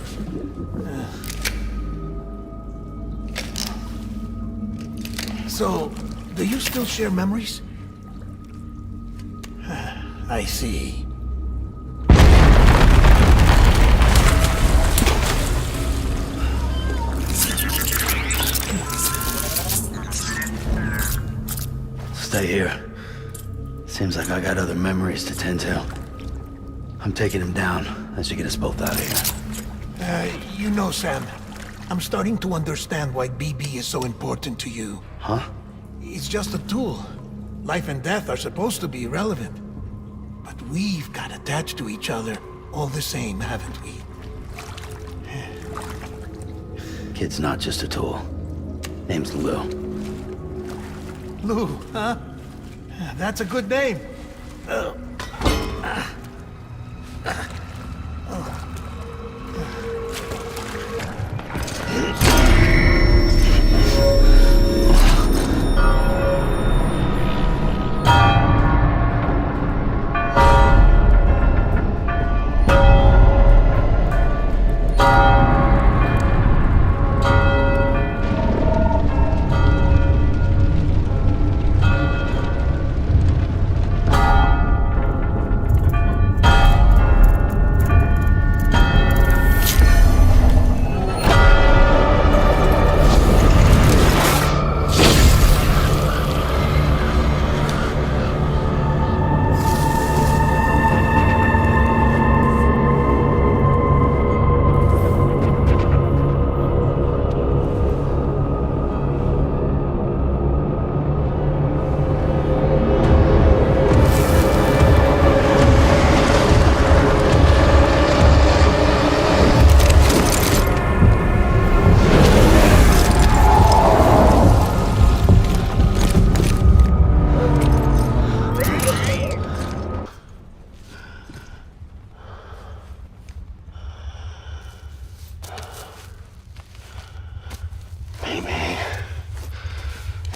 F: So, do you still share memories? I see.
E: Stay here. Seems like I got other memories to tend to. I'm taking him down. That should get us both out of here.
F: You know, Sam, I'm starting to understand why BB is so important to you.
E: Huh?
F: It's just a tool. Life and death are supposed to be irrelevant. But we've got attached to each other all the same, haven't we?
E: Kid's not just a tool. Name's Lou.
F: Lou, huh? That's a good name.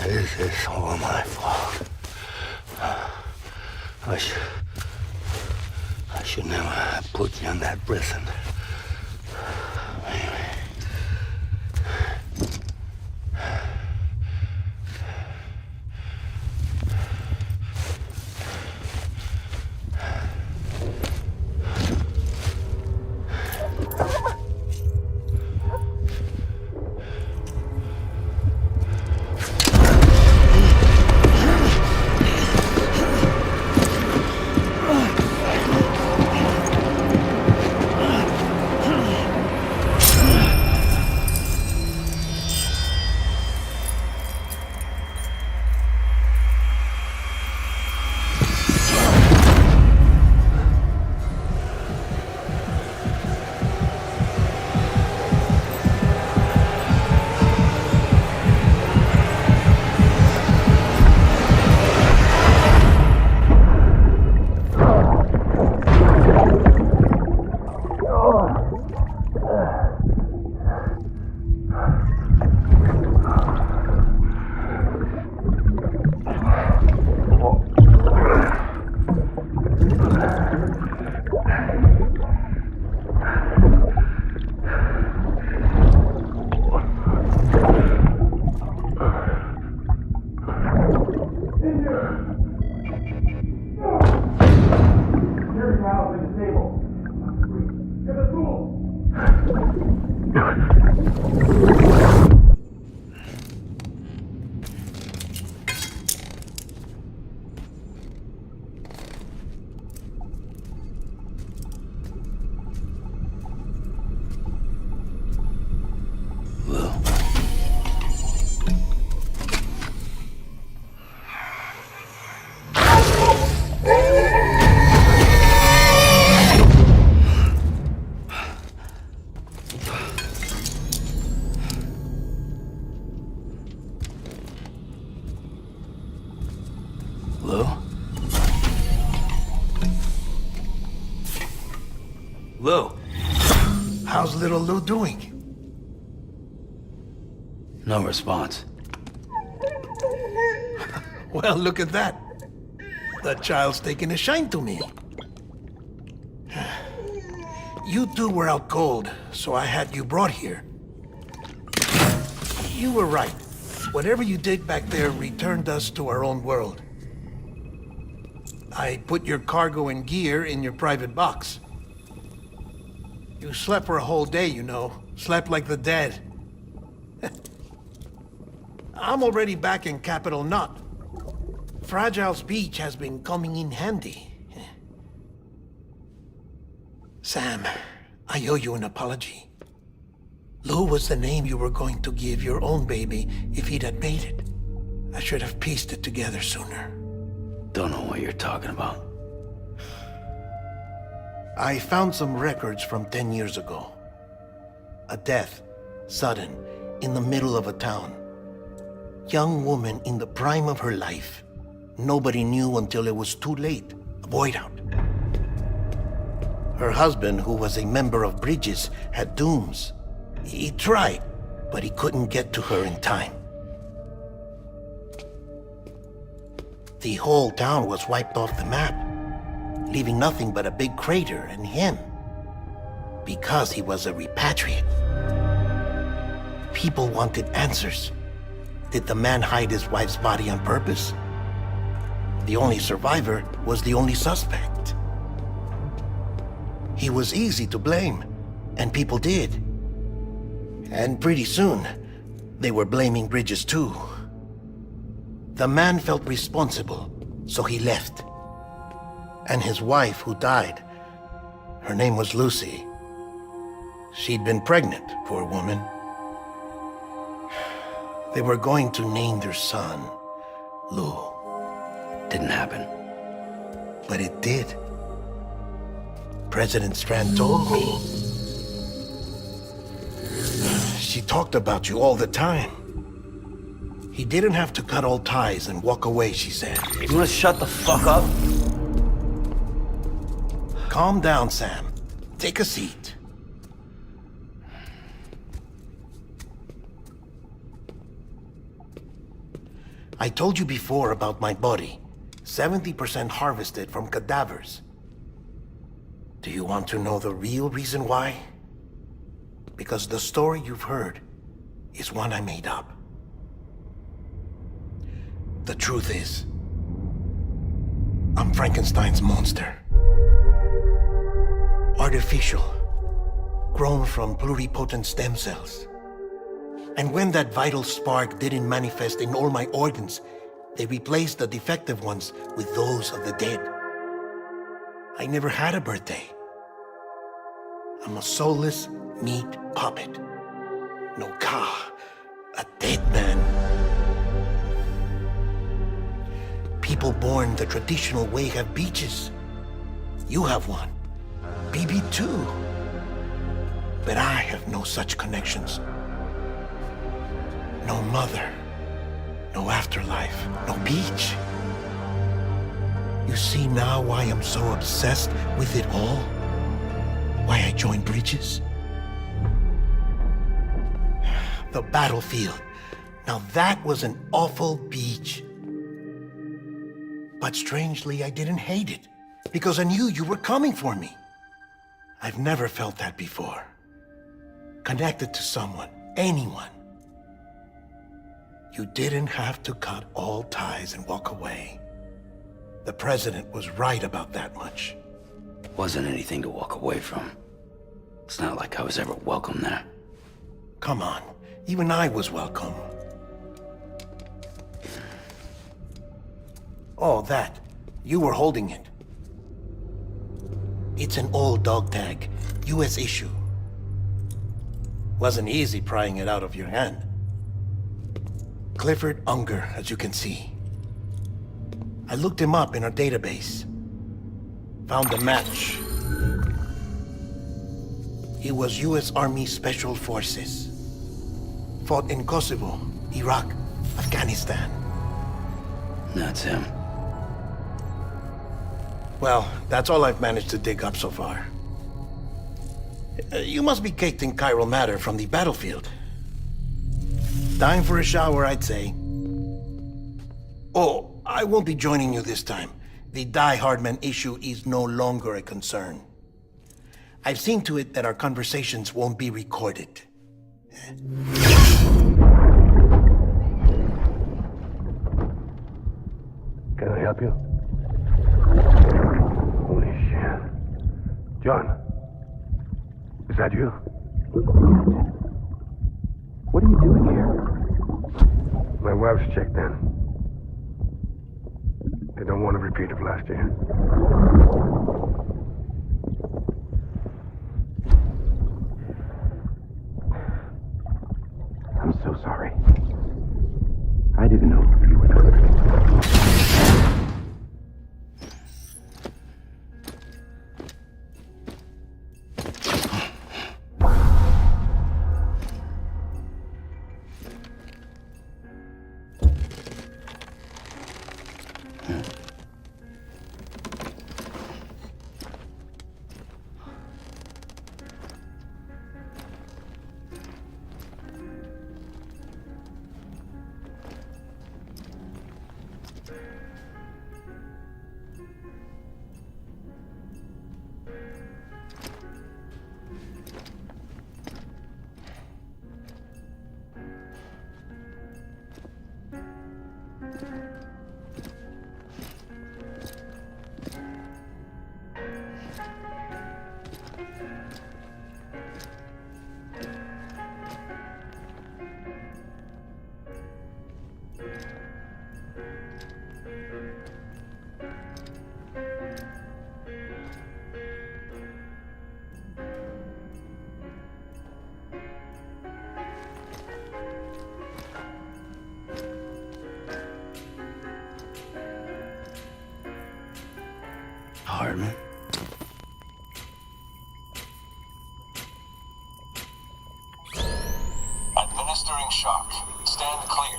M: This is all my fault. I should never have put you in that prison.
F: little Lou doing?
E: No response.
F: Well, look at that. The child's taking a shine to me. You two were out cold, so I had you brought here. You were right. Whatever you did back there returned us to our own world. I put your cargo and gear in your private box. You slept for a whole day, you know. Slept like the dead. I'm already back in Capital Knot. Fragile's beach has been coming in handy. Sam, I owe you an apology. Lou was the name you were going to give your own baby if he'd had made it. I should have pieced it together sooner.
E: Don't know what you're talking about.
F: I found some records from 10 years ago. A death, sudden, in the middle of a town. Young woman in the prime of her life. Nobody knew until it was too late. A void out. Her husband, who was a member of Bridges, had dooms. He tried, but he couldn't get to her in time. The whole town was wiped off the map, leaving nothing but a big crater and him. Because he was a repatriate. People wanted answers. Did the man hide his wife's body on purpose? The only survivor was the only suspect. He was easy to blame, and people did. And pretty soon, they were blaming Bridges too. The man felt responsible, so he left. And his wife, who died, her name was Lucy. She'd been pregnant, poor woman. They were going to name their son Lou.
E: Didn't happen.
F: But it did. President Strand told me. She talked about you all the time. He didn't have to cut all ties and walk away, she said.
E: You wanna shut the fuck up?
F: Calm down, Sam. Take a seat. I told you before about my body. 70% harvested from cadavers. Do you want to know the real reason why? Because the story you've heard is one I made up. The truth is, I'm Frankenstein's monster. Artificial, grown from pluripotent stem cells. And when that vital spark didn't manifest in all my organs, they replaced the defective ones with those of the dead. I never had a birthday. I'm a soulless meat puppet. No car, a dead man. People born the traditional way have beaches. You have one. BB2. But I have no such connections. No mother. No afterlife. No beach. You see now why I'm so obsessed with it all? Why I joined Bridges? The battlefield. Now that was an awful beach. But strangely, I didn't hate it. Because I knew you were coming for me. I've never felt that before. Connected to someone, anyone. You didn't have to cut all ties and walk away. The president was right about that much.
E: Wasn't anything to walk away from. It's not like I was ever welcome there.
F: Come on, even I was welcome. Oh, that. You were holding it. It's an old dog tag, US issue. Wasn't easy prying it out of your hand. Clifford Unger, as you can see. I looked him up in our database. Found a match. He was US Army Special Forces. Fought in Kosovo, Iraq, Afghanistan.
E: That's him.
F: Well, that's all I've managed to dig up so far. You must be caked in chiral matter from the battlefield. Time for a shower, I'd say. Oh, I won't be joining you this time. The Die Hardman issue is no longer a concern. I've seen to it that our conversations won't be recorded.
M: Can I help you? Holy shit. John, is that you?
S: Captain, what are you doing here?
M: My wife's checked in. They don't want a repeat of last year.
S: I'm so sorry. I didn't know you were there.
E: Hardman?
T: Administering shock. Stand clear.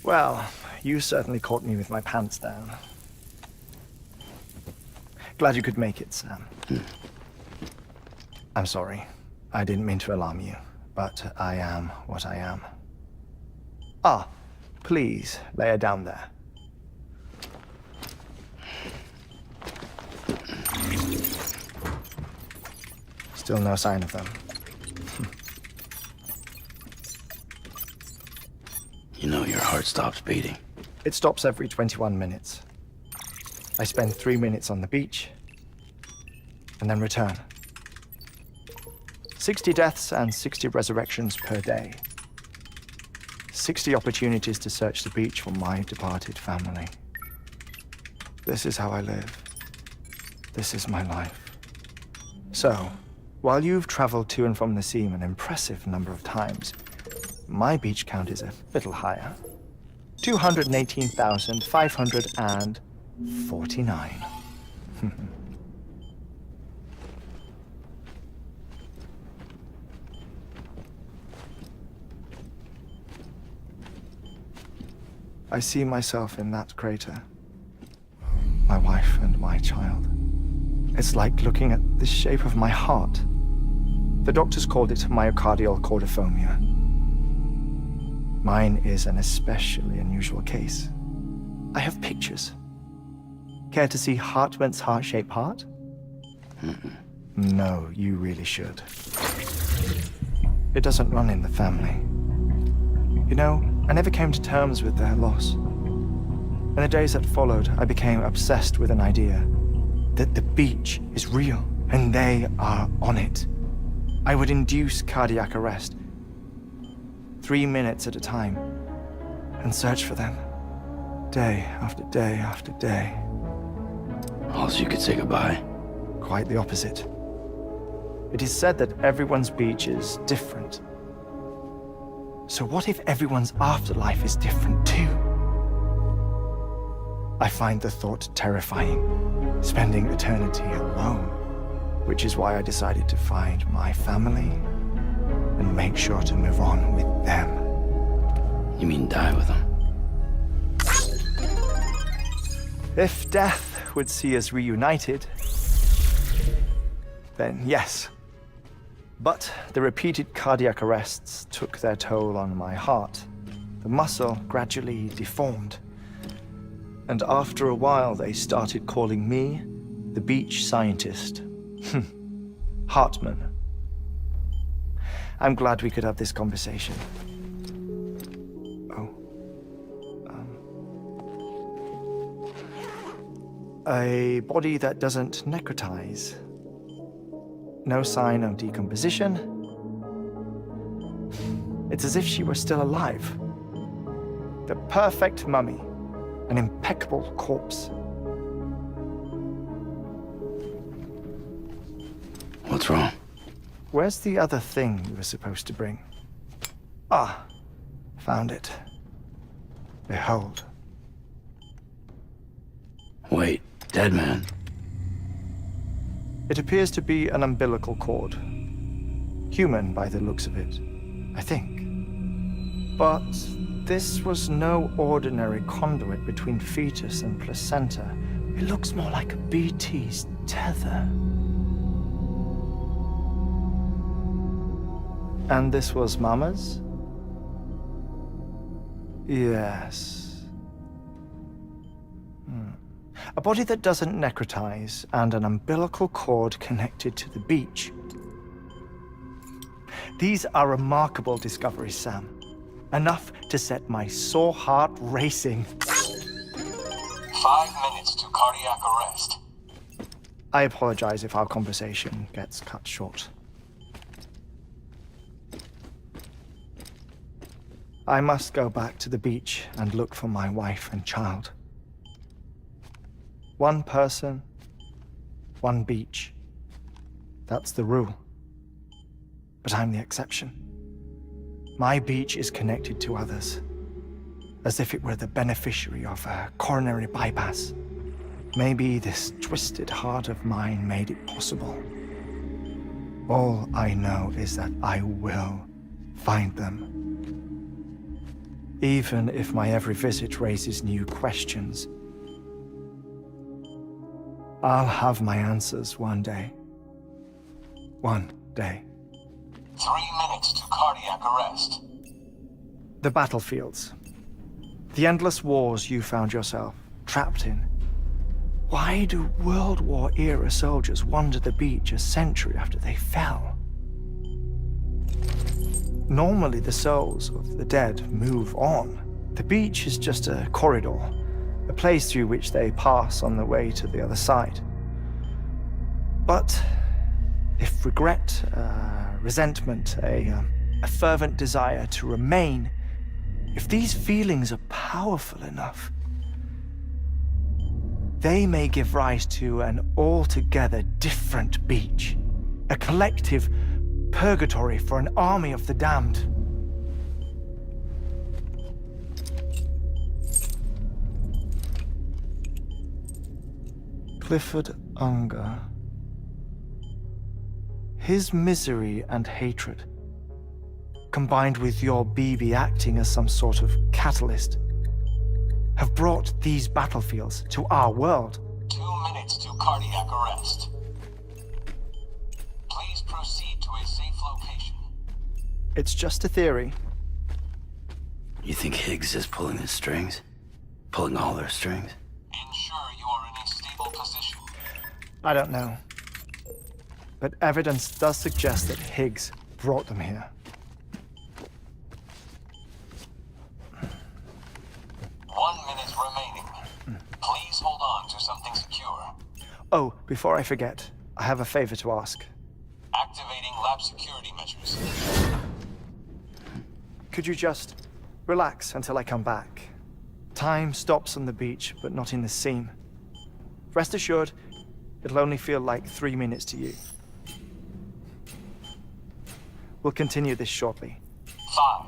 Q: Well, you certainly caught me with my pants down. Glad you could make it, Sam. I'm sorry. I didn't mean to alarm you, but I am what I am. Ah, please lay her down there. Still no sign of them.
E: You know your heart stops beating.
Q: It stops every 21 minutes. I spend 3 minutes on the beach, and then return. 60 deaths and 60 resurrections per day. 60 opportunities to search the beach for my departed family. This is how I live. This is my life. So, while you've traveled to and from the seam an impressive number of times, my beach count is a little higher. 218,549. I see myself in that crater. My wife and my child. It's like looking at the shape of my heart. The doctors called it myocardial cordiformia. Mine is an especially unusual case. I have pictures. Care to see Hartman's heart-shaped heart? No, you really should. It doesn't run in the family. You know, I never came to terms with their loss. In the days that followed, I became obsessed with an idea that the beach is real, and they are on it. I would induce cardiac arrest, 3 minutes at a time, and search for them, day after day after day.
E: Also, you could say goodbye.
Q: Quite the opposite. It is said that everyone's beach is different. So what if everyone's afterlife is different too? I find the thought terrifying, spending eternity alone, which is why I decided to find my family and make sure to move on with them.
E: You mean die with them?
Q: If death would see us reunited, then yes. But the repeated cardiac arrests took their toll on my heart. The muscle gradually deformed. And after a while, they started calling me the beach scientist. Hartman. I'm glad we could have this conversation. A body that doesn't necrotize. No sign of decomposition. It's as if she were still alive. The perfect mummy. An impeccable corpse.
E: What's wrong?
Q: Where's the other thing you were supposed to bring? Ah, found it. Behold.
E: Wait, dead man.
Q: It appears to be an umbilical cord. Human by the looks of it, I think. But this was no ordinary conduit between fetus and placenta. It looks more like a BT's tether. And this was Mama's? Yes. A body that doesn't necrotize and an umbilical cord connected to the beach. These are remarkable discoveries, Sam. Enough to set my sore heart racing.
T: 5 minutes to cardiac arrest.
Q: I apologize if our conversation gets cut short. I must go back to the beach and look for my wife and child. One person, one beach. That's the rule. But I'm the exception. My beach is connected to others, as if it were the beneficiary of a coronary bypass. Maybe this twisted heart of mine made it possible. All I know is that I will find them. Even if my every visit raises new questions, I'll have my answers one day. One day.
T: 3 minutes to cardiac arrest.
Q: The battlefields. The endless wars you found yourself trapped in. Why do World War-era soldiers wander the beach a century after they fell? Normally, the souls of the dead move on. The beach is just a corridor, a place through which they pass on the way to the other side. But if regret, resentment, a fervent desire to remain, if these feelings are powerful enough, they may give rise to an altogether different beach, a collective purgatory for an army of the damned. Clifford Unger. His misery and hatred, combined with your BB acting as some sort of catalyst, have brought these battlefields to our world.
T: 2 minutes to cardiac arrest. Please proceed to a safe location.
Q: It's just a theory.
E: You think Higgs is pulling the strings? Pulling all their strings?
T: Ensure you are in a stable position.
Q: I don't know. But evidence does suggest that Higgs brought them here.
T: 1 minute remaining. Please hold on to something secure.
Q: Oh, before I forget, I have a favor to ask.
T: Activating lab security measures.
Q: Could you just relax until I come back? Time stops on the beach, but not in the seam. Rest assured, it'll only feel like 3 minutes to you. We'll continue this shortly.
T: 5,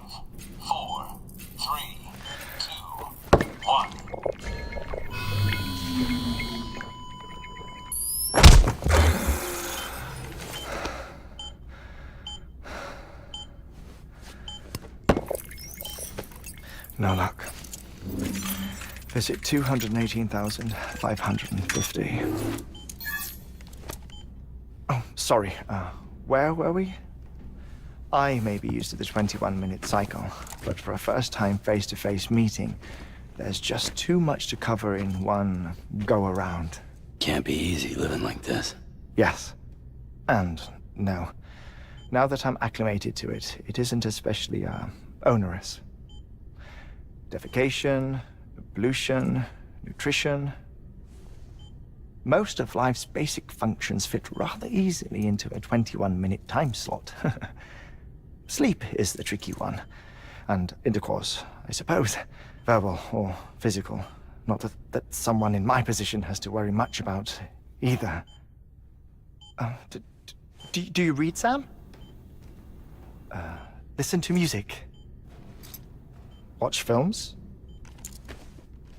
Q: No luck. Visit 218,550. Oh, sorry. Where were we? I may be used to the 21-minute cycle, but for a first-time face-to-face meeting, there's just too much to cover in one go-around.
E: Can't be easy living like this.
Q: Yes. And no. Now that I'm acclimated to it, it isn't especially, onerous. Defecation, pollution, nutrition. Most of life's basic functions fit rather easily into a 21-minute time slot. Sleep is the tricky one. And intercourse, I suppose. Verbal or physical. Not that someone in my position has to worry much about either. Do you read, Sam? Listen to music. Watch films?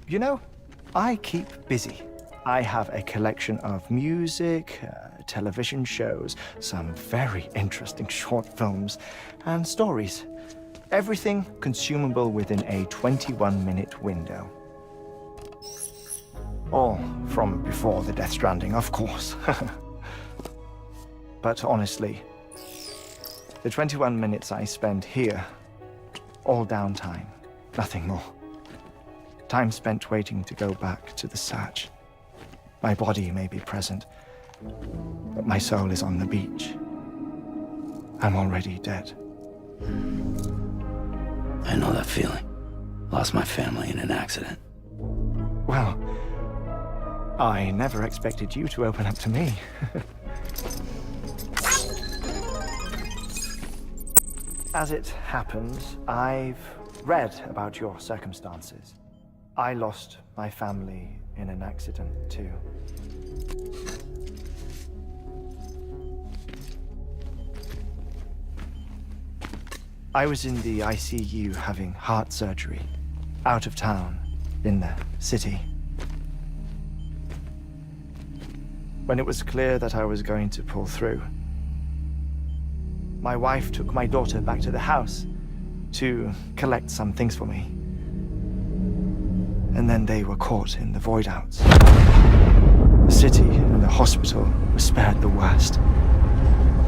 Q: You know, I keep busy. I have a collection of music, television shows, some very interesting short films, and stories. Everything consumable within a 21-minute window. All from before the Death Stranding, of course. But honestly, the 21 minutes I spend here, all downtime, nothing more. Time spent waiting to go back to the search. My body may be present, but my soul is on the beach. I'm already dead.
E: I know that feeling. Lost my family in an accident.
Q: Well, I never expected you to open up to me. As it happens, I've read about your circumstances. I lost my family in an accident, too. I was in the ICU having heart surgery, out of town, in the city. When it was clear that I was going to pull through, my wife took my daughter back to the house to collect some things for me. And then they were caught in the void-outs. The city and the hospital were spared the worst,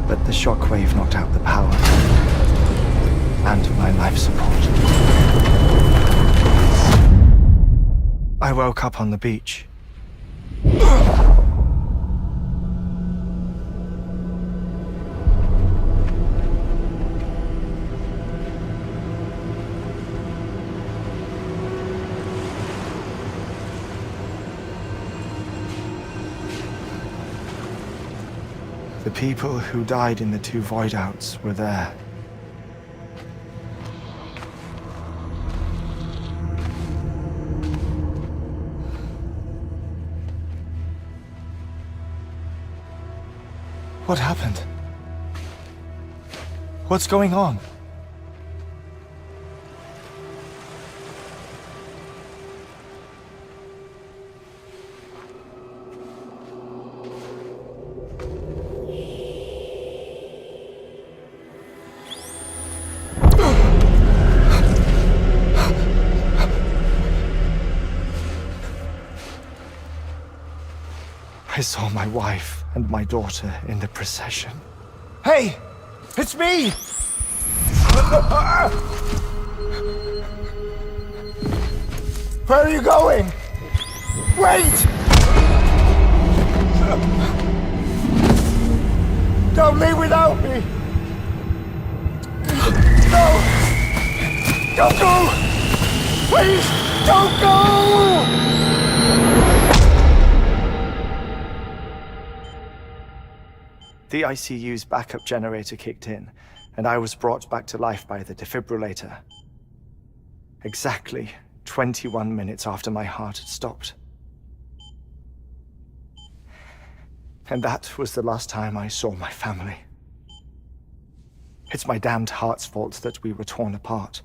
Q: but the shockwave knocked out the power and my life support. I woke up on the beach. The people who died in the two void-outs were there. What happened? What's going on? I saw my wife and my daughter in the procession. Hey! It's me! Where are you going? Wait! Don't leave without me! No! Don't go! Please, don't go! The ICU's backup generator kicked in, and I was brought back to life by the defibrillator. Exactly 21 minutes after my heart had stopped. And that was the last time I saw my family. It's my damned heart's fault that we were torn apart,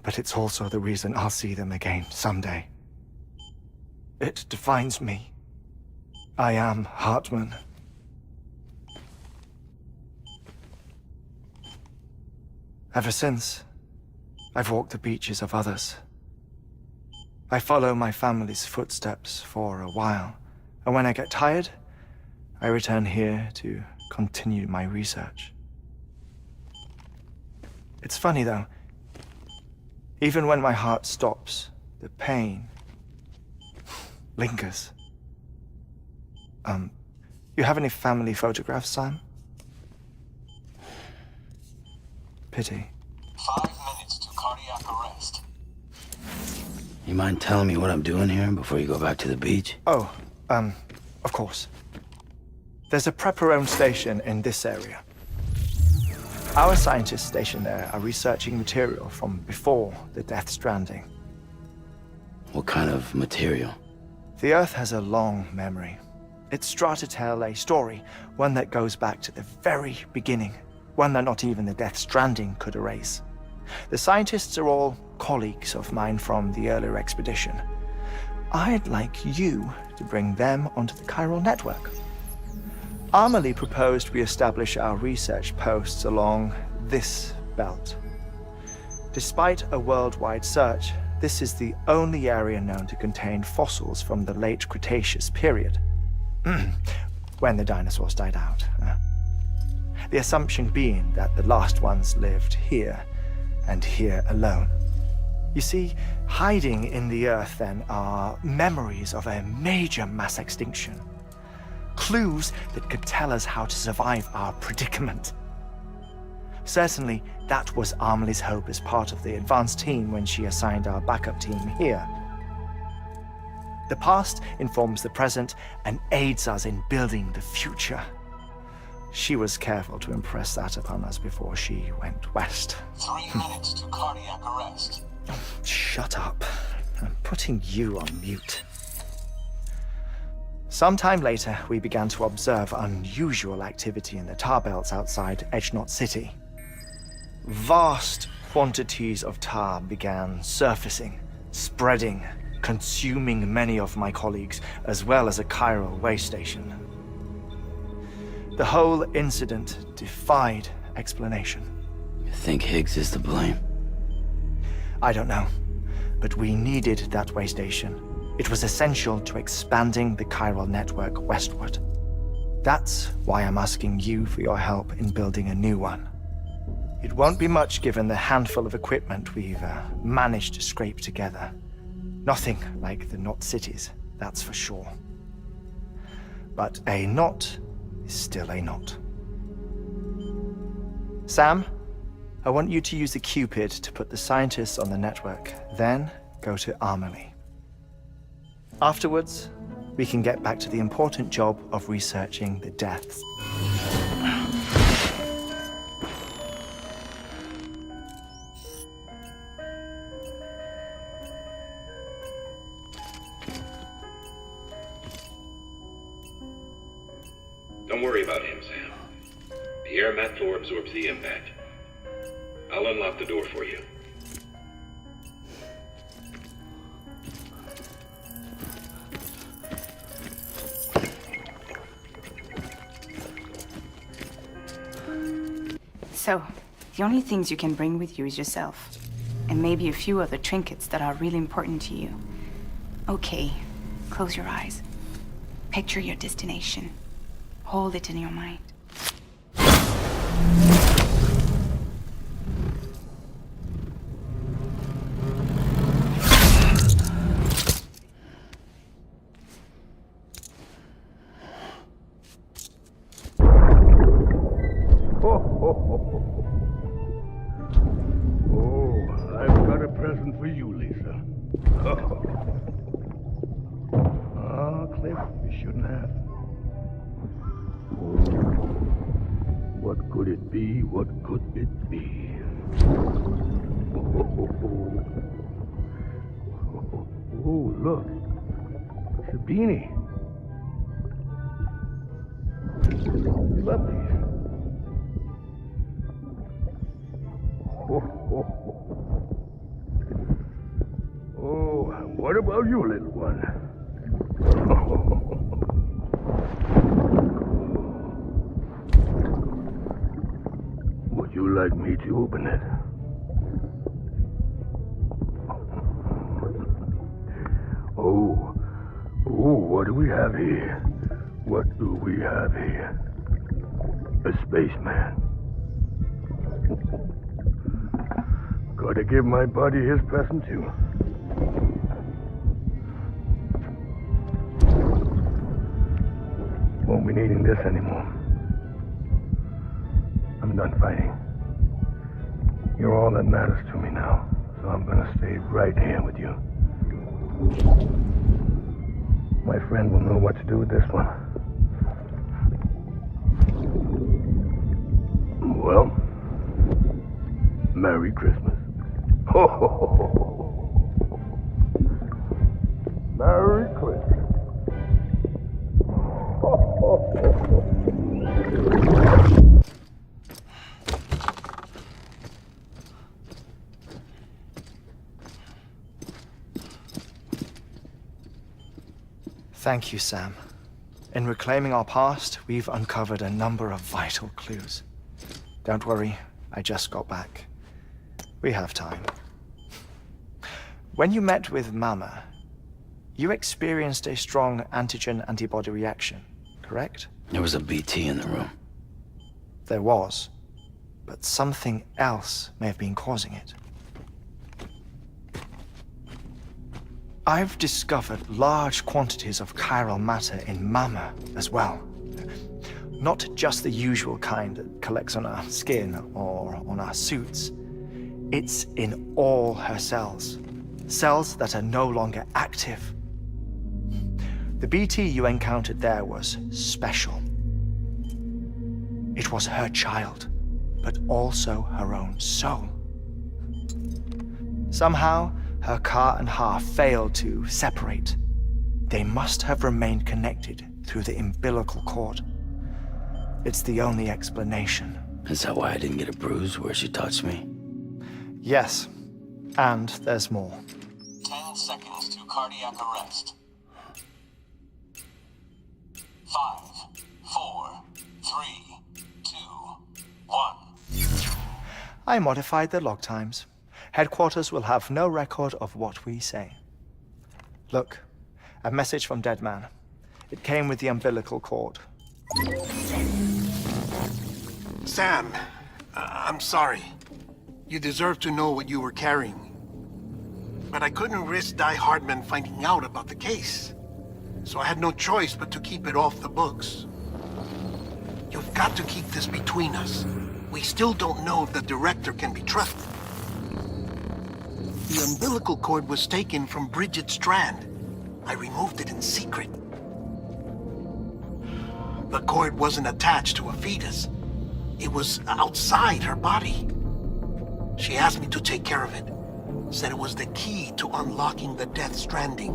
Q: but it's also the reason I'll see them again someday. It defines me. I am Hartman. Ever since, I've walked the beaches of others. I follow my family's footsteps for a while, and when I get tired, I return here to continue my research. It's funny though, even when my heart stops, the pain lingers. You have any family photographs, Sam? Pity.
T: 5 minutes to cardiac arrest.
E: You mind telling me what I'm doing here before you go back to the beach?
Q: Oh, of course. There's a Prepper-owned station in this area. Our scientists stationed there are researching material from before the Death Stranding.
E: What kind of material?
Q: The Earth has a long memory. It's strived to tell a story, one that goes back to the very beginning, one that not even the Death Stranding could erase. The scientists are all colleagues of mine from the earlier expedition. I'd like you to bring them onto the chiral network. Amelie proposed we establish our research posts along this belt. Despite a worldwide search, this is the only area known to contain fossils from the late Cretaceous period, when the dinosaurs died out. The assumption being that the last ones lived here, and here alone. You see, hiding in the Earth then are memories of a major mass extinction. Clues that could tell us how to survive our predicament. Certainly, that was Amelie's hope as part of the advanced team when she assigned our backup team here. The past informs the present and aids us in building the future. She was careful to impress that upon us before she went west.
T: 3 minutes to cardiac arrest.
Q: Shut up. I'm putting you on mute. Sometime later, we began to observe unusual activity in the tar belts outside Edgenot City. Vast quantities of tar began surfacing, spreading, consuming many of my colleagues, as well as a chiral way station. The whole incident defied explanation.
E: You think Higgs is to blame?
Q: I don't know, but we needed that way station. It was essential to expanding the chiral network westward. That's why I'm asking you for your help in building a new one. It won't be much given the handful of equipment we've managed to scrape together. Nothing like the knot cities, that's for sure. But a knot is still a knot. Sam, I want you to use the Cupid to put the scientists on the network, then go to Amelie. Afterwards, we can get back to the important job of researching the deaths.
I: Don't worry about him, Sam. The air mat floor absorbs the impact. I'll unlock the door for you.
O: So, the only things you can bring with you is yourself. And maybe a few other trinkets that are really important to you. Okay, close your eyes. Picture your destination. Hold it in your mind.
M: Oh, I've got a present for you, Lisa. Ah, Cliff, you shouldn't have. What could it be? What could it be? Oh, look. It's a beanie. Love these. Oh, what about you, little one? Would you like me to open it? What do we have here? What do we have here? A spaceman. Gotta give my buddy his present too. Won't be needing this anymore. I'm done fighting. You're all that matters to me now, so I'm gonna stay right here with you. My friend will know what to do with this one. Well, Merry Christmas. Ho, ho, ho, ho, ho. Merry Christmas. Ho, ho, ho, ho.
Q: Thank you, Sam. In reclaiming our past, we've uncovered a number of vital clues. Don't worry, I just got back. We have time. When you met with Mama, you experienced a strong antigen-antibody reaction, correct?
E: There was a BT in the room.
Q: There was, but something else may have been causing it. I've discovered large quantities of chiral matter in Mama as well. Not just the usual kind that collects on our skin or on our suits. It's in all her cells. Cells that are no longer active. The BT you encountered there was special. It was her child, but also her own soul. Somehow, her car and half failed to separate. They must have remained connected through the umbilical cord. It's the only explanation.
E: Is that why I didn't get a bruise where she touched me?
Q: Yes, and there's more.
T: 10 seconds to cardiac arrest. 5, 4, 3, 2, 1.
Q: I modified the log times. Headquarters will have no record of what we say. Look, a message from Dead Man. It came with the umbilical cord.
F: Sam, I'm sorry. You deserve to know what you were carrying. But I couldn't risk Die Hardman finding out about the case. So I had no choice but to keep it off the books. You've got to keep this between us. We still don't know if the director can be trusted. The umbilical cord was taken from Bridget Strand. I removed it in secret. The cord wasn't attached to a fetus. It was outside her body. She asked me to take care of it. Said it was the key to unlocking the Death Stranding.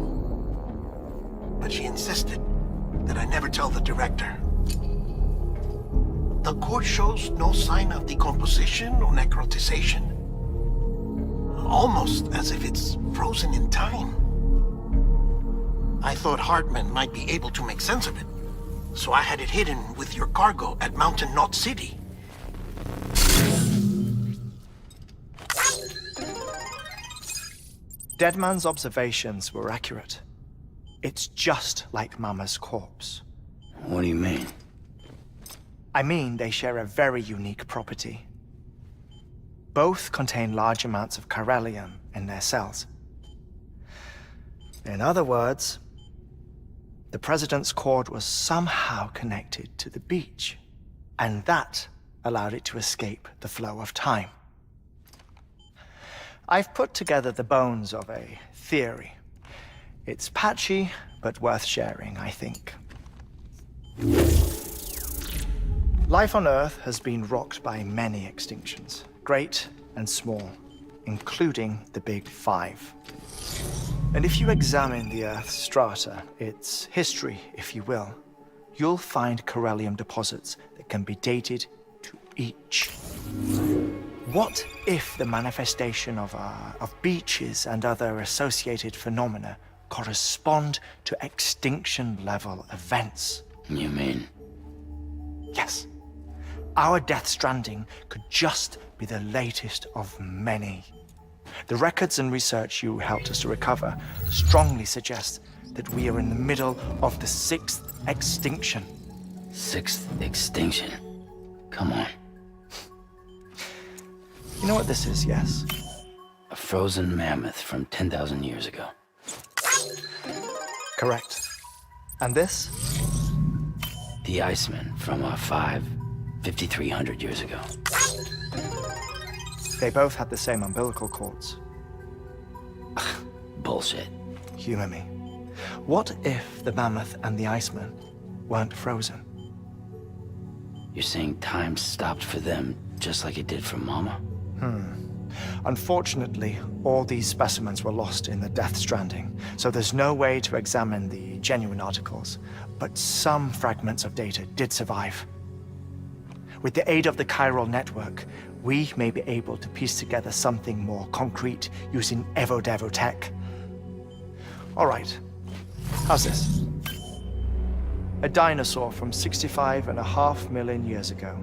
F: But she insisted that I never tell the director. The cord shows no sign of decomposition or necrotization. Almost as if it's frozen in time. I thought Hartman might be able to make sense of it, so I had it hidden with your cargo at Mountain Knot City.
Q: Deadman's observations were accurate. It's just like Mama's corpse.
E: What do you mean?
Q: I mean they share a very unique property. Both contain large amounts of chiralium in their cells. In other words, the President's cord was somehow connected to the beach, and that allowed it to escape the flow of time. I've put together the bones of a theory. It's patchy, but worth sharing, I think. Life on Earth has been rocked by many extinctions, great and small, including the Big Five. And if you examine the Earth's strata, its history, if you will, you'll find chiralium deposits that can be dated to each. What if the manifestation of beaches and other associated phenomena correspond to extinction-level events?
E: You mean?
Q: Yes. Our Death Stranding could just be the latest of many. The records and research you helped us to recover strongly suggest that we are in the middle of the 6th extinction.
E: 6th extinction? Come on.
Q: You know what this is, yes?
E: A frozen mammoth from 10,000 years ago.
Q: Correct. And this?
E: The Iceman from 5,300 years ago.
Q: They both had the same umbilical cords.
E: Bullshit.
Q: Humor me. What if the mammoth and the Iceman weren't frozen?
E: You're saying time stopped for them just like it did for Mama?
Q: Unfortunately, all these specimens were lost in the Death Stranding, so there's no way to examine the genuine articles, but some fragments of data did survive. With the aid of the chiral network, we may be able to piece together something more concrete using Evo-Devo tech. All right, how's this? A dinosaur from 65.5 million years ago.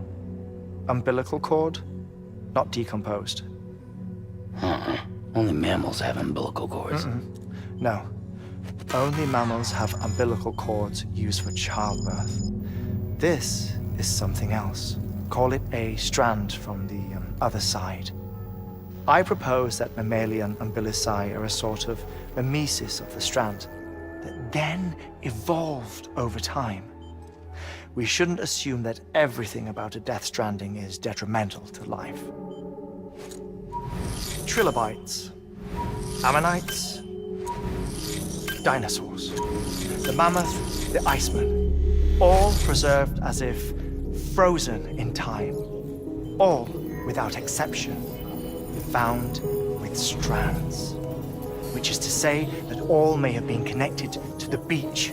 Q: Umbilical cord, not decomposed.
E: Only mammals have umbilical cords.
Q: No. Only mammals have umbilical cords used for childbirth. This is something else. Call it a strand from the other side. I propose that mammalian umbilici are a sort of mimesis of the strand that then evolved over time. We shouldn't assume that everything about a Death Stranding is detrimental to life. Trilobites, ammonites, dinosaurs, the mammoth, the Iceman, all preserved as if frozen in time, all without exception, found with strands, which is to say that all may have been connected to the beach.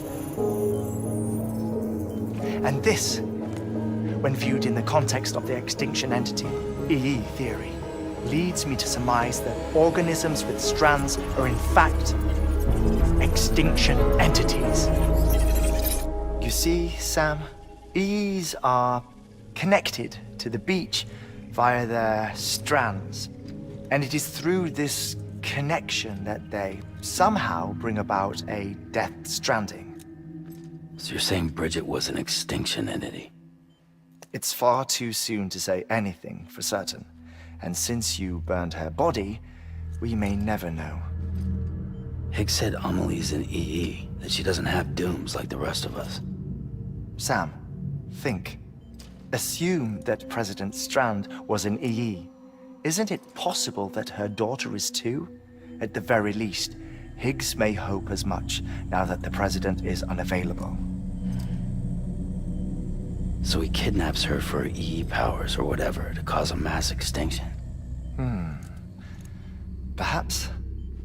Q: And this, when viewed in the context of the extinction entity, EE theory, leads me to surmise that organisms with strands are in fact extinction entities. You see, Sam, EEs are connected to the beach via their strands, and it is through this connection that they somehow bring about a Death Stranding.
E: So you're saying Bridget was an extinction entity?
Q: It's far too soon to say anything for certain, and since you burned her body, we may never know.
E: Higgs said Amelie's an EE, that she doesn't have dooms like the rest of us.
Q: Sam, think. Assume that President Strand was an EE. Isn't it possible that her daughter is too? At the very least, Higgs may hope as much now that the President is unavailable.
E: So he kidnaps her for EE powers or whatever to cause a mass extinction.
Q: Perhaps.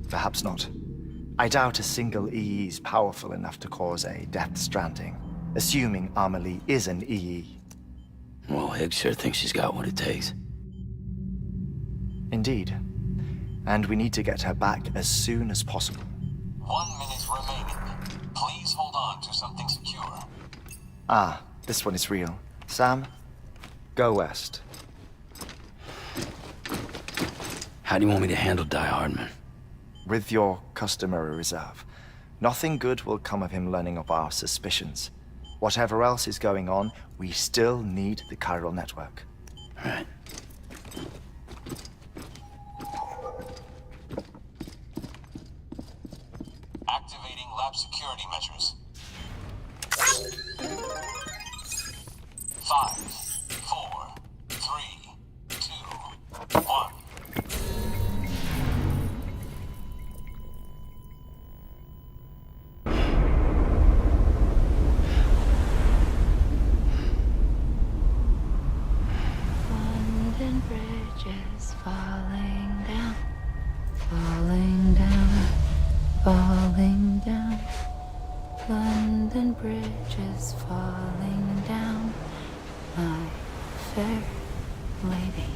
Q: Perhaps not. I doubt a single EE is powerful enough to cause a Death Stranding, assuming Amelie is an EE.
E: Well, Higgs sure thinks she's got what it takes.
Q: Indeed. And we need to get her back as soon as possible.
T: 1 minute remaining. Please hold on to something secure.
Q: Ah, this one is real. Sam, go west.
E: How do you want me to handle Die Hardman?
Q: With your customary reserve. Nothing good will come of him learning of our suspicions. Whatever else is going on, we still need the chiral network.
E: Right.
T: Activating lab security measures. 5, 4, 3, 2, 1.
B: London Bridge is falling down, falling down, falling down. London Bridge is falling down, my fair lady.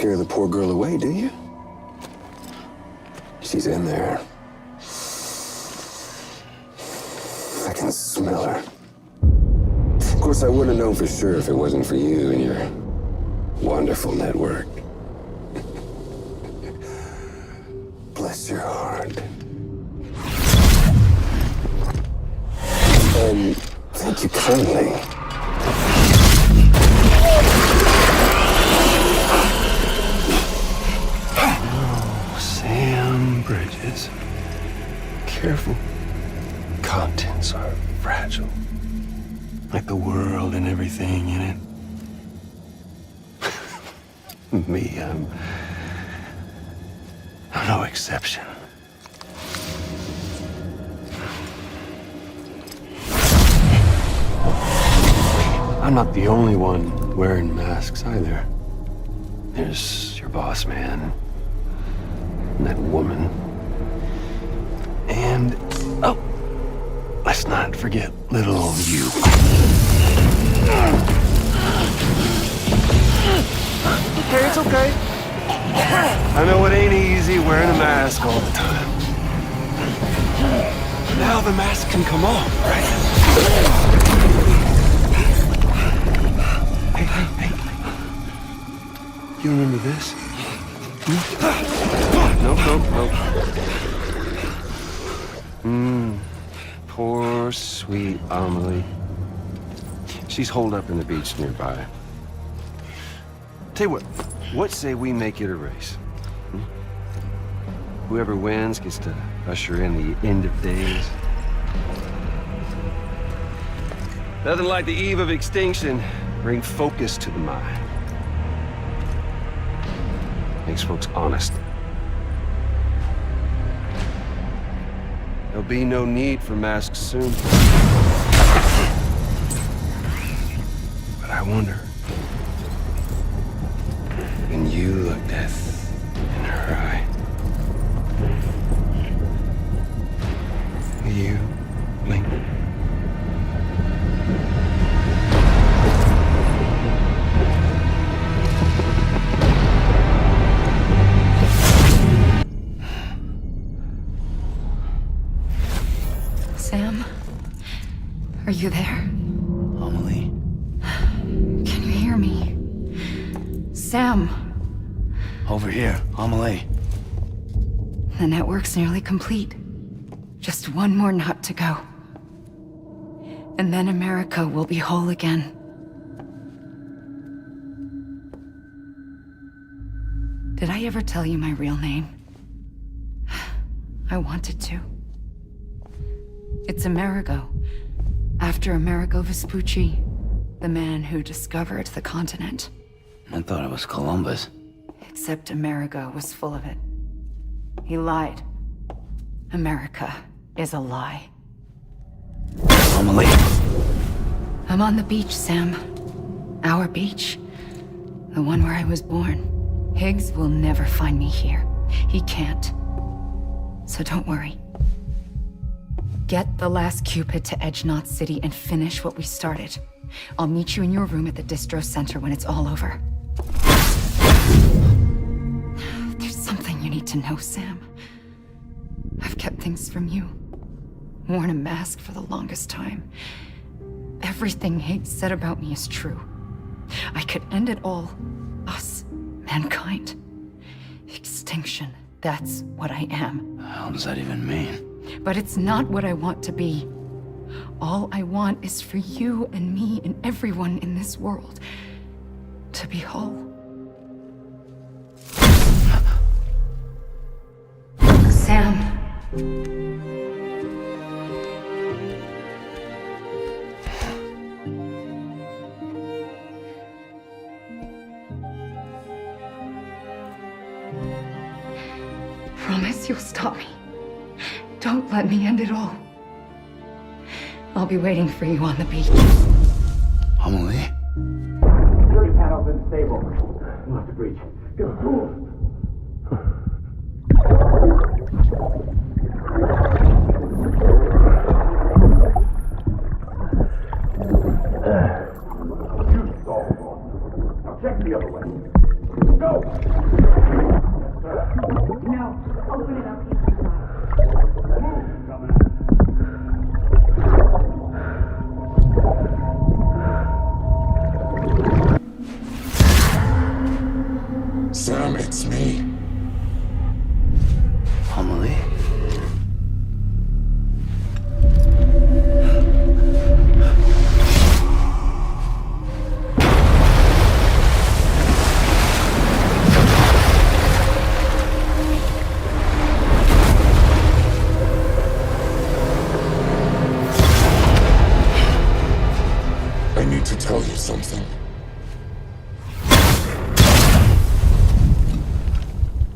H: scare the poor girl away, do you? She's in there. I can smell her. Of course, I wouldn't have known for sure if it wasn't for you and your wonderful network. Bless your heart. And thank you kindly.
S: Oh, Sam Bridges. Careful. Contents are fragile. Like the world and everything in it. Me, I'm no exception. I'm not the only one wearing masks either. There's your boss man, and that woman, and, oh, let's not forget little old you. Okay, it's okay. I know it ain't easy wearing a mask all the time. But now the mask can come off, right? Hey. You remember this? Nope. Poor, sweet Amelie. She's holed up in the beach nearby. Tell you what say we make it a race? Whoever wins gets to usher in the end of days. Nothing like the eve of extinction. Bring focus to the mind. Makes folks honest. There'll be no need for masks soon. But I wonder, when you look death in her eye, will you blink?
B: Sam? Are you there?
E: Amelie?
B: Can you hear me? Sam?
E: Over here, Amelie.
B: The network's nearly complete. Just one more nut to go. And then America will be whole again. Did I ever tell you my real name? I wanted to. It's Amerigo, after Amerigo Vespucci, the man who discovered the continent.
E: I thought it was Columbus.
B: Except Amerigo was full of it. He lied. America is a lie.
E: Amelie.
B: I'm on the beach, Sam. Our beach. The one where I was born. Higgs will never find me here. He can't. So don't worry. Get the last Cupid to Edge Knot City and finish what we started. I'll meet you in your room at the distro center when it's all over. There's something you need to know, Sam. I've kept things from you. Worn a mask for the longest time. Everything Higgs said about me is true. I could end it all. Us. Mankind. Extinction. That's what I am.
E: The hell does that even mean?
B: But it's not what I want to be. All I want is for you and me and everyone in this world to be whole. Sam. Promise you'll stop me. Don't let me end it all. I'll be waiting for you on the beach.
E: Amelie?
K: Security panel's unstable. We'll have to breach. Get a tool. You stalled. Now check the other way. Go!
H: something.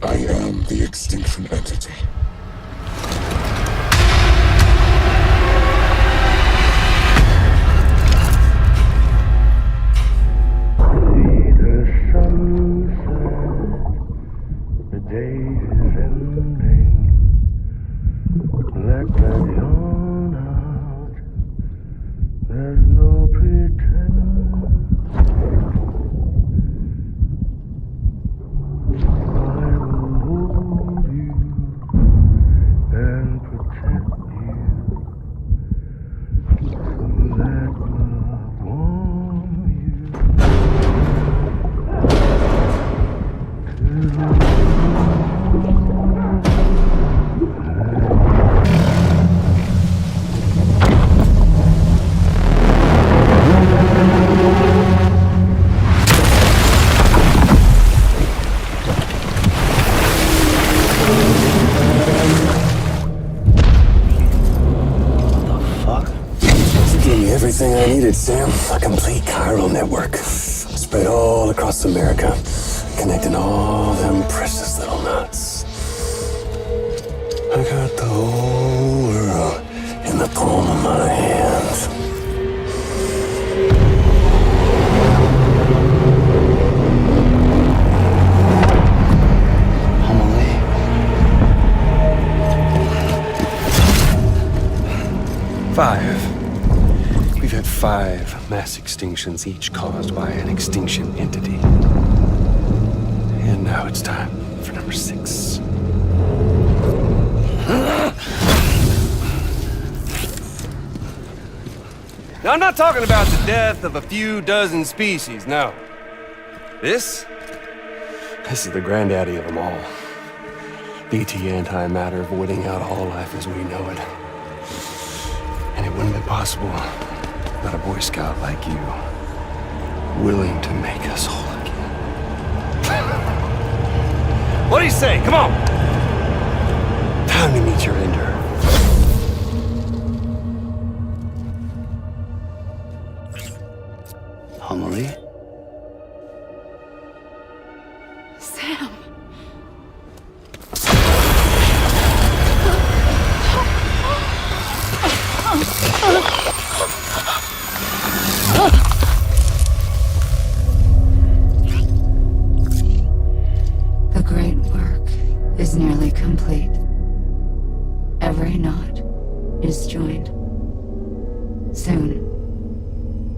H: I am the extinction entity.
M: The day is ending. Let that yawn out. There's no pretend. I will hold you and protect you. So let love warm
H: Everything I needed, Sam. A complete chiral network. Spread all across America. Connecting all them precious little knots. I got the whole world in the palm of my hand.
S: We've had 5 mass extinctions, each caused by an extinction entity. And now it's time for number 6. Now, I'm not talking about the death of a few dozen species, no. This is the granddaddy of them all. BT antimatter voiding out all life as we know it. And it wouldn't be possible without a Boy Scout like you, willing to make us whole again. What do you say? Come on! Time to meet your ender.
E: Amelie?
B: Sam. The great work is nearly complete. Every knot is joined. Soon,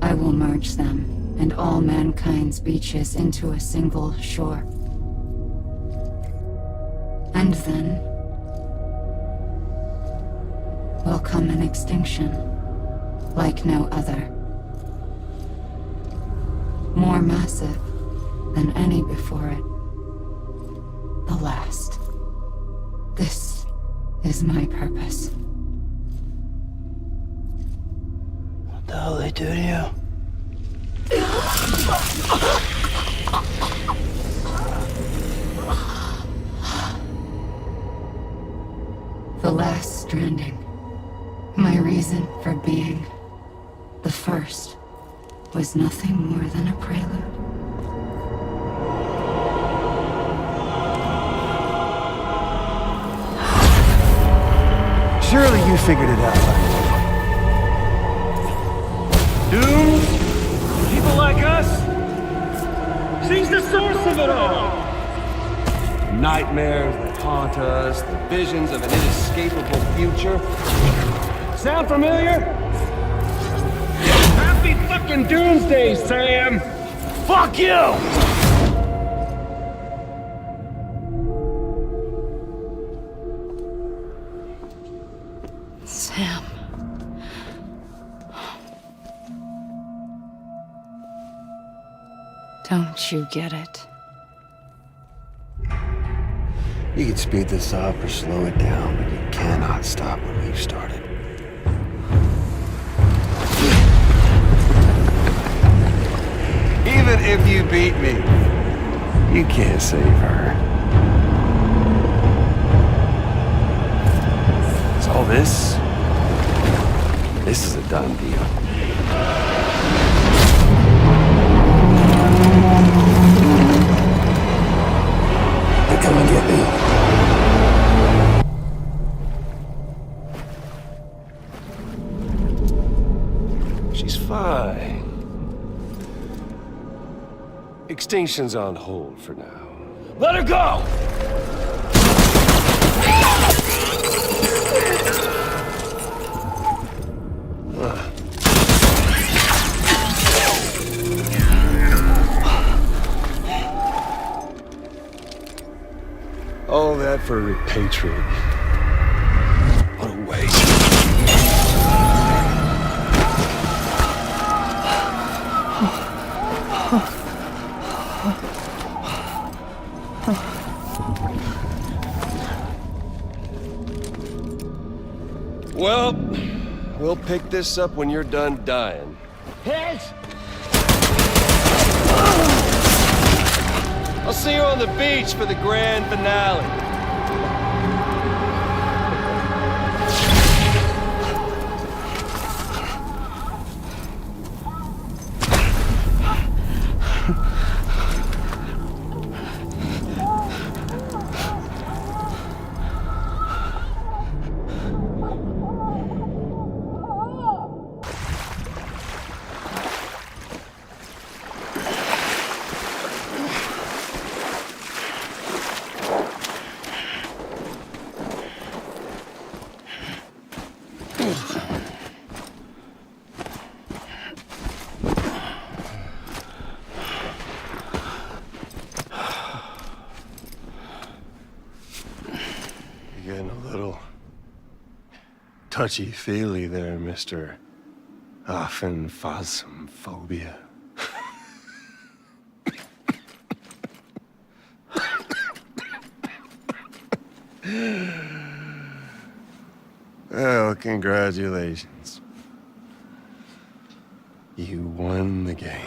B: I will merge them and all mankind's beaches into a single shore. And then will come an extinction like no other. More massive than any before it. The last. This is my purpose.
E: What the hell they do to you?
B: The last stranding. My reason for being. The first was nothing more than a prelude.
Q: Surely you figured it out.
K: Dooms? People like us? She's the source of it all!
S: Nightmares that haunt us, the visions of an inescapable future. Sound familiar?
K: Happy fucking doomsday, Sam! Fuck you!
B: Sam. Don't you get it?
S: You can speed this up or slow it down, but you cannot stop what we've started. Even if you beat me, you can't save her. So all this is a done deal.
H: come and get me.
S: She's fine. Extinction's on hold for now.
A: Let her go!
S: All that for repatriate. What a waste. Well, we'll pick this up when you're done dying.
A: Heads!
S: I'll see you on the beach for the grand finale. Getting a little touchy-feely there, Mr. Phasmophobia. Well, congratulations. You won the game.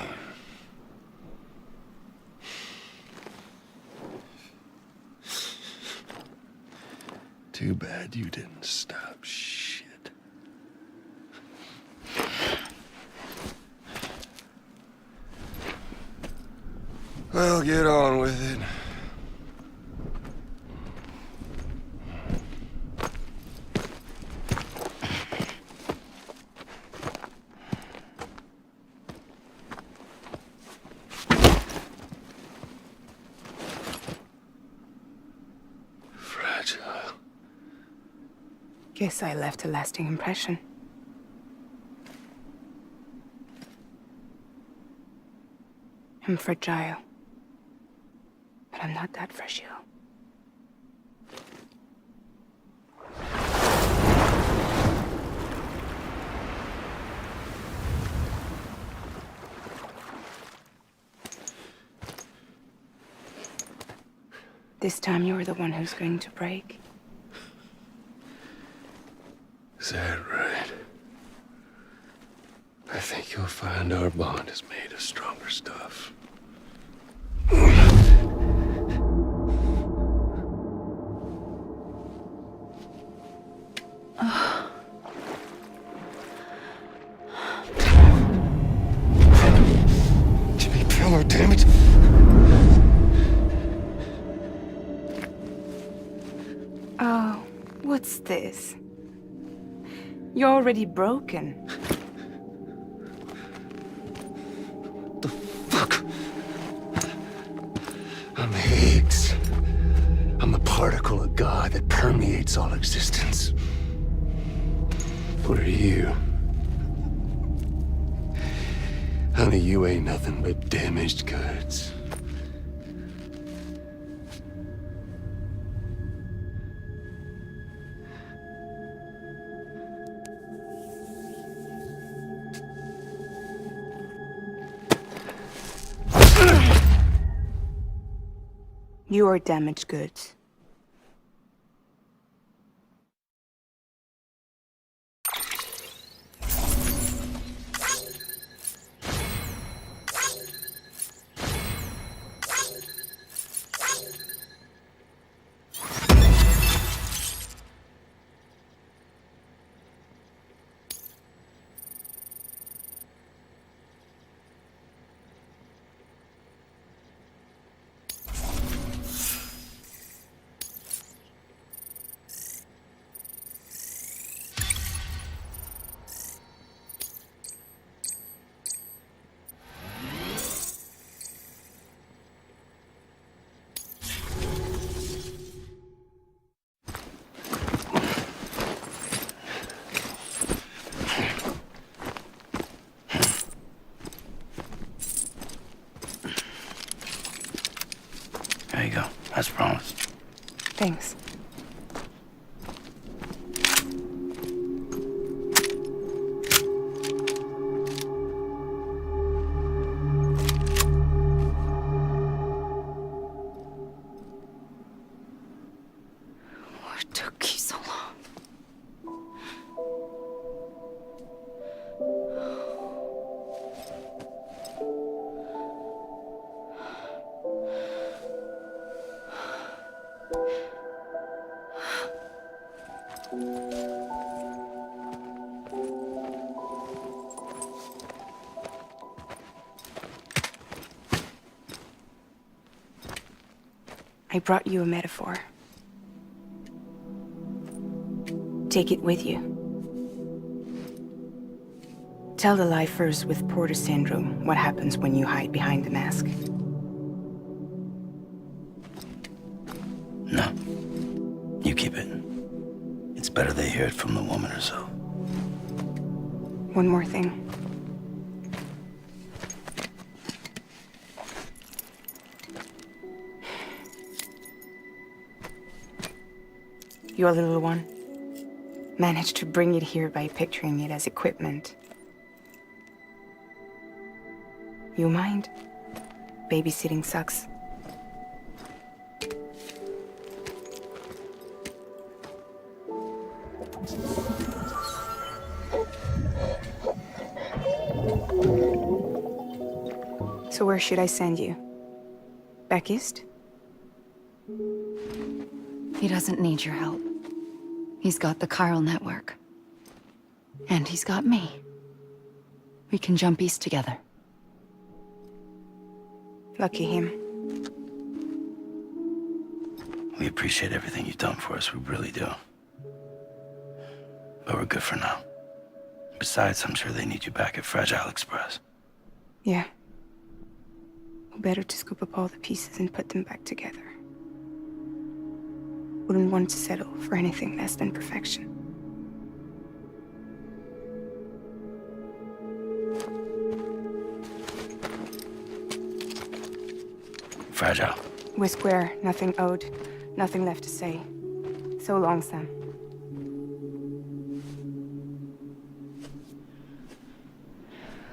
S: Too bad you didn't stop shit. Well, get on with it. Fragile.
O: Guess I left a lasting impression. I'm fragile. But I'm not that fragile. This time you're the one who's going to break.
S: Is that right? I think you'll find our bond is made of stronger stuff. Jimmy Pillar, damn it!
O: Oh, what's this? You're already broken.
S: The fuck? I'm Higgs. I'm the particle of God that permeates all existence. What are you? Honey, you ain't nothing but damaged goods.
O: You are damaged goods.
E: As promised.
O: Thanks.
B: What took you so long?
O: I brought you a metaphor. Take it with you. Tell the lifers with Porter syndrome what happens when you hide behind the mask.
E: No. You keep it. It's better they hear it from the woman herself.
O: One more thing. Your little one managed to bring it here by picturing it as equipment. You mind? Babysitting sucks. So where should I send you? Back east?
B: He doesn't need your help. He's got the chiral network. And he's got me. We can jump east together.
O: Lucky him.
E: We appreciate everything you've done for us, we really do. But we're good for now. Besides, I'm sure they need you back at Fragile Express.
O: Yeah. Better to scoop up all the pieces and put them back together. Wouldn't want to settle for anything less than perfection.
E: Fragile.
O: We're square, nothing owed, nothing left to say. So long, Sam.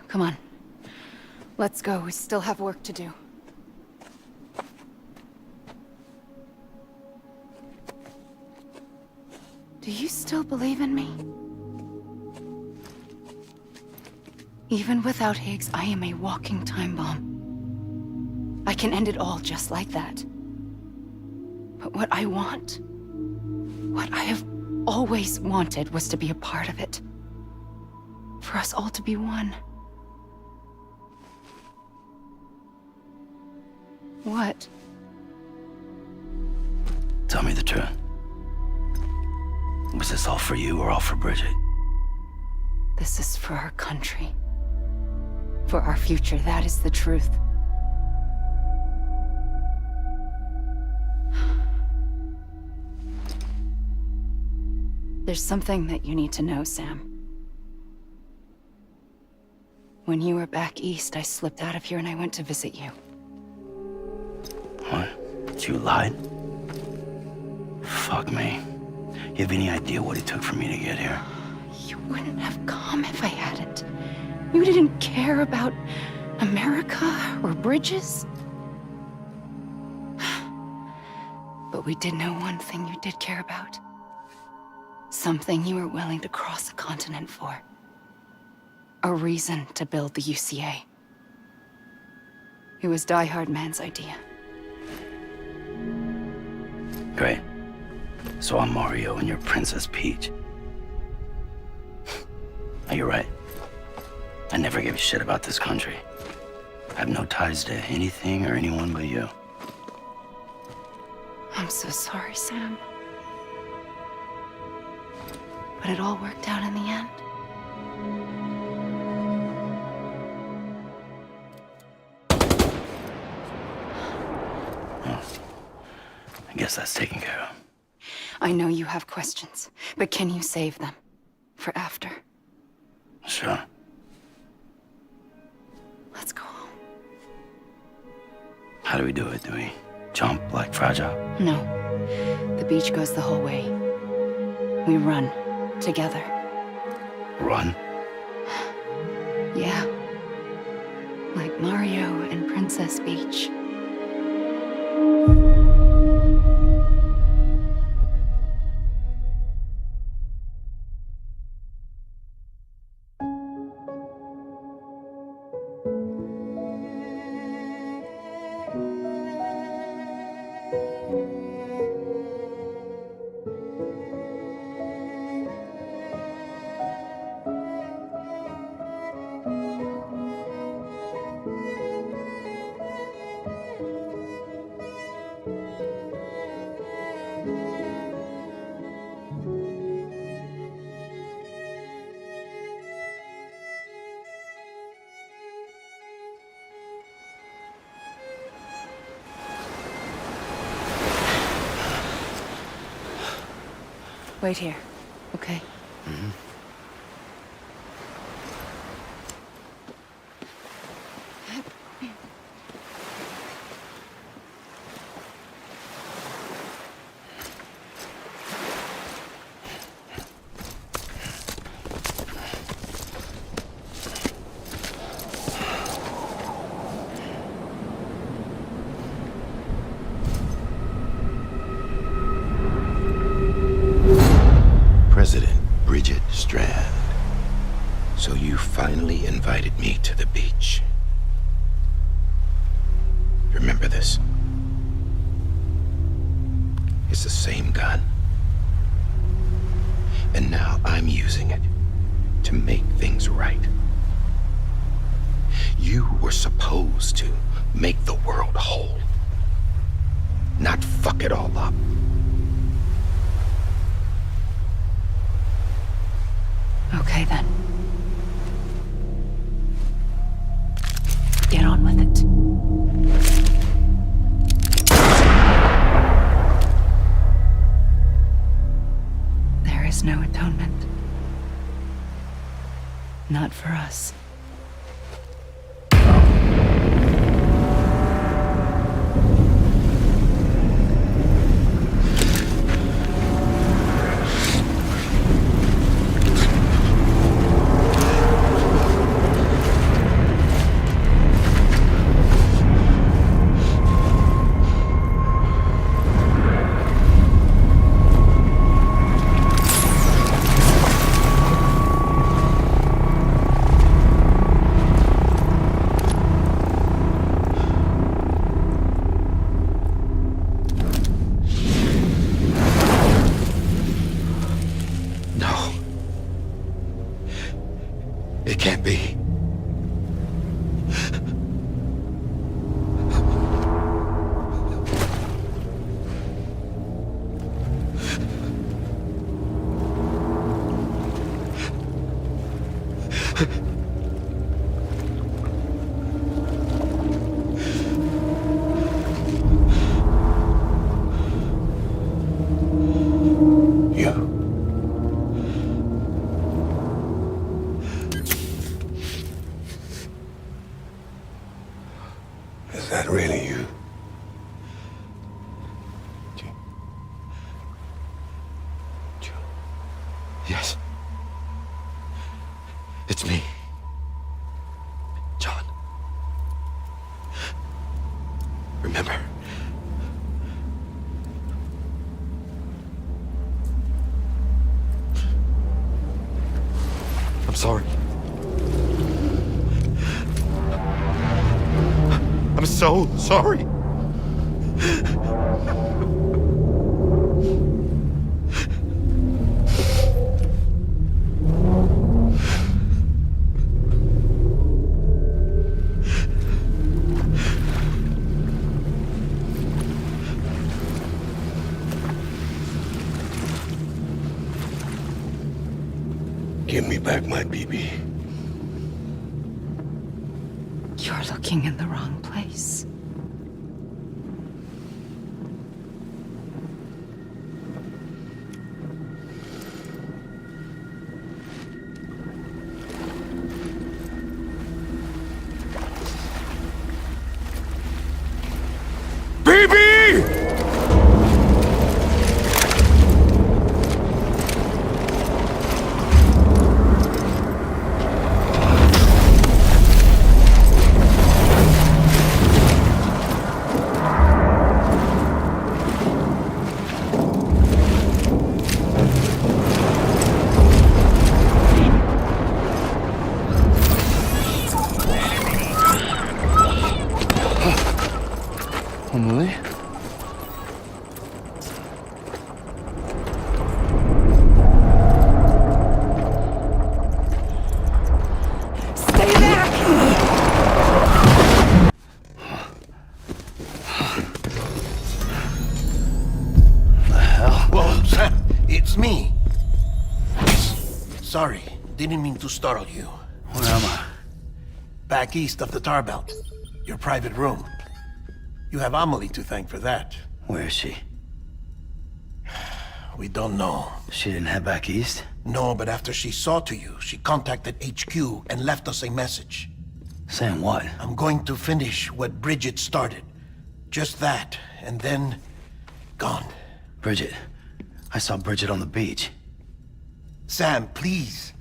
B: Come on. Let's go. We still have work to do. Do you still believe in me? Even without Higgs, I am a walking time bomb. I can end it all just like that. But what I want, what I have always wanted, was to be a part of it. For us all to be one. What?
E: Tell me the truth. Was this all for you or all for Bridget?
B: This is for our country. For our future, that is the truth. There's something that you need to know, Sam. When you were back east, I slipped out of here and I went to visit you.
E: What? You lied? Fuck me. You have any idea what it took for me to get here?
B: You wouldn't have come if I hadn't. You didn't care about America or bridges. But we did know one thing you did care about. Something you were willing to cross a continent for. A reason to build the UCA. It was Die Hard Man's idea.
E: Great. So I'm Mario and you're Princess Peach. You're right. I never gave a shit about this country. I have no ties to anything or anyone but you.
B: I'm so sorry, Sam. But it all worked out in the end.
E: Well, I guess that's taken care of.
B: I know you have questions, but can you save them for after?
E: Sure.
B: Let's go home.
E: How do we do it? Do we Jump like Fragile?
B: No. The beach goes the whole way. We run. Together.
E: Run?
B: Yeah. Like Mario and Princess Beach. Wait here, okay?
E: Mm-hmm.
I: President Bridget Strand. So you finally invited me to the beach. Remember this? It's the same gun. And now I'm using it to make things right. You were supposed to make the world whole, not fuck it all up.
B: Okay then. Get on with it. There is no atonement. Not for us.
I: It can't be.
M: Is that really you?
I: Yes. It's me. John. Remember? I'm sorry. I'm so sorry.
M: Give me back my BB.
B: You're looking in the wrong place.
K: BB!
F: me. Sorry, didn't mean to startle you.
E: Where am I?
F: Back east of the tar belt. Your private room. You have Amelie to thank for that.
E: Where is she?
F: We don't know.
E: She didn't head back east?
F: No, but after she saw to you, she contacted HQ and left us a message.
E: Saying what?
F: I'm going to finish what Bridget started. Just that, and then... gone.
E: Bridget. I saw Bridget on the beach.
F: Sam, please.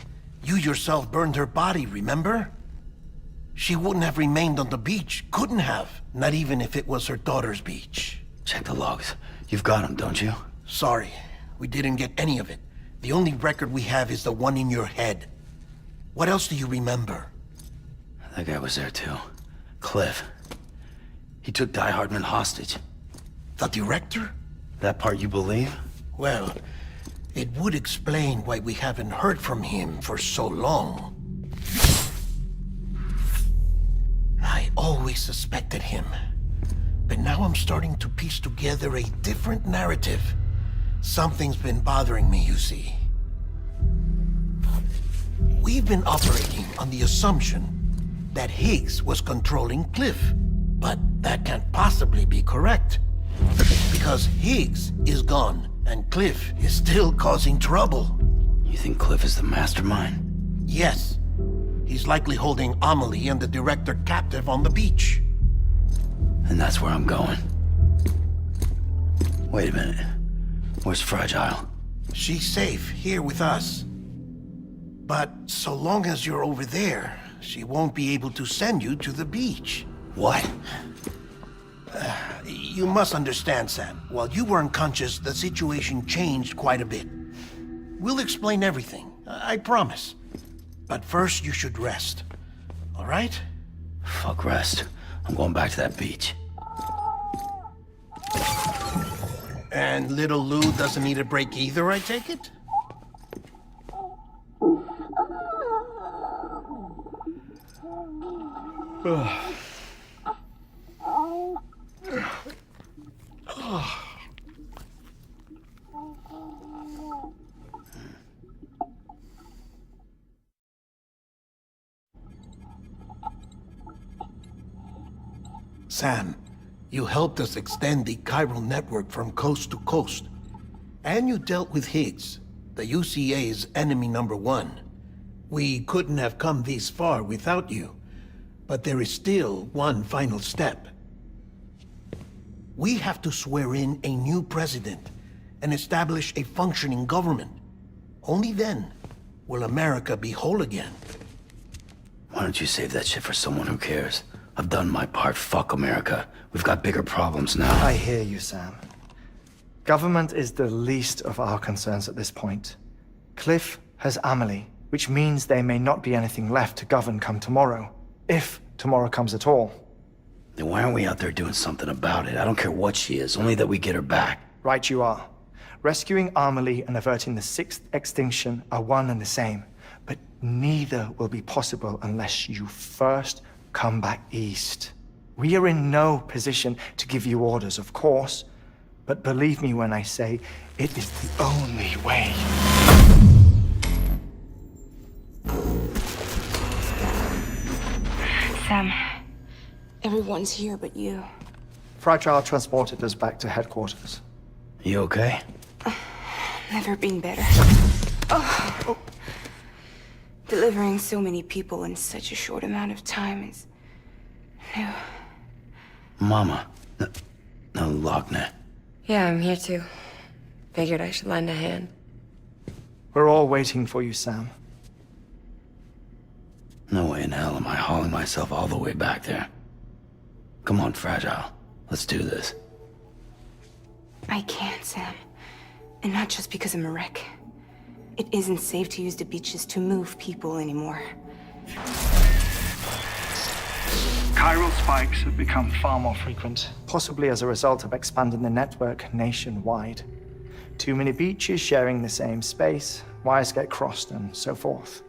F: You yourself burned her body, remember? She wouldn't have remained on the beach. Couldn't have. Not even if it was her daughter's beach.
E: Check the logs. You've got them, don't you?
F: Sorry. We didn't get any of it. The only record we have is the one in your head. What else do you remember?
E: That guy was there too. Cliff. He took Die Hardman hostage.
F: The director?
E: That part you believe?
F: Well, it would explain why we haven't heard from him for so long. I always suspected him. But now I'm starting to piece together a different narrative. Something's been bothering me, you see. We've been operating on the assumption that Higgs was controlling Cliff. But that can't possibly be correct. Because Higgs is gone, and Cliff is still causing trouble.
E: You think Cliff is the mastermind?
F: Yes. He's likely holding Amelie and the director captive on the beach.
E: And that's where I'm going. Wait a minute. Where's Fragile?
F: She's safe, here with us. But so long as you're over there, she won't be able to send you to the beach.
E: What?
F: You must understand, Sam. While you were unconscious, the situation changed quite a bit. We'll explain everything, I promise. But first, you should rest. All right?
E: Fuck rest. I'm going back to that beach.
F: And little Lou doesn't need a break either, I take it? Sam, you helped us extend the chiral network from coast to coast. And you dealt with Higgs, the UCA's enemy #1. We couldn't have come this far without you. But there is still one final step. We have to swear in a new president and establish a functioning government. Only then will America be whole again.
E: Why don't you save that shit for someone who cares? I've done my part. Fuck America. We've got bigger problems now.
Q: I hear you, Sam. Government is the least of our concerns at this point. Cliff has Amelie, which means there may not be anything left to govern come tomorrow. If tomorrow comes at all.
E: Then why aren't we out there doing something about it? I don't care what she is, only that we get her back.
Q: Right you are. Rescuing Amelie and averting the 6th extinction are one and the same. But neither will be possible unless you first come back east. We are in no position to give you orders, of course. But believe me when I say, it is the only way.
O: Sam, everyone's here but you.
Q: Fragile transported us back to headquarters.
E: You okay?
O: Never been better. Oh. Delivering so many people in such a short amount of time is new.
E: Mama. No, Lochner.
R: Yeah, I'm here too. Figured I should lend a hand.
Q: We're all waiting for you, Sam.
E: No way in hell am I hauling myself all the way back there. Come on, Fragile. Let's do this.
O: I can't, Sam. And not just because I'm a wreck. It isn't safe to use the beaches to move people anymore.
U: Chiral spikes have become far more frequent.
Q: Possibly as a result of expanding the network nationwide. Too many beaches sharing the same space, wires get crossed, and so forth.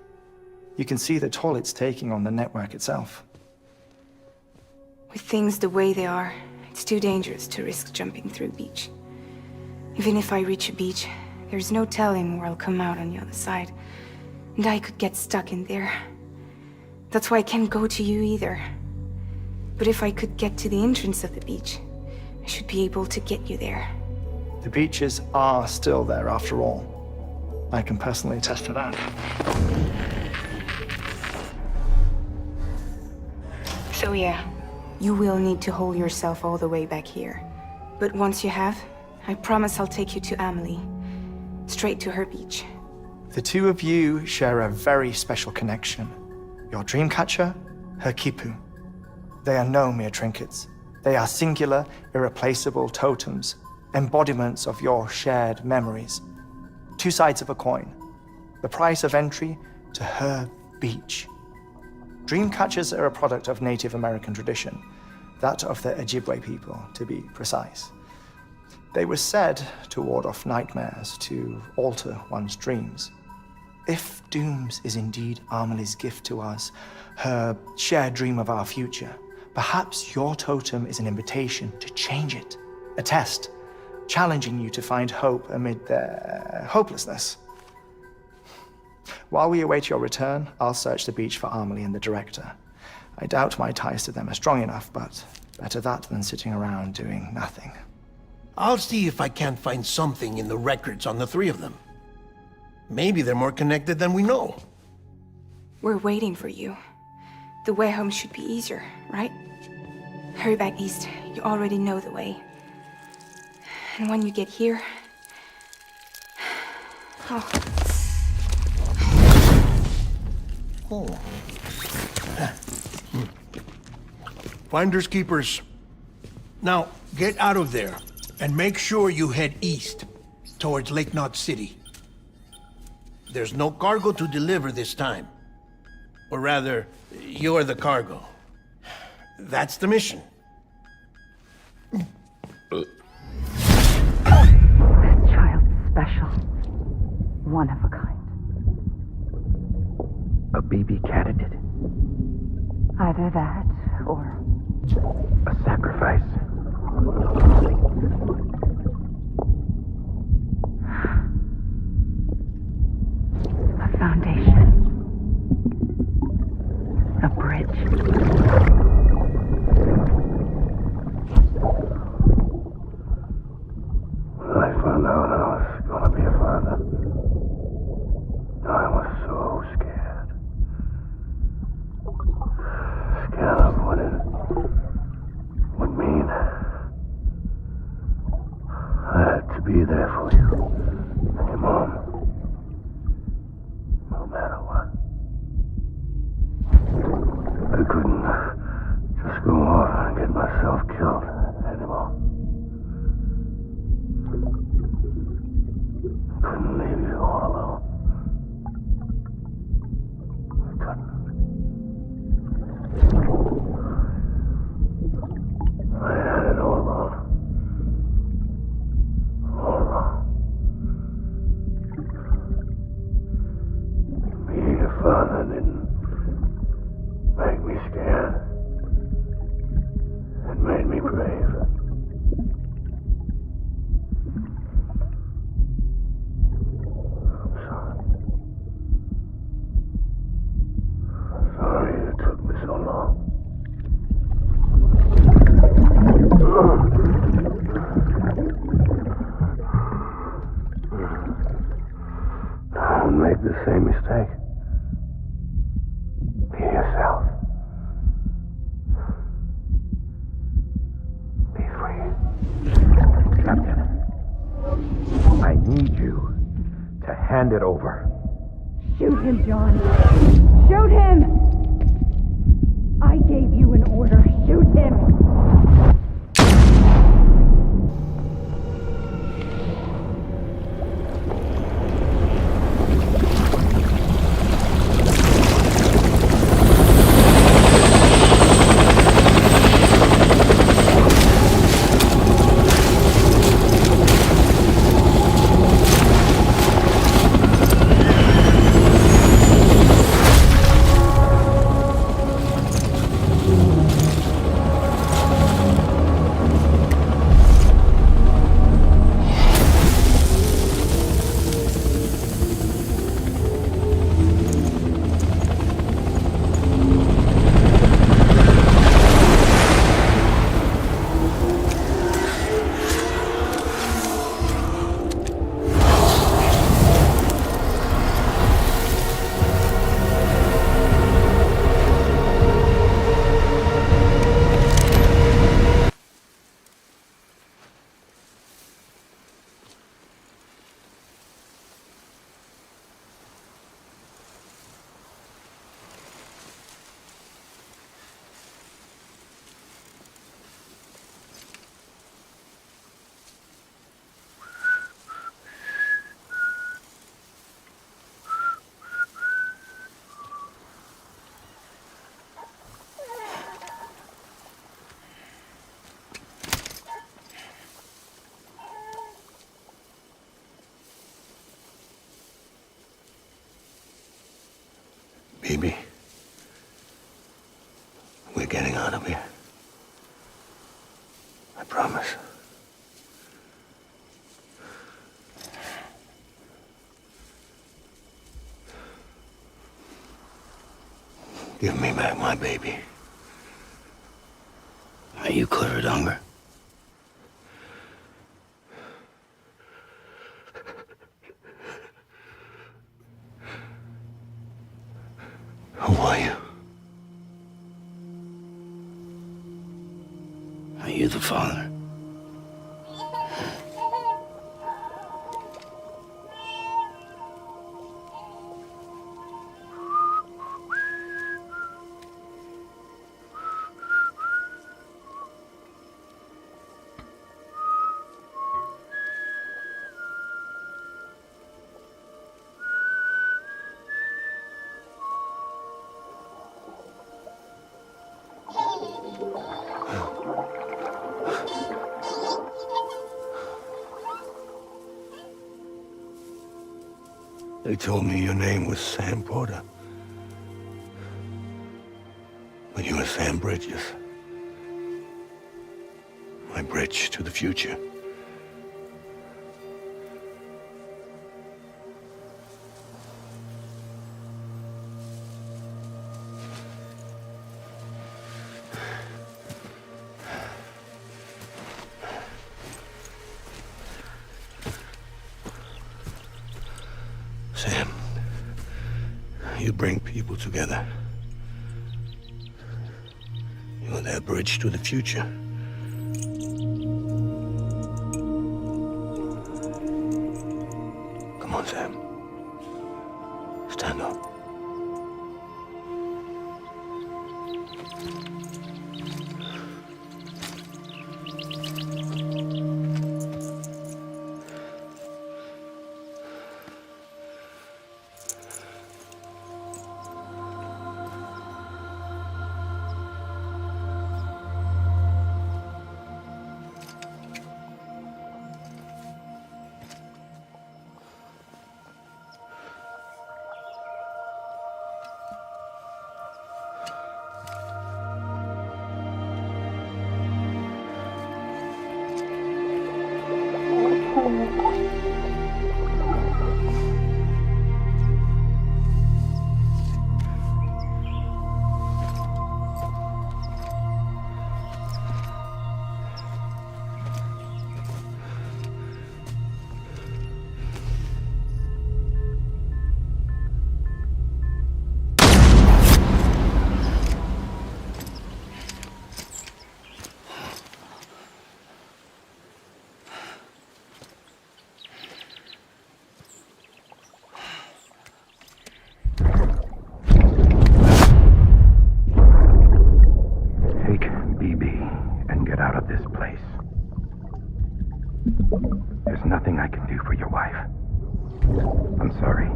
Q: You can see the toll it's taking on the network itself.
O: With things the way they are, it's too dangerous to risk jumping through a beach. Even if I reach a beach, There's no telling where I'll come out on the other side. And I could get stuck in there. That's why I can't go to you either. But if I could get to the entrance of the beach, I should be able to get you there.
Q: The beaches are still there after all. I can personally attest to that.
O: So yeah, you will need to hold yourself all the way back here. But once you have, I promise I'll take you to Amelie. Straight to her beach.
Q: The two of you share a very special connection. Your dreamcatcher, her quipu. They are no mere trinkets. They are singular, irreplaceable totems, embodiments of your shared memories. Two sides of a coin. The price of entry to her beach. Dreamcatchers are a product of Native American tradition, that of the Ojibwe people, to be precise. They were said to ward off nightmares, to alter one's dreams. If Dooms is indeed Amelie's gift to us, her shared dream of our future, perhaps your totem is an invitation to change it, a test, challenging you to find hope amid their hopelessness. While we await your return, I'll search the beach for Amelie and the director. I doubt my ties to them are strong enough, but better that than sitting around doing nothing.
F: I'll see if I can't find something in the records on the three of them. Maybe they're more connected than we know.
O: We're waiting for you. The way home should be easier, right? Hurry back east. You already know the way. And when you get here... Oh.
F: Oh. Finders keepers. Now, get out of there and make sure you head east towards Lake Knot City. There's no cargo to deliver this time. Or rather, you're the cargo. That's the mission.
N: This child's special. One of a kind.
S: A BB candidate?
N: Either that, or...
S: a sacrifice.
N: A foundation. A bridge.
M: When I found out I was gonna be a father, I was so scared. Scared of what it would mean. I had to be there for you, your mom. No matter what. I couldn't just go off and get myself killed anymore. I couldn't leave you all alone. I couldn't. I had it all wrong. All wrong. Being a father didn't make me scared. It made me brave. I'm sorry. Sorry it took me so long. Don't make the same mistake. Be yourself. Be free.
S: Captain, I need you to hand it over.
N: Shoot him, John. Shoot him! I gave you an order. Shoot him!
M: Baby, we're getting out of here. I promise. Give me back my baby.
E: Are you Clifford Unger?
M: Who are you?
E: Are you the father?
M: They told me your name was Sam Porter. But you were Sam Bridges. My bridge to the future. Sam, you bring people together. You're their bridge to the future. Come on, Sam. Stand up. There's nothing I can do for your wife. I'm sorry.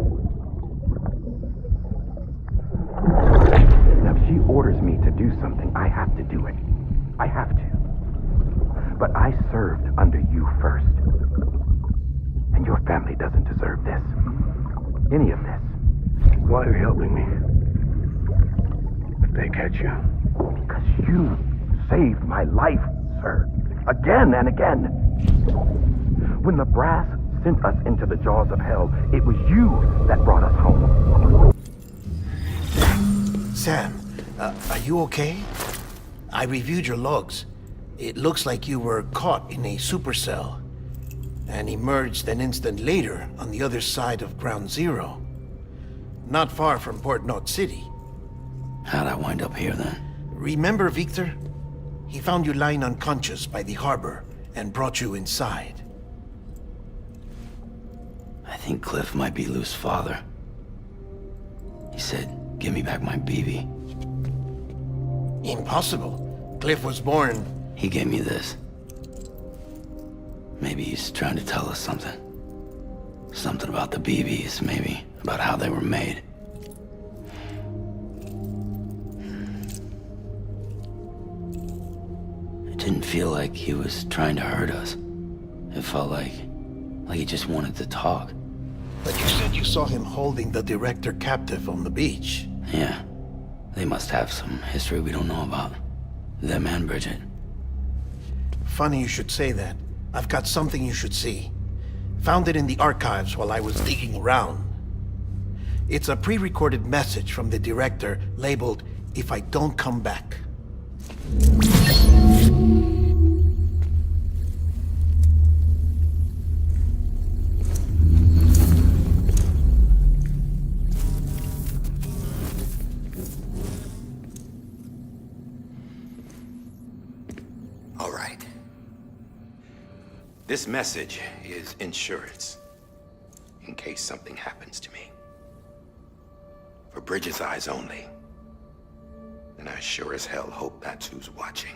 M: Now, if she orders me to do something, I have to do it. I have to. But I served under you first. And your family doesn't deserve this. Any of this. Why are you helping me? If they catch you. Because you saved my life, sir. Again and again. When the brass sent us into the jaws of hell, it was you that brought us home.
F: Sam, are you okay? I reviewed your logs. It looks like you were caught in a supercell and emerged an instant later on the other side of Ground Zero. Not far from Port Knot City.
E: How'd I wind up here then?
F: Remember Victor? He found you lying unconscious by the harbor and brought you inside.
E: I think Cliff might be Lou's father. He said, give me back my BB.
F: Impossible. Cliff was born...
E: He gave me this. Maybe he's trying to tell us something. Something about the BBs, maybe. About how they were made. It didn't feel like he was trying to hurt us. It felt like he just wanted to talk.
F: But you said you saw him holding the director captive on the beach.
E: Yeah. They must have some history we don't know about. Them and Bridget.
F: Funny you should say that. I've got something you should see. Found it in the archives while I was digging around. It's a pre-recorded message from the director labeled, "If I Don't Come Back."
I: All right. This message is insurance, in case something happens to me. For Bridget's eyes only. And I sure as hell hope that's who's watching.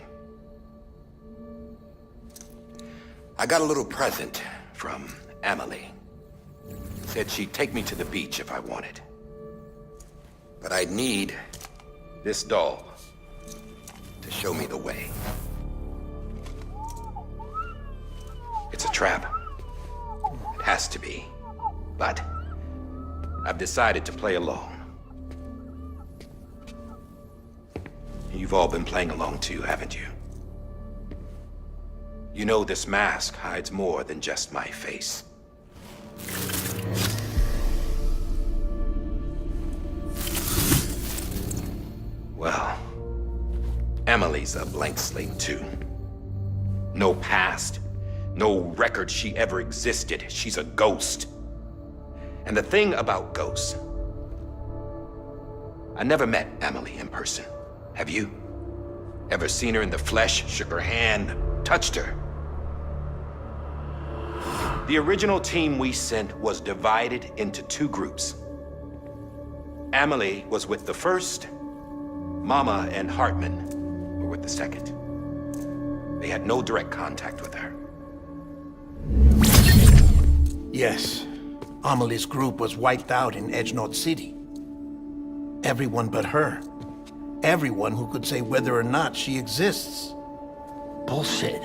I: I got a little present from Emily. Said she'd take me to the beach if I wanted. But I'd need this doll to show me the way. It's a trap. It has to be. But I've decided to play along. You've all been playing along too, haven't you? You know this mask hides more than just my face. Well, Emily's a blank slate too. No past, no record she ever existed. She's a ghost. And the thing about ghosts, I never met Emily in person. Have you? Ever seen her in the flesh, shook her hand, touched her? The original team we sent was divided into two groups. Emily was with the first, Mama and Hartman were with the second. They had no direct contact with her.
F: Yes, Amelie's group was wiped out in Edge Knot City. Everyone but her. Everyone who could say whether or not she exists.
E: Bullshit.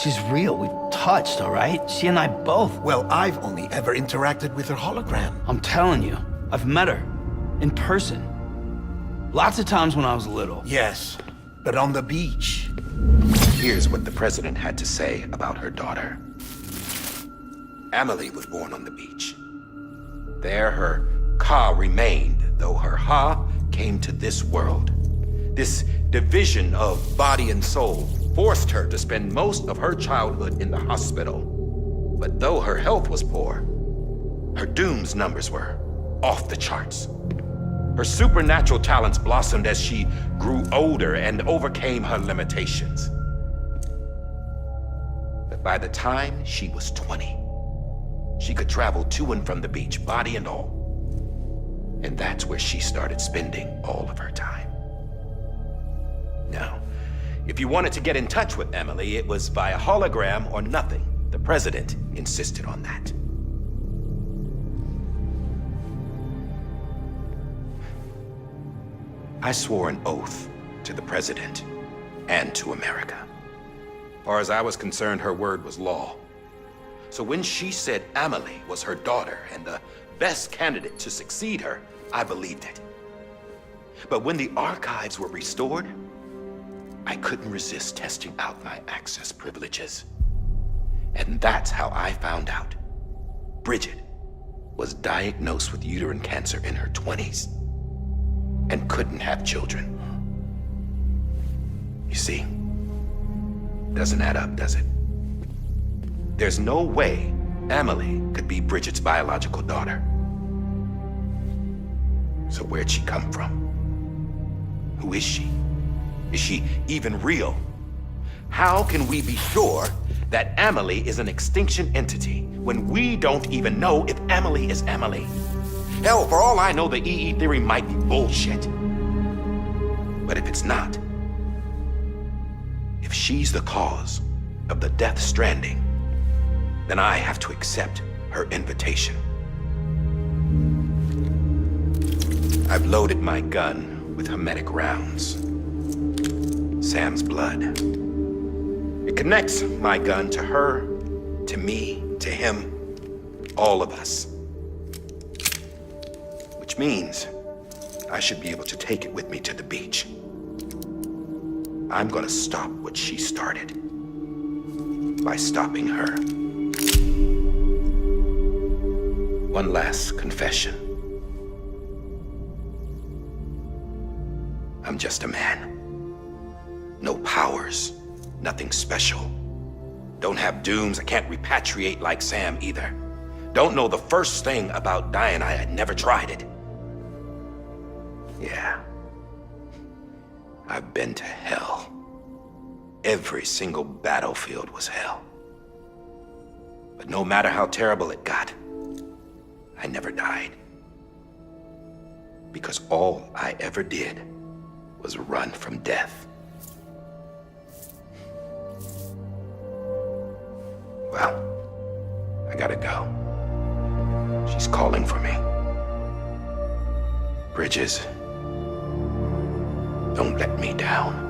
E: She's real. We've touched, all right? She and I both.
F: Well, I've only ever interacted with her hologram.
E: I'm telling you, I've met her. In person. Lots of times when I was little.
F: Yes, but on the beach.
I: Here's what the president had to say about her daughter. Emily was born on the beach. There her Ka remained, though her Ha came to this world. This division of body and soul forced her to spend most of her childhood in the hospital. But though her health was poor, her Doom's numbers were off the charts. Her supernatural talents blossomed as she grew older and overcame her limitations. But by the time she was 20, she could travel to and from the beach, body and all. And that's where she started spending all of her time. Now, if you wanted to get in touch with Emily, it was via hologram or nothing. The president insisted on that. I swore an oath to the president and to America. As far as I was concerned, her word was law. So when she said Emily was her daughter and the best candidate to succeed her, I believed it. But when the archives were restored, I couldn't resist testing out my access privileges. And that's how I found out Bridget was diagnosed with uterine cancer in her 20s and couldn't have children. You see, doesn't add up, does it? There's no way Emily could be Bridget's biological daughter. So where'd she come from? Who is she? Is she even real? How can we be sure that Emily is an extinction entity when we don't even know if Emily is Emily? Hell, for all I know, the EE theory might be bullshit. But if it's not, if she's the cause of the death stranding, then I have to accept her invitation. I've loaded my gun with hermetic rounds. Sam's blood. It connects my gun to her, to me, to him, all of us. Which means I should be able to take it with me to the beach. I'm gonna stop what she started. By stopping her. One last confession. I'm just a man. No powers, nothing special. Don't have dooms, I can't repatriate like Sam either. Don't know the first thing about dying, I had never tried it. Yeah. I've been to hell. Every single battlefield was hell. But no matter how terrible it got, I never died. Because all I ever did was run from death. Well, I gotta go. She's calling for me. Bridges, don't let me down.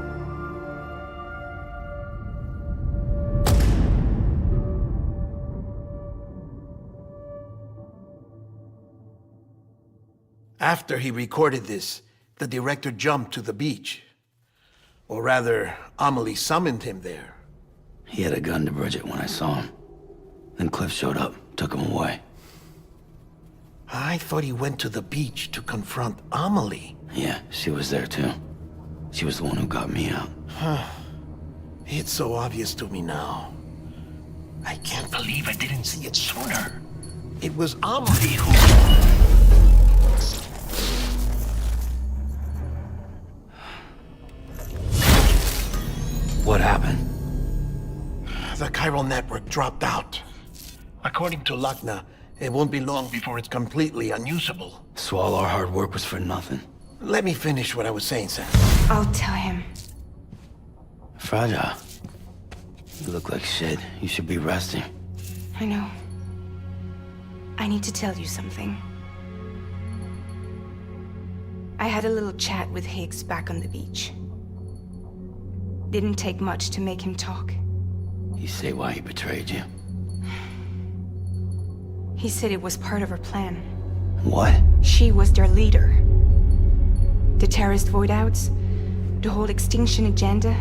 F: After he recorded this, the director jumped to the beach. Or rather, Amelie summoned him there.
E: He had a gun to Bridget when I saw him. Then Cliff showed up, took him away.
F: I thought he went to the beach to confront Amelie.
E: Yeah, she was there too. She was the one who got me out.
F: It's so obvious to me now. I can't believe I didn't see it sooner. It was Amelie who...
E: What happened?
F: The chiral network dropped out. According to Lakhna, it won't be long before it's completely unusable.
E: So all our hard work was for nothing.
F: Let me finish what I was saying, Sam.
O: I'll tell him.
E: Fragile. You look like shit. You should be resting.
O: I know. I need to tell you something. I had a little chat with Higgs back on the beach. Didn't take much to make him talk.
E: You say why he betrayed you?
O: He said it was part of her plan.
E: What?
O: She was their leader. The terrorist void-outs, the whole extinction agenda,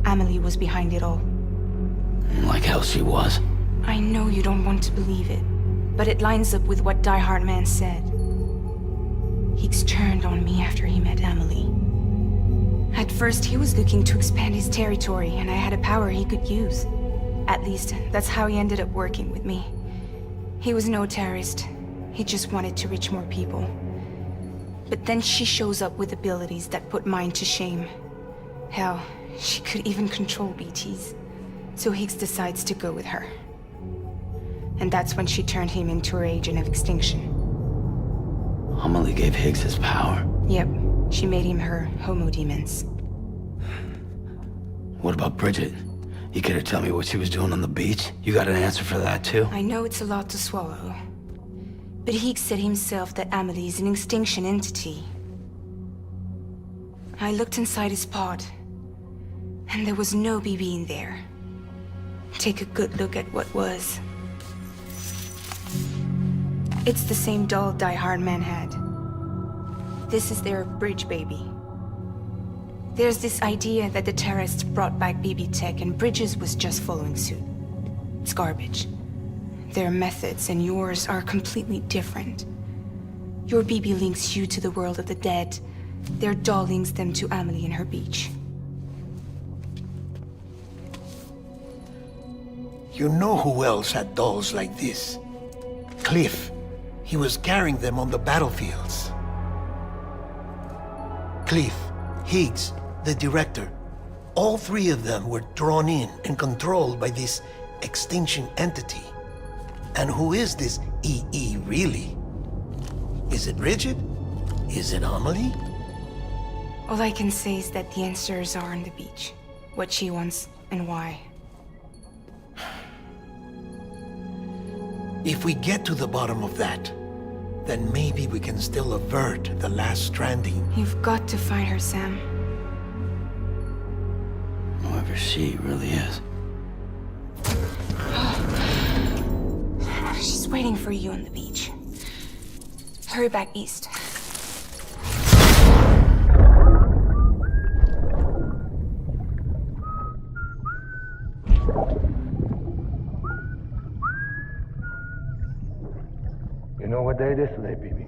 O: Amelie was behind it all.
E: Like hell she was.
O: I know you don't want to believe it, but it lines up with what Die Hard Man said. Higgs turned on me after he met Amelie. At first, he was looking to expand his territory, and I had a power he could use. At least, that's how he ended up working with me. He was no terrorist. He just wanted to reach more people. But then she shows up with abilities that put mine to shame. Hell, she could even control BTs. So Higgs decides to go with her. And that's when she turned him into her agent of extinction.
E: Amelie gave Higgs his power?
O: Yep. She made him her homo demons.
E: What about Bridget? You care to tell me what she was doing on the beach? You got an answer for that too?
O: I know it's a lot to swallow. But Higgs said himself that Amelie is an extinction entity. I looked inside his pod, and there was no BB in there. Take a good look at what was. It's the same doll Die Hard Man had. This is their bridge baby. There's this idea that the terrorists brought back BB tech and Bridges was just following suit. It's garbage. Their methods and yours are completely different. Your BB links you to the world of the dead. Their doll links them to Amelie and her beach.
F: You know who else had dolls like this? Cliff. He was carrying them on the battlefields. Cliff, Higgs, the director, all three of them were drawn in and controlled by this extinction entity. And who is this EE really? Is it Bridget? Is it Amelie?
O: All I can say is that the answers are on the beach. What she wants and why.
F: If we get to the bottom of that, then maybe we can still avert the last stranding.
O: You've got to find her, Sam.
E: Whoever she really is.
O: She's waiting for you on the beach. Hurry back east.
C: day yesterday, baby.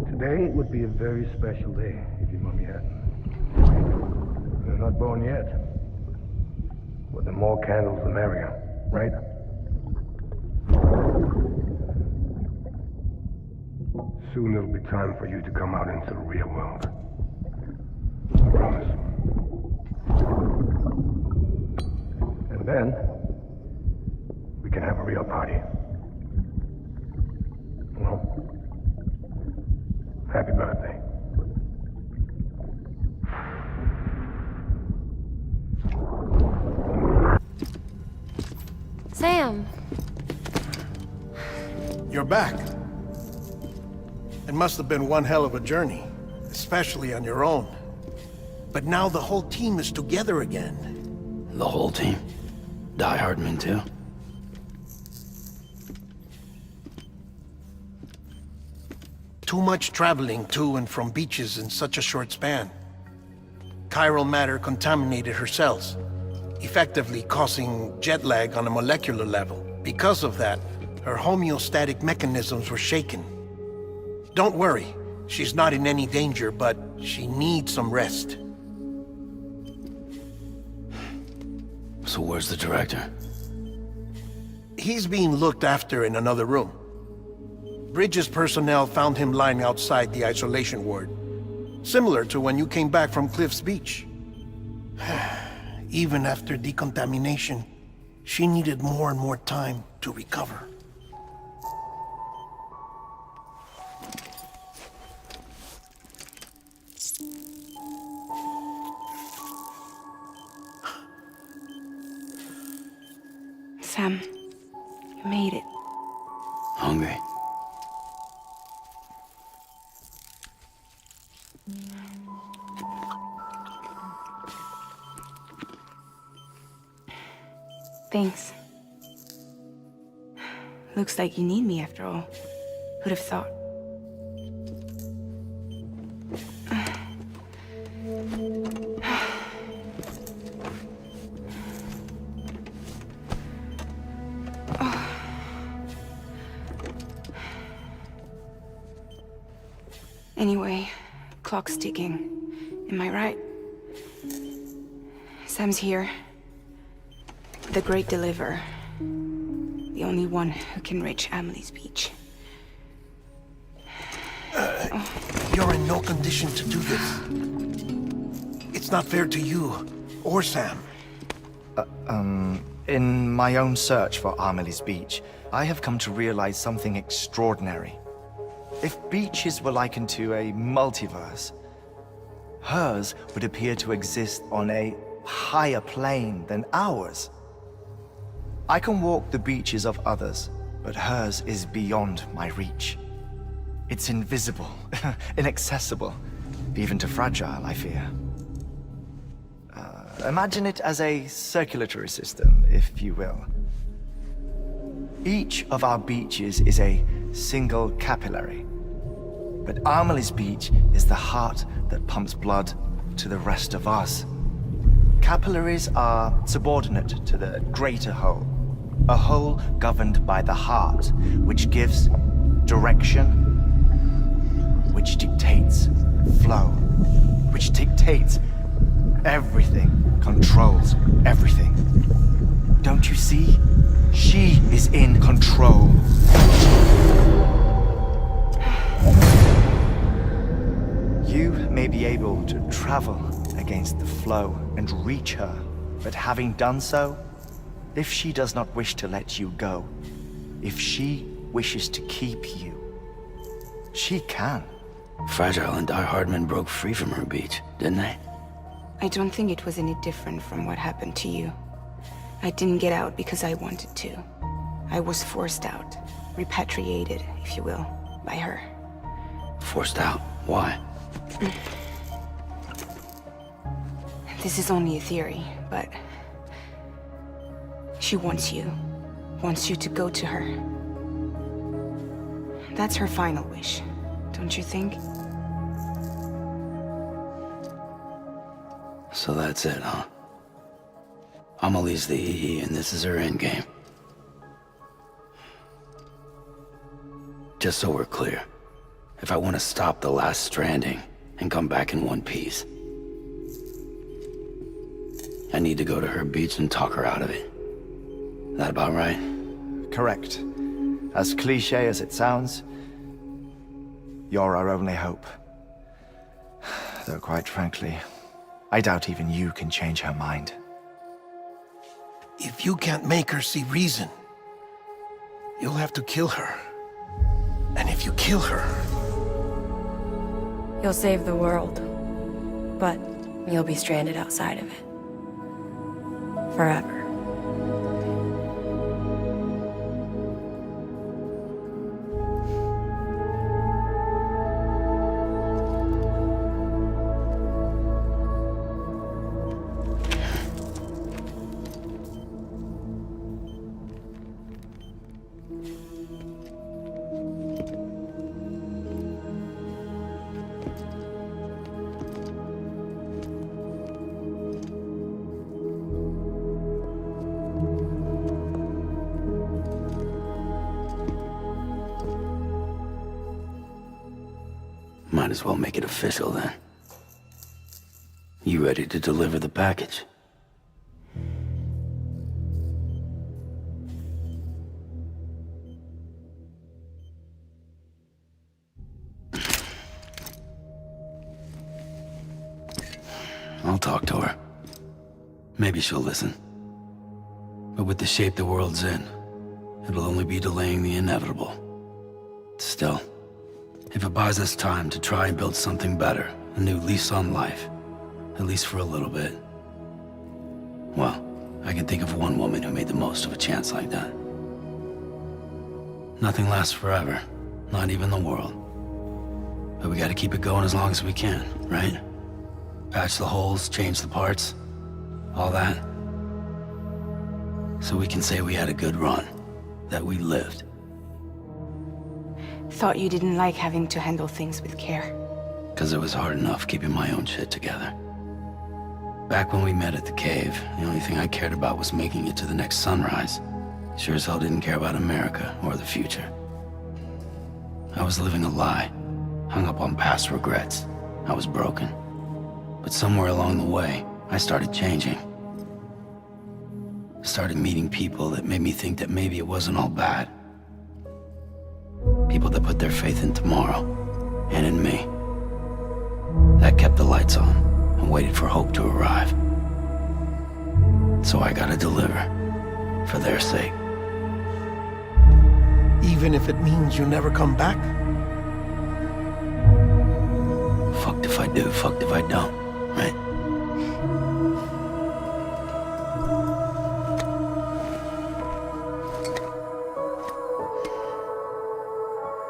C: Today would be a very special day if your mommy hadn't. You're not born yet. But the more candles, the merrier, right? Soon it'll be time for you to come out into the real world. I promise. And then, we can have a real party. Well, happy birthday.
J: Sam.
F: You're back. It must have been one hell of a journey, especially on your own. But now the whole team is together again.
E: The whole team? Die Hardman too?
F: Too much traveling to and from beaches in such a short span. Chiral matter contaminated her cells, effectively causing jet lag on a molecular level. Because of that, her homeostatic mechanisms were shaken. Don't worry, she's not in any danger, but she needs some rest.
E: So where's the director?
F: He's being looked after in another room. Bridges personnel found him lying outside the isolation ward. Similar to when you came back from Cliff's Beach. Even after decontamination, she needed more and more time to recover.
O: Sam, you made it.
E: Hungry?
O: Thanks. Looks like you need me after all. Who'd have thought? Anyway, clock's ticking. Am I right? Sam's here. The Great Deliverer. The only one who can reach Amelie's Beach.
F: You're in no condition to do this. It's not fair to you, or Sam.
Q: In my own search for Amelie's Beach, I have come to realize something extraordinary. If beaches were likened to a multiverse, hers would appear to exist on a higher plane than ours. I can walk the beaches of others, but hers is beyond my reach. It's invisible, inaccessible, even to fragile, I fear. Imagine it as a circulatory system, if you will. Each of our beaches is a single capillary. But Amelie's Beach is the heart that pumps blood to the rest of us. Capillaries are subordinate to the greater whole. A whole governed by the heart, which gives direction, which dictates flow, which dictates everything, controls everything. Don't you see? She is in control. You may be able to travel against the flow and reach her, but having done so, if she does not wish to let you go, if she wishes to keep you, she can.
E: Fragile and Die Hardman broke free from her beach, didn't they?
O: I don't think it was any different from what happened to you. I didn't get out because I wanted to. I was forced out, repatriated, if you will, by her.
E: Forced out? Why?
O: This is only a theory, but she wants you to go to her. That's her final wish, don't you think?
E: So that's it, huh? Amelie's the EE, and this is her endgame. Just so we're clear, if I want to stop the last stranding and come back in one piece, I need to go to her beach and talk her out of it. That about right?
Q: Correct. As cliché as it sounds, you're our only hope. Though quite frankly, I doubt even you can change her mind.
F: If you can't make her see reason, you'll have to kill her. And if you kill her...
R: You'll save the world, but you'll be stranded outside of it. Forever.
E: Might as well make it official then. You ready to deliver the package? I'll talk to her. Maybe she'll listen. But with the shape the world's in, it'll only be delaying the inevitable. Still, if it buys us time to try and build something better, a new lease on life, at least for a little bit, well, I can think of one woman who made the most of a chance like that. Nothing lasts forever, not even the world. But we gotta keep it going as long as we can, right? Patch the holes, change the parts, all that. So we can say we had a good run, that we lived.
O: Thought you didn't like having to handle things with care.
E: 'Cause it was hard enough keeping my own shit together. Back when we met at the cave, the only thing I cared about was making it to the next sunrise. Sure as hell didn't care about America or the future. I was living a lie, hung up on past regrets. I was broken. But somewhere along the way, I started changing. Started meeting people that made me think that maybe it wasn't all bad. People that put their faith in tomorrow, and in me. That kept the lights on, and waited for hope to arrive. So I gotta deliver, for their sake.
F: Even if it means you never come back?
E: Fucked if I do, fucked if I don't, right?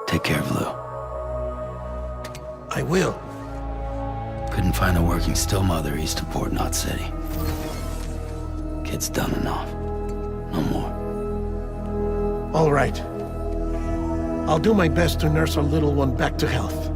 E: Take care of Lou.
F: I will.
E: Couldn't find a working still mother east of Port Knot City. Kid's done enough. No more.
F: All right. I'll do my best to nurse our little one back to health.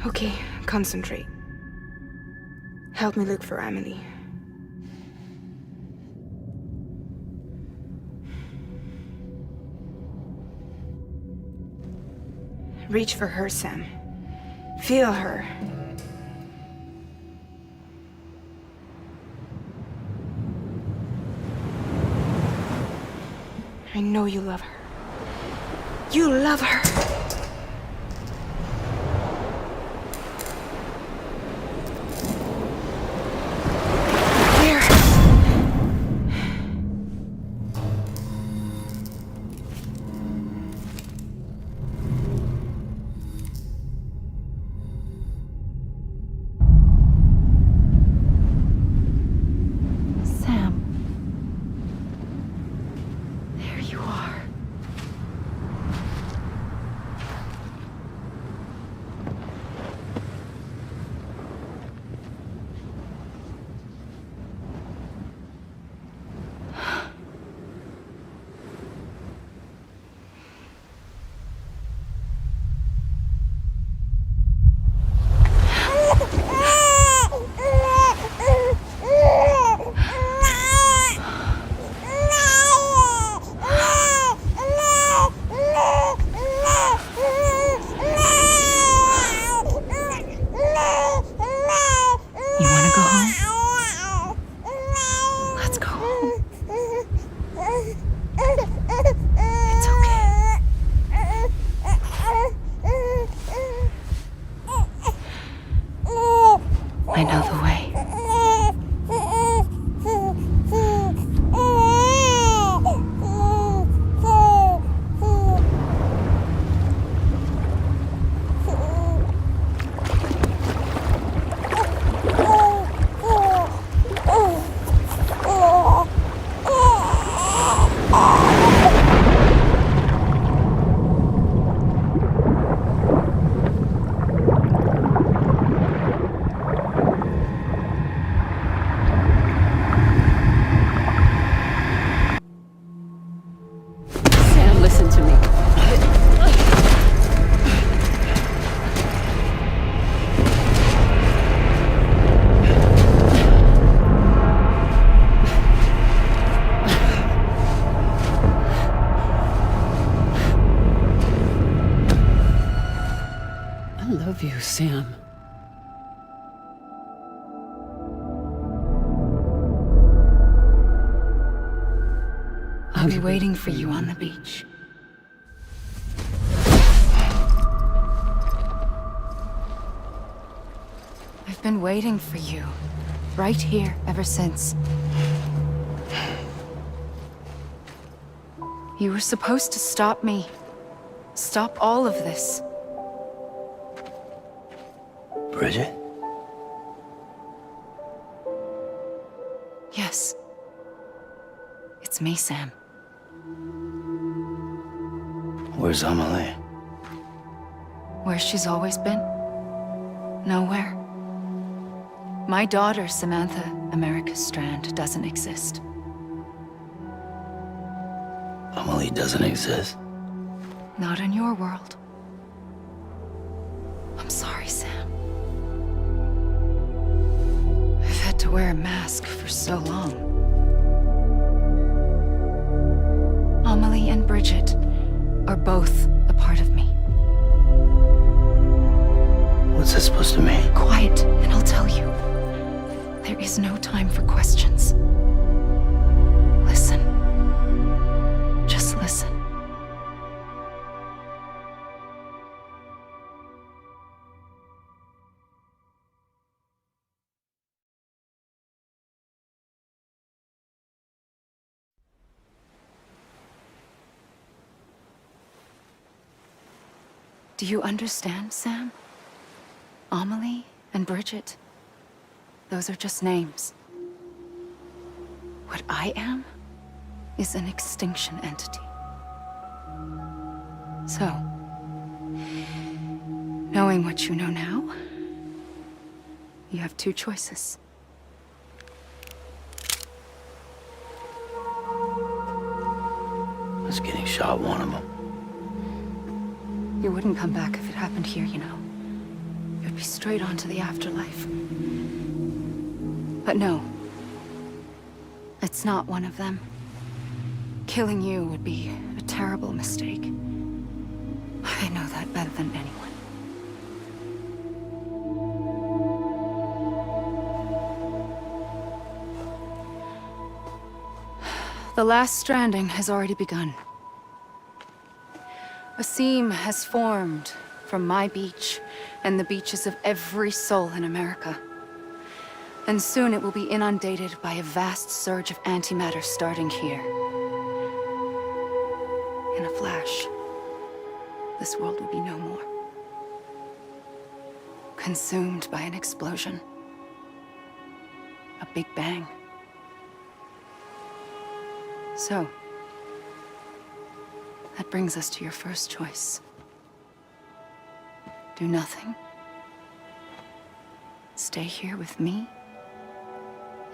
O: Okay, concentrate. Help me look for Emily. Reach for her, Sam. Feel her. I know you love her. You love her!
G: Sam.
B: I'll be waiting for you on the beach. I've been waiting for you, right here, ever since. You were supposed to stop me. Stop all of this.
E: Bridget?
B: Yes. It's me, Sam.
E: Where's Amelie?
B: Where she's always been. Nowhere. My daughter, Samantha America Strand, doesn't exist.
E: Amelie doesn't exist?
B: Not in your world. I'm sorry, Sam. I've had to wear a mask for so long. Amelie and Bridget are both a part of me.
E: What's that supposed to mean?
B: Quiet, and I'll tell you. There is no time for questions. Listen. Just listen. Do you understand, Sam? Amelie and Bridget, those are just names. What I am is an extinction entity. So, knowing what you know now, you have two choices.
E: Is getting shot one of them?
B: You wouldn't come back if it happened here, you know. You'd be straight on to the afterlife. But no. It's not one of them. Killing you would be a terrible mistake. I know that better than anyone. The last stranding has already begun. A seam has formed from my beach and the beaches of every soul in America. And soon it will be inundated by a vast surge of antimatter starting here. In a flash, this world will be no more. Consumed by an explosion. A big bang. So, that brings us to your first choice. Do nothing. Stay here with me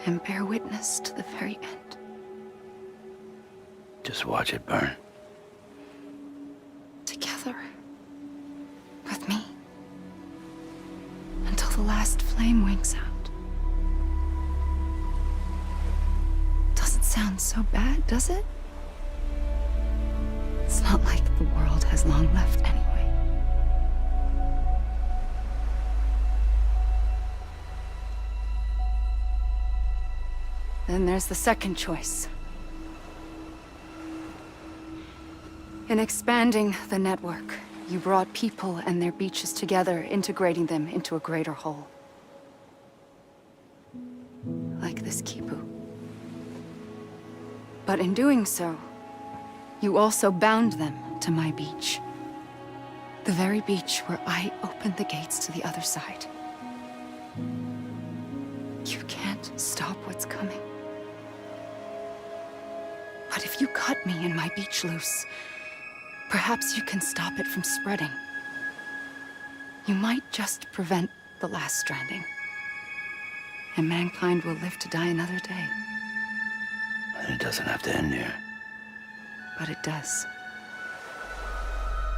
B: and bear witness to the very end.
E: Just watch it burn.
B: Together. With me. Until the last flame winks out. Doesn't sound so bad, does it? It's not like the world has long left anyway. Then there's the second choice. In expanding the network, you brought people and their beaches together, integrating them into a greater whole. Like this Kipu. But in doing so, you also bound them to my beach. The very beach where I opened the gates to the other side. You can't stop what's coming. But if you cut me and my beach loose, perhaps you can stop it from spreading. You might just prevent the last stranding. And mankind will live to die another day.
E: And it doesn't have to end here.
B: But it does.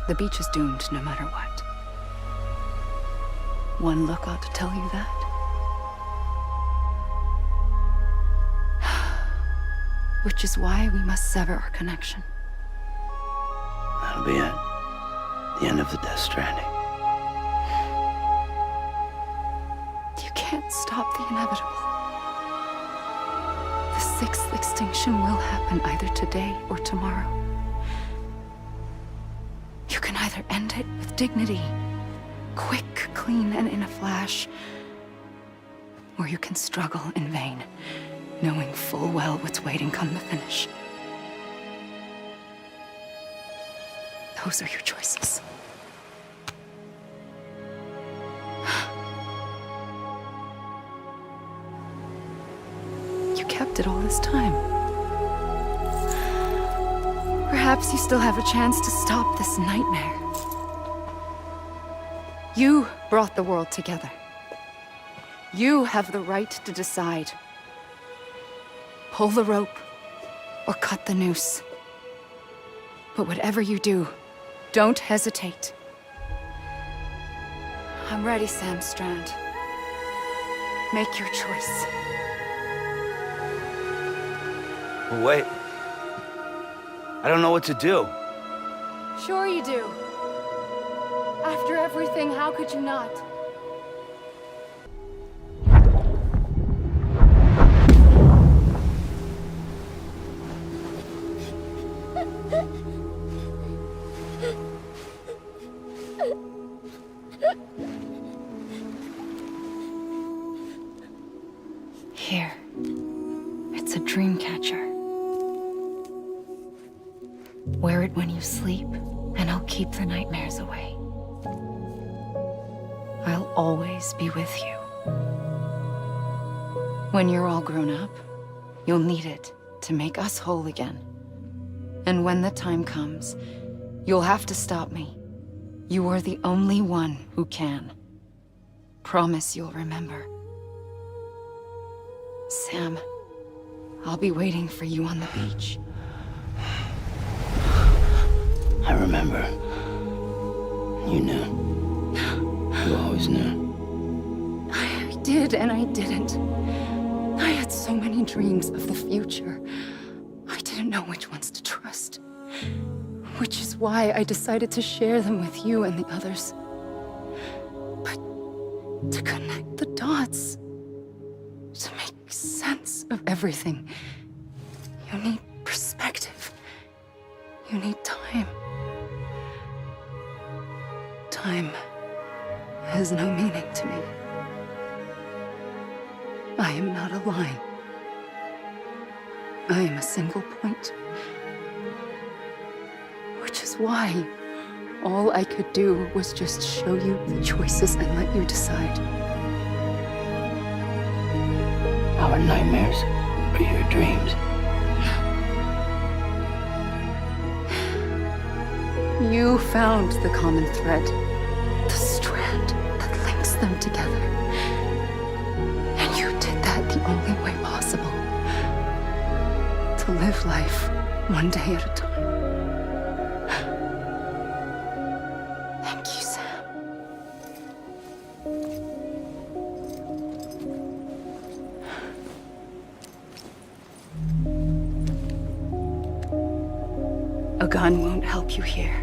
B: The beach is doomed no matter what. One look ought to tell you that. Which is why we must sever our connection.
E: That'll be it. The end of the Death Stranding.
B: can't stop the inevitable. The sixth extinction will happen either today or tomorrow. You can either end it with dignity, quick, clean, and in a flash, or you can struggle in vain, knowing full well what's waiting come the finish. Those are your choices. You kept it all this time. Perhaps you still have a chance to stop this nightmare. You brought the world together. You have the right to decide. Pull the rope or cut the noose. But whatever you do, don't hesitate. I'm ready, Sam Strand. Make your choice.
E: Well, wait. I don't know what to do.
B: Sure you do. After everything, how could you not? Here. It's a dream catcher. Wear it when you sleep, and I'll keep the nightmares away. I'll always be with you. When you're all grown up, you'll need it to make us whole again. And when the time comes, you'll have to stop me. You are the only one who can. Promise you'll remember. Sam, I'll be waiting for you on the beach.
E: I remember. You knew. You always knew.
B: I did and I didn't. I had so many dreams of the future. I didn't know which ones to trust. Which is why I decided to share them with you and the others. But to connect the dots, to make sense of everything, you need perspective. You need time. Time has no meaning to me. I am not a line. I am a single point. Which is why all I could do was just show you the choices and let you decide.
E: Our nightmares are your dreams.
B: You found the common thread, the strand that links them together. And you did that the only way possible. To live life one day at a time. Thank you, Sam. A gun won't help you here.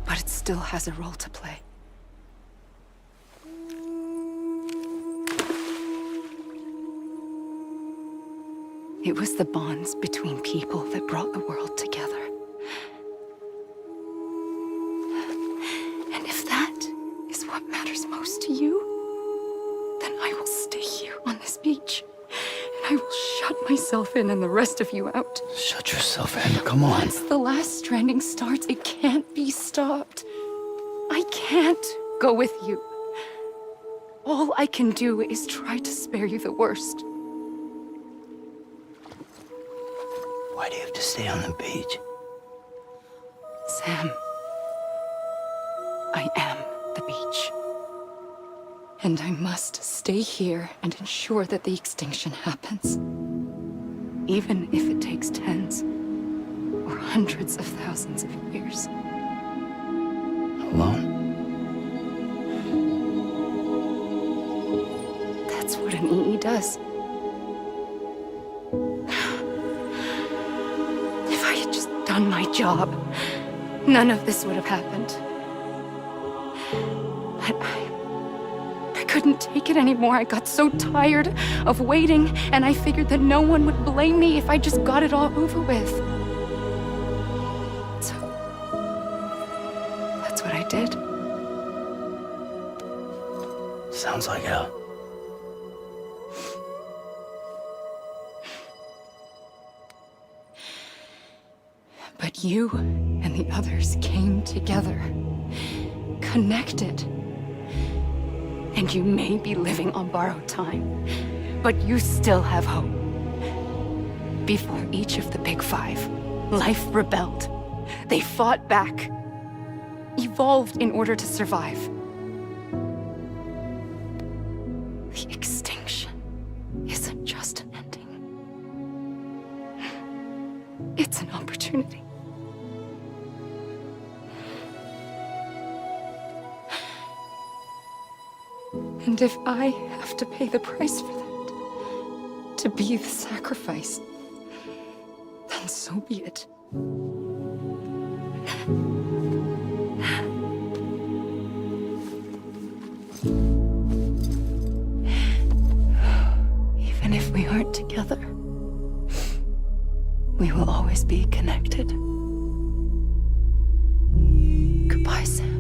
B: But it still has a role to play. It was the bonds between people that brought the world together. And if that is what matters most to you, then I will stay here on this beach. And I will shut myself in and the rest of you out.
E: Shut yourself in, come on.
B: Once the last stranding starts, it can't be stopped. I can't go with you. All I can do is try to spare you the worst.
E: Why do you have to stay on the beach?
B: Sam, I am the beach. And I must stay here and ensure that the extinction happens. Even if it takes tens or hundreds of thousands of years.
E: Alone?
B: That's what an EE does. If I had just done my job, none of this would have happened. But I couldn't take it anymore. I got so tired of waiting, and I figured that no one would blame me if I just got it all over with. So, that's what I did.
E: Sounds like hell.
B: But you and the others came together, connected. And you may be living on borrowed time, but you still have hope. Before each of the Big Five, life rebelled. They fought back, evolved in order to survive. The extinction isn't just an ending. It's an opportunity. And if I have to pay the price for that, to be the sacrifice, then so be it. Even if we aren't together, we will always be connected. Goodbye, Sam.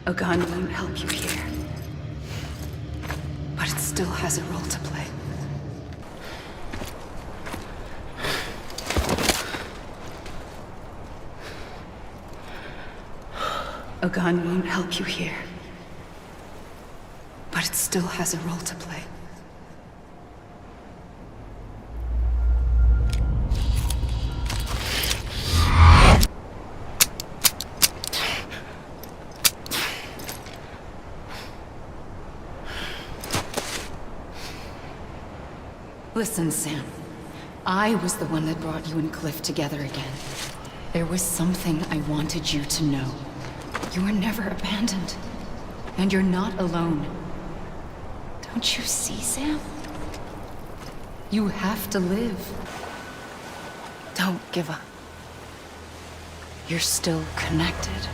B: A gun won't help you here, but it still has a role to play. A gun won't help you here, but it still has a role to play. Listen, Sam. I was the one that brought you and Cliff together again. There was something I wanted you to know. You were never abandoned. And you're not alone. Don't you see, Sam? You have to live. Don't give up. You're still connected.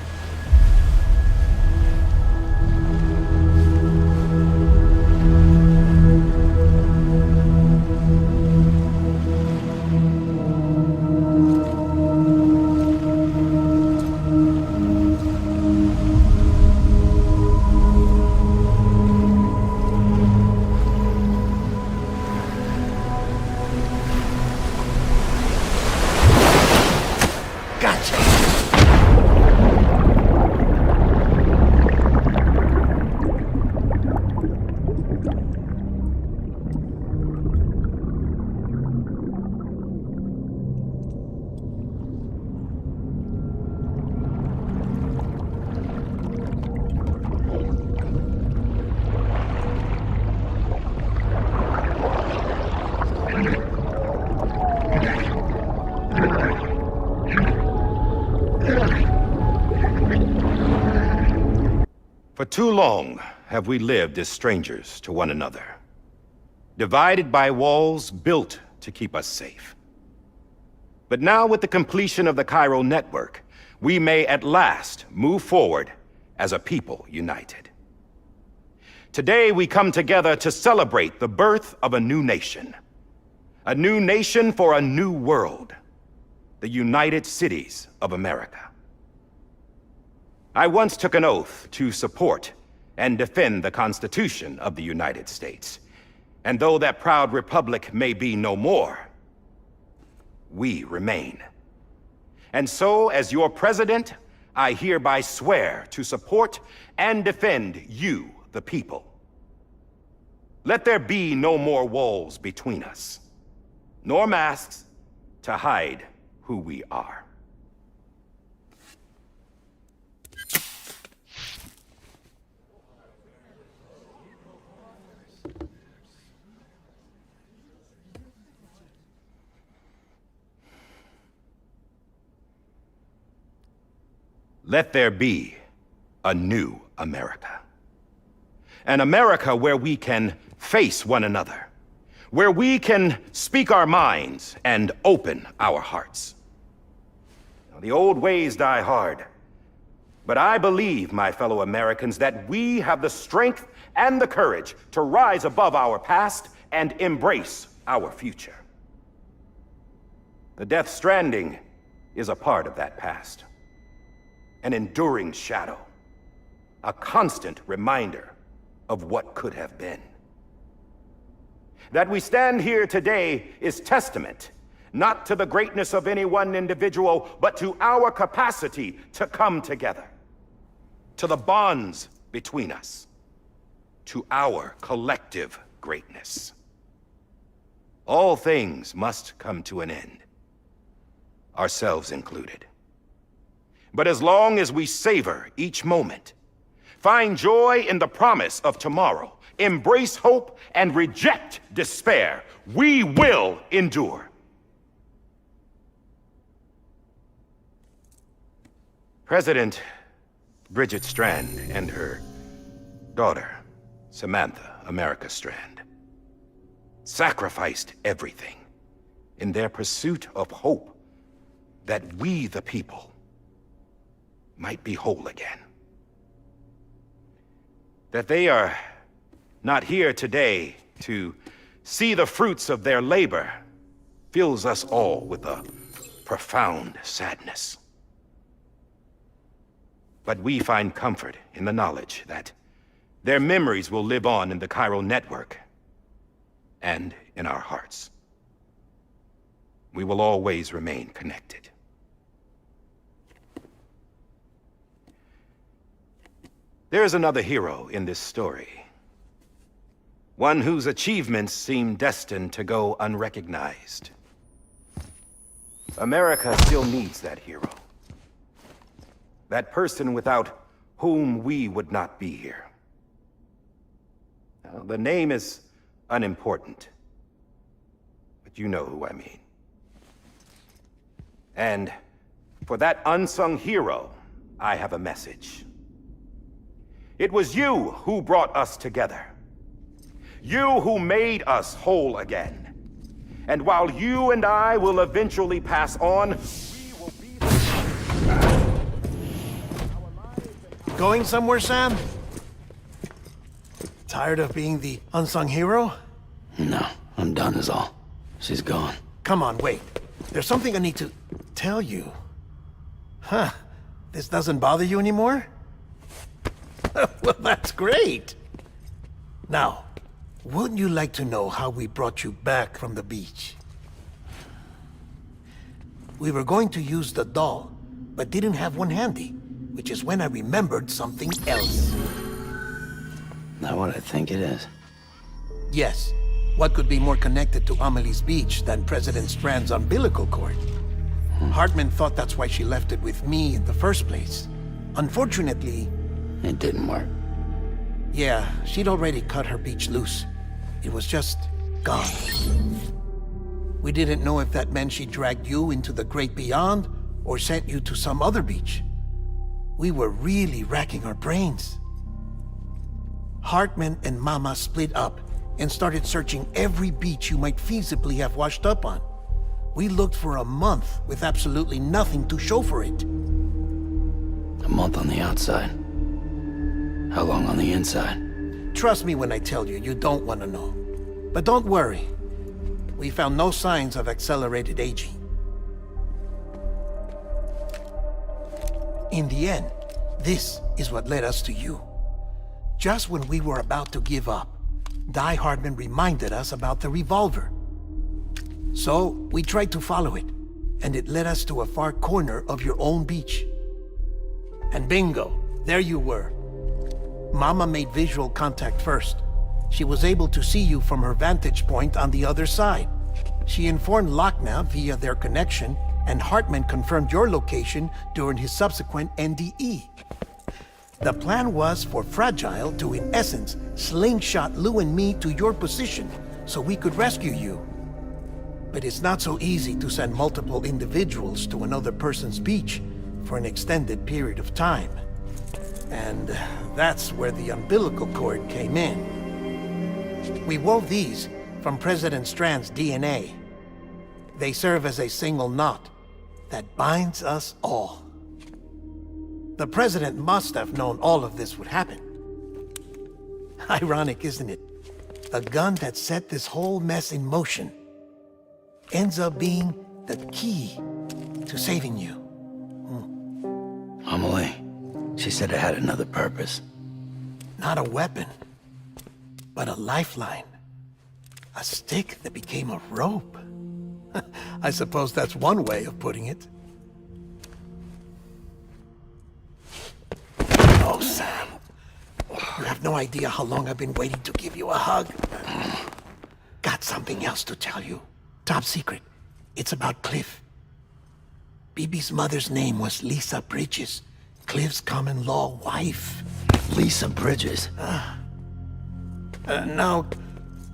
I: For too long have we lived as strangers to one another, divided by walls built to keep us safe. But now, with the completion of the Cairo network, we may at last move forward as a people united. Today we come together to celebrate the birth of a new nation. A new nation for a new world. The United Cities of America. I once took an oath to support and defend the Constitution of the United States. And though that proud republic may be no more, we remain. And so, as your president, I hereby swear to support and defend you, the people. Let there be no more walls between us, nor masks to hide who we are. Let there be a new America. An America where we can face one another, where we can speak our minds and open our hearts. Now, the old ways die hard, but I believe, my fellow Americans, that we have the strength and the courage to rise above our past and embrace our future. The Death Stranding is a part of that past. An enduring shadow, a constant reminder of what could have been. That we stand here today is testament, not to the greatness of any one individual, but to our capacity to come together, to the bonds between us, to our collective greatness. All things must come to an end, ourselves included. But as long as we savor each moment, find joy in the promise of tomorrow, embrace hope, and reject despair, we will endure. President Bridget Strand and her daughter, Samantha America Strand, sacrificed everything in their pursuit of hope that we, the people, might be whole again. That they are not here today to see the fruits of their labor fills us all with a profound sadness. But we find comfort in the knowledge that their memories will live on in the chiral network and in our hearts. We will always remain connected. There is another hero in this story. One whose achievements seem destined to go unrecognized. America still needs that hero. That person without whom we would not be here. Now, the name is unimportant, but you know who I mean. And for that unsung hero, I have a message. It was you who brought us together. You who made us whole again. And while you and I will eventually pass on, we will be
F: Going somewhere, Sam? Tired of being the unsung hero?
E: No, I'm done is all. She's gone.
F: Come on, wait. There's something I need to tell you. Huh. This doesn't bother you anymore? Well, that's great. Now, wouldn't you like to know how we brought you back from the beach? We were going to use the doll, but didn't have one handy, which is when I remembered something else.
E: Not what I think it is.
F: Yes. What could be more connected to Amelie's beach than President Strand's umbilical cord? Hartman thought that's why she left it with me in the first place. Unfortunately...
E: It didn't work.
F: Yeah, she'd already cut her beach loose. It was just gone. We didn't know if that meant she dragged you into the great beyond or sent you to some other beach. We were really racking our brains. Hartman and Mama split up and started searching every beach you might feasibly have washed up on. We looked for a month with absolutely nothing to show for it.
E: A month on the outside. How long on the inside?
F: Trust me when I tell you, you don't want to know. But don't worry. we found no signs of accelerated aging. In the end, this is what led us to you. Just when we were about to give up, Die Hardman reminded us about the revolver. So, we tried to follow it, and it led us to a far corner of your own beach. And bingo, there you were. Mama made visual contact first. She was able to see you from her vantage point on the other side. She informed Lockna via their connection, and Hartman confirmed your location during his subsequent NDE. The plan was for Fragile to, in essence, slingshot Lou and me to your position so we could rescue you. But it's not so easy to send multiple individuals to another person's beach for an extended period of time. And that's where the umbilical cord came in. We wove these from President Strand's DNA. They serve as a single knot that binds us all. The President must have known all of this would happen. Ironic, isn't it? A gun that set this whole mess in motion ends up being the key to saving you.
E: Amelie, she said it had another purpose.
F: Not a weapon, but a lifeline. A stick that became a rope. I suppose that's one way of putting it. Oh, Sam. You have no idea how long I've been waiting to give you a hug. Got something else to tell you. Top secret. It's about Cliff. Bibi's mother's name was Lisa Bridges, Cliff's common-law wife.
E: Lisa Bridges?
F: No,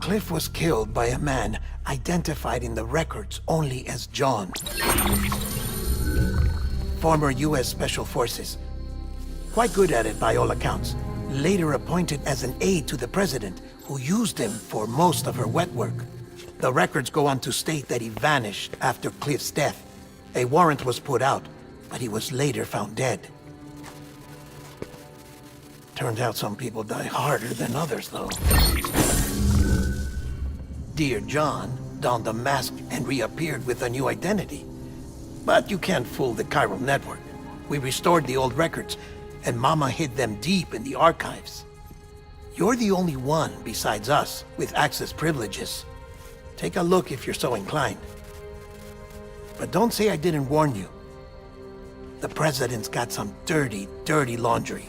F: Cliff was killed by a man identified in the records only as John. Former U.S. Special Forces. Quite good at it by all accounts. Later appointed as an aide to the president, who used him for most of her wet work. The records go on to state that he vanished after Cliff's death. A warrant was put out, but he was later found dead. Turns out some people die harder than others, though. Dear John donned a mask and reappeared with a new identity. But you can't fool the chiral network. We restored the old records, and Mama hid them deep in the archives. You're the only one, besides us, with access privileges. Take a look if you're so inclined. But don't say I didn't warn you. The president's got some dirty, dirty laundry.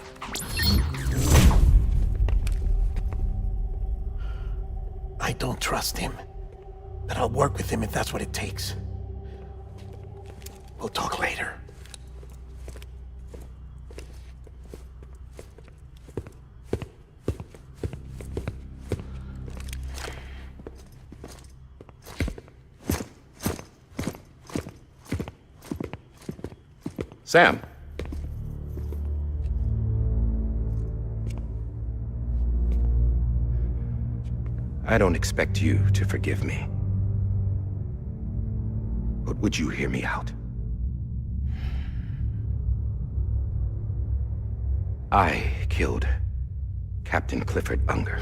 F: I don't trust him, but I'll work with him if that's what it takes. We'll talk later.
I: Sam. I don't expect you to forgive me. But would you hear me out? I killed Captain Clifford Unger.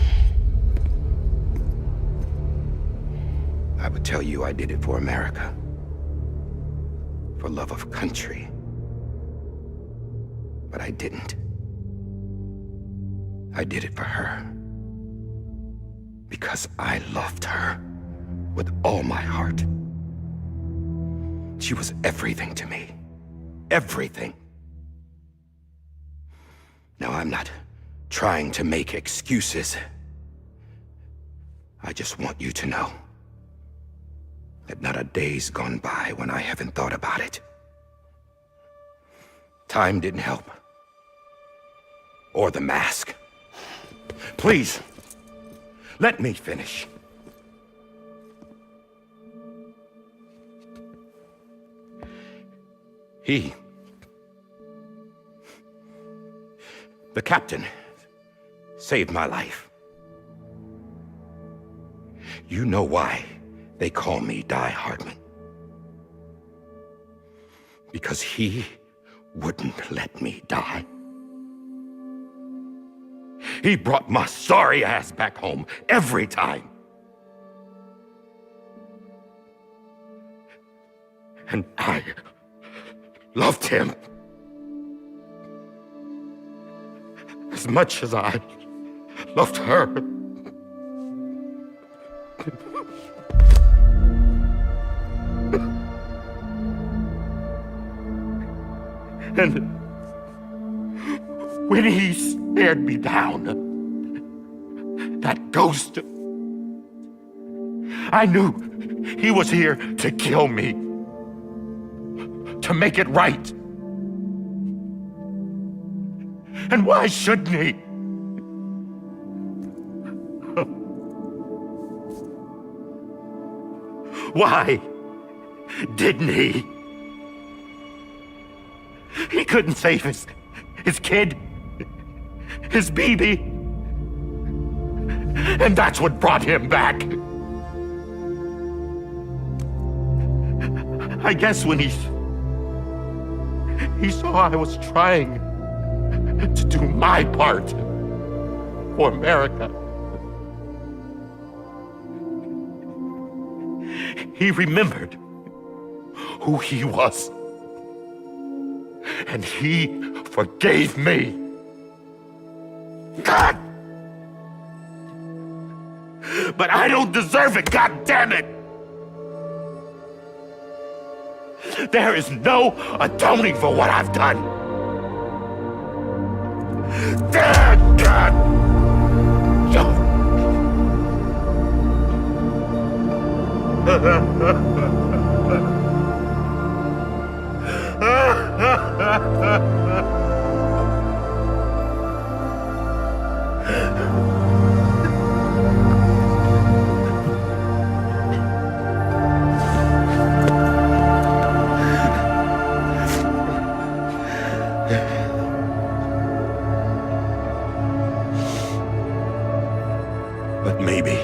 I: I would tell you I did it for America. For love of country. But I didn't. I did it for her. Because I loved her with all my heart. She was everything to me. Everything. Now, I'm not trying to make excuses. I just want you to know that not a day's gone by when I haven't thought about it. Time didn't help. Or the mask. Please, let me finish. The captain, saved my life. You know why they call me Die Hardman. Because he wouldn't let me die. He brought my sorry ass back home every time.
D: And I loved him as much as I loved her. And when he stared me down, that ghost, I knew he was here to kill me, to make it right. And why shouldn't he? Why didn't he? He couldn't save his kid, his baby. And that's what brought him back. I guess when he saw I was trying to do my part for America, he remembered who he was. And he forgave me. God! But I don't deserve it, God damn it! There is no atoning for what I've done. Damn God! But maybe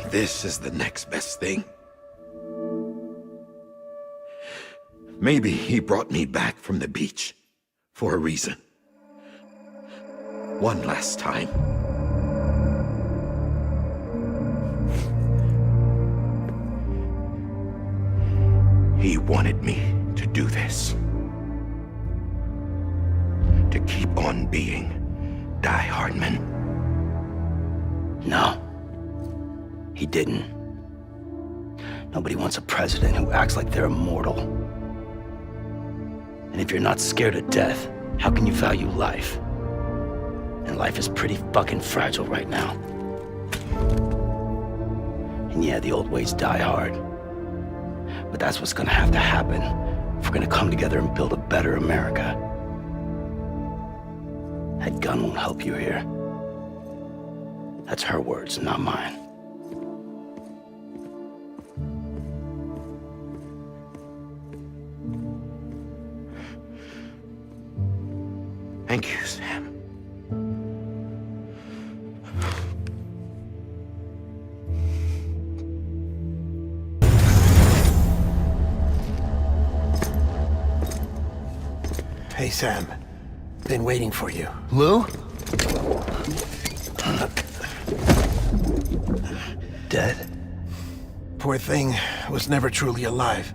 D: this is the next best thing. Maybe he brought me back from the beach for a reason. One last time. He wanted me to do this. To keep on being Die Hardman.
E: No. He didn't. Nobody wants a president who acts like they're immortal. And if you're not scared of death, how can you value life? And life is pretty fucking fragile right now. And yeah, the old ways die hard. But that's what's gonna have to happen if we're gonna come together and build a better America. That gun won't help you here. That's her words, not mine.
D: Thank you, Sam.
F: Hey, Sam. Been waiting for you.
E: Lou? Dead?
F: Poor thing was never truly alive.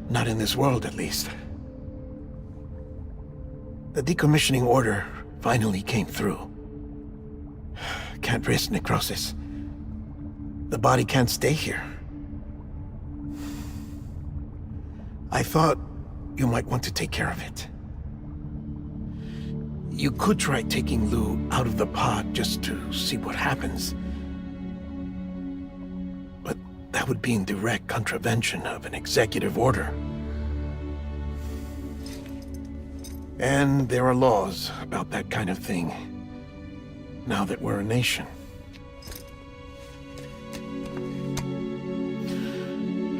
F: Not in this world, at least. The decommissioning order finally came through. Can't risk necrosis. The body can't stay here. I thought you might want to take care of it. You could try taking Lou out of the pod just to see what happens. But that would be in direct contravention of an executive order. And there are laws about that kind of thing, now that we're a nation.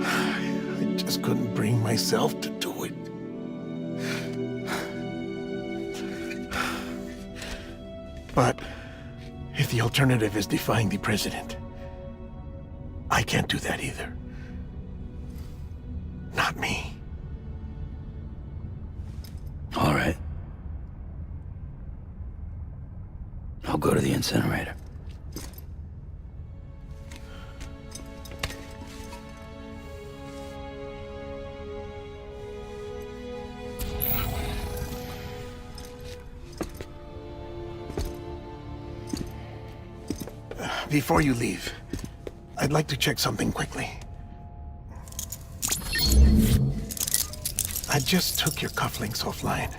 F: I just couldn't bring myself to do it. But if the alternative is defying the president, I can't do that either. Not me.
E: All right. I'll go to the incinerator.
F: Before you leave, I'd like to check something quickly. I just took your cufflinks offline.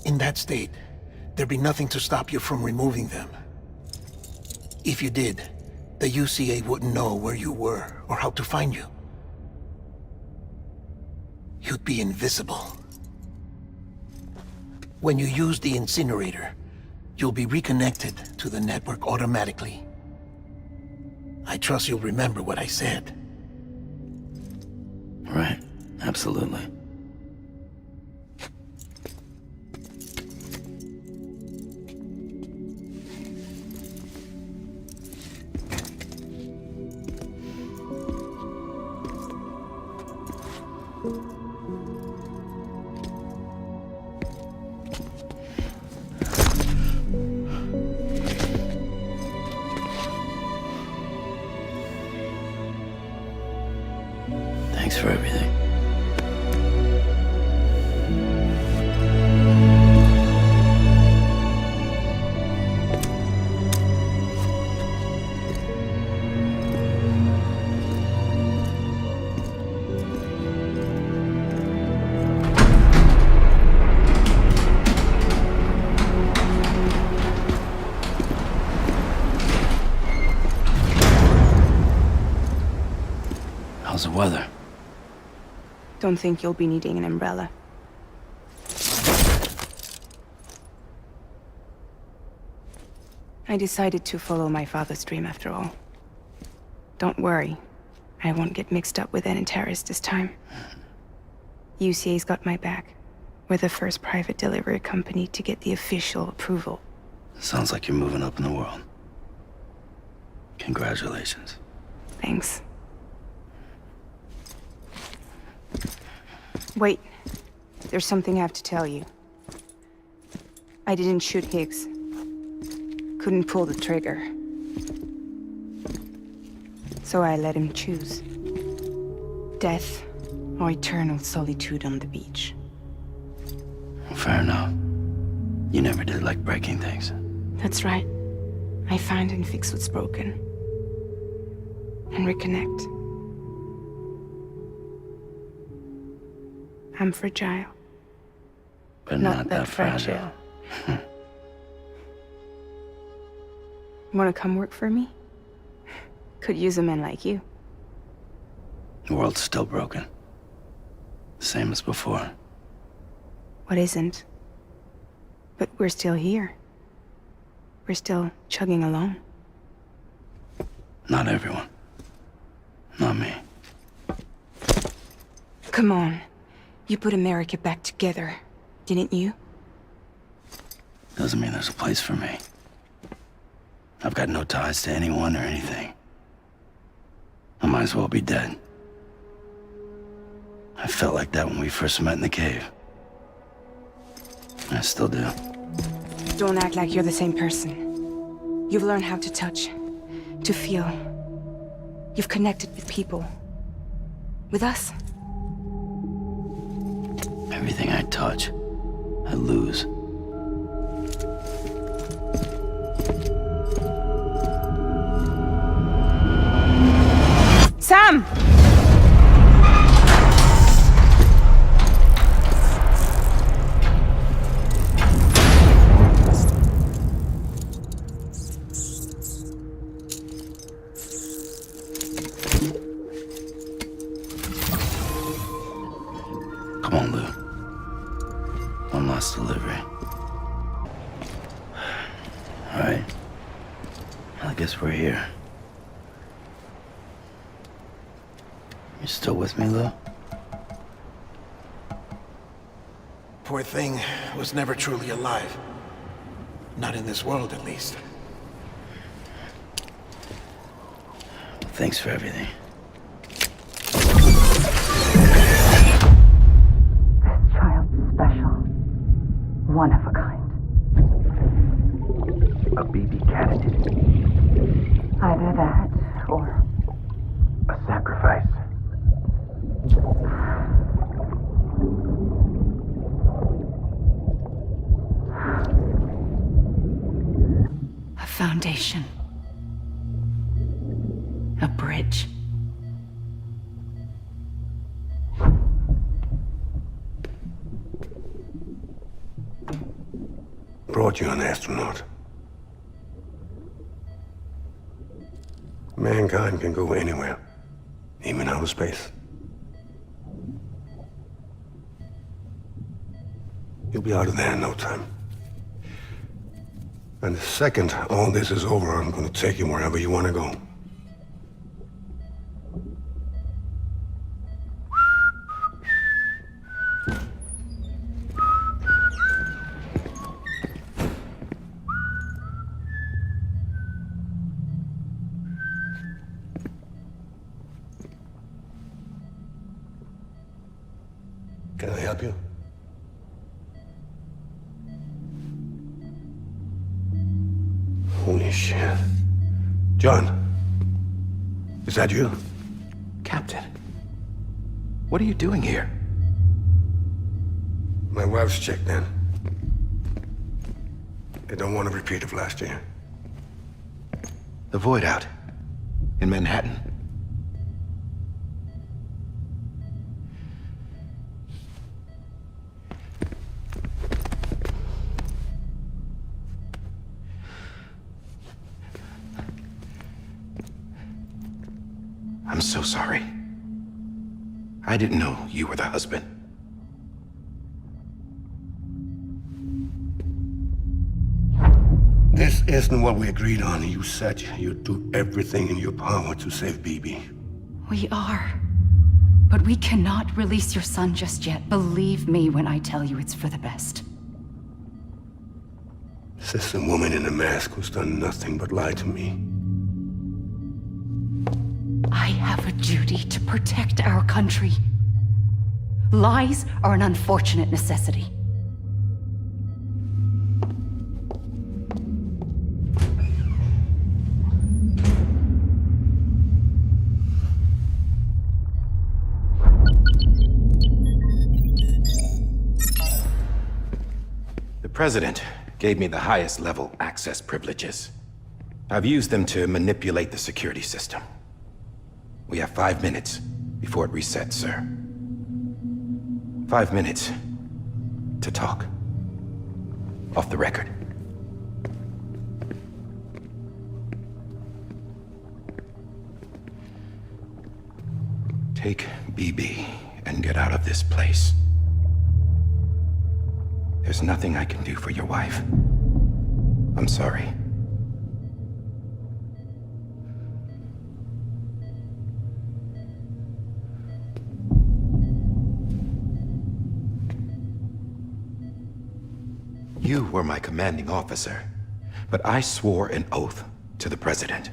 F: In that state, there'd be nothing to stop you from removing them. If you did, the UCA wouldn't know where you were or how to find you. You'd be invisible. When you use the incinerator, you'll be reconnected to the network automatically. I trust you'll remember what I said.
E: Right, absolutely. Thanks for everything. How's the weather?
O: Don't think you'll be needing an umbrella. I decided to follow my father's dream after all. Don't worry, I won't get mixed up with any terrorists this time. UCA's got my back. We're the first private delivery company to get the official approval.
E: Sounds like you're moving up in the world. Congratulations.
O: Thanks. Wait, there's something I have to tell you. I didn't shoot Higgs. Couldn't pull the trigger. So I let him choose. Death or eternal solitude on the beach.
E: Fair enough. You never did like breaking things.
O: That's right. I find and fix what's broken. And reconnect. I'm fragile.
E: But not that fragile.
O: Wanna come work for me? Could use a man like you.
E: The world's still broken. Same as before.
O: What isn't? But we're still here. We're still chugging along.
E: Not everyone. Not me.
O: Come on. You put America back together, didn't you?
E: Doesn't mean there's a place for me. I've got no ties to anyone or anything. I might as well be dead. I felt like that when we first met in the cave. I still do.
O: Don't act like you're the same person. You've learned how to touch, to feel. You've connected with people. With us.
E: Everything I touch, I lose.
O: Sam!
E: Come on, Lou. One last delivery. All right. I guess we're here. You still with me, Lou?
F: Poor thing was never truly alive. Not in this world, at least.
E: Thanks for everything.
N: Special. One of a kind.
M: A BB candidate.
N: Either that, or
M: a sacrifice.
B: A foundation. bridge.
C: Brought you an astronaut. Mankind can go anywhere, even outer space. You'll be out of there in no time. And the second all this is over, I'm gonna take you wherever you want to go. Can I help you? Holy shit. John, is that you?
I: Captain, what are you doing here?
C: My wife's checked in. They don't want a repeat of last year.
I: The void out in Manhattan. I'm so sorry. I didn't know you were the husband.
C: This isn't what we agreed on. You said you'd do everything in your power to save BB.
B: We are. But we cannot release your son just yet. Believe me when I tell you it's for the best.
C: This is a woman in a mask who's done nothing but lie to me.
B: I have a duty to protect our country. Lies are an unfortunate necessity.
I: The President gave me the highest level access privileges. I've used them to manipulate the security system. We have 5 minutes before it resets, sir. 5 minutes to talk. Off the record. Take BB and get out of this place. There's nothing I can do for your wife. I'm sorry. You were my commanding officer, but I swore an oath to the President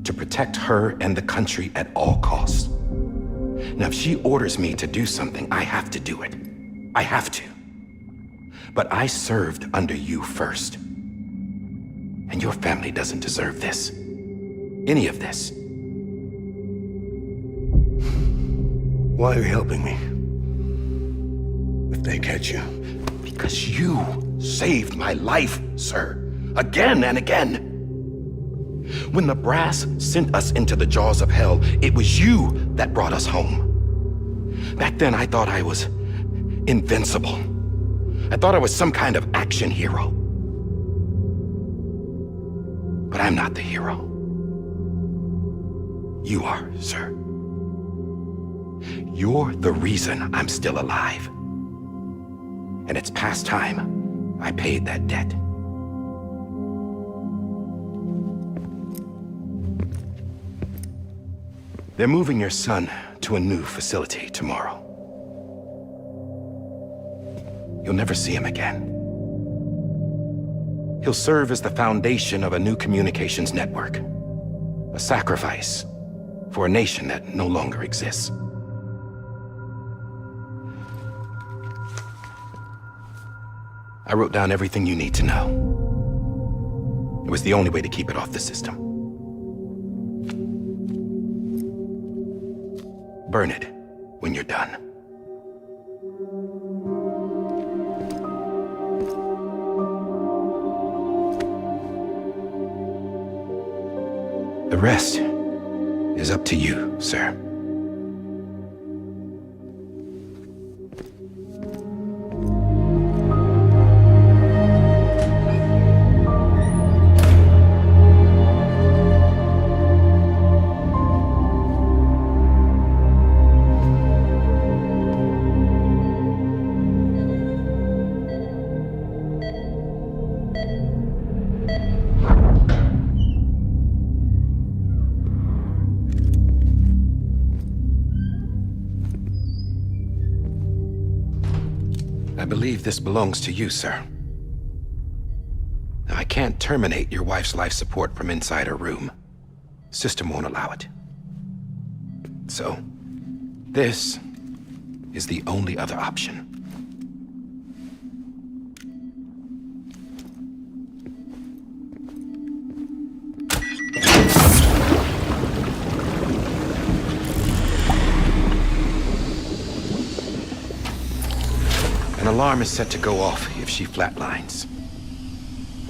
I: to protect her and the country at all costs. Now, if she orders me to do something, I have to do it. I have to. But I served under you first. And your family doesn't deserve this. Any of this.
C: Why are you helping me? If they catch you.
I: Because you saved my life, sir. Again and again. When the brass sent us into the jaws of hell, it was you that brought us home. Back then, I thought I was invincible. I thought I was some kind of action hero. But I'm not the hero. You are, sir. You're the reason I'm still alive. And it's past time I paid that debt. They're moving your son to a new facility tomorrow. You'll never see him again. He'll serve as the foundation of a new communications network. A sacrifice for a nation that no longer exists. I wrote down everything you need to know. It was the only way to keep it off the system. Burn it when you're done. The rest is is up to you, sir. I believe this belongs to you, sir. Now, I can't terminate your wife's life support from inside her room. System won't allow it. So, this is the only other option. An alarm is set to go off if she flatlines.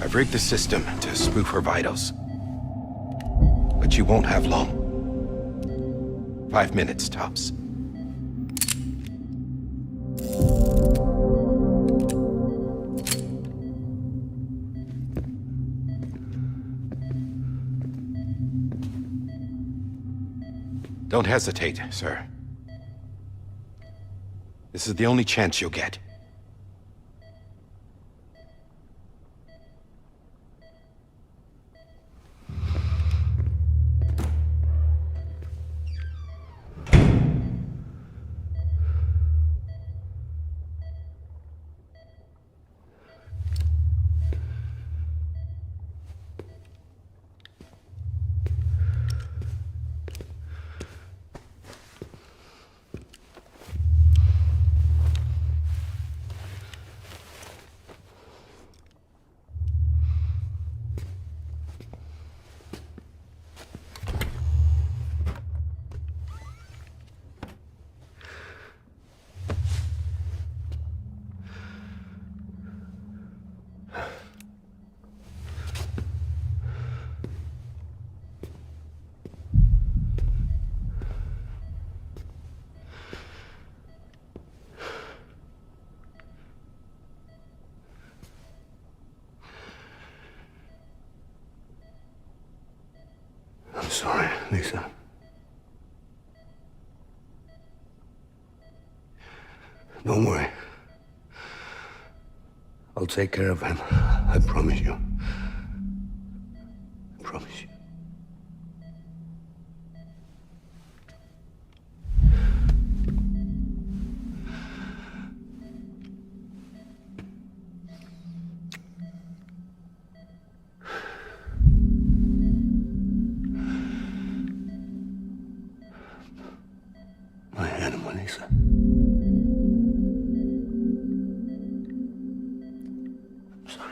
I: I've rigged the system to spoof her vitals. But you won't have long. 5 minutes, tops. Don't hesitate, sir. This is the only chance you'll get.
C: I'm sorry, Lisa. Don't worry. I'll take care of him. I promise you. I promise you. My animal, Lisa. I'm sorry.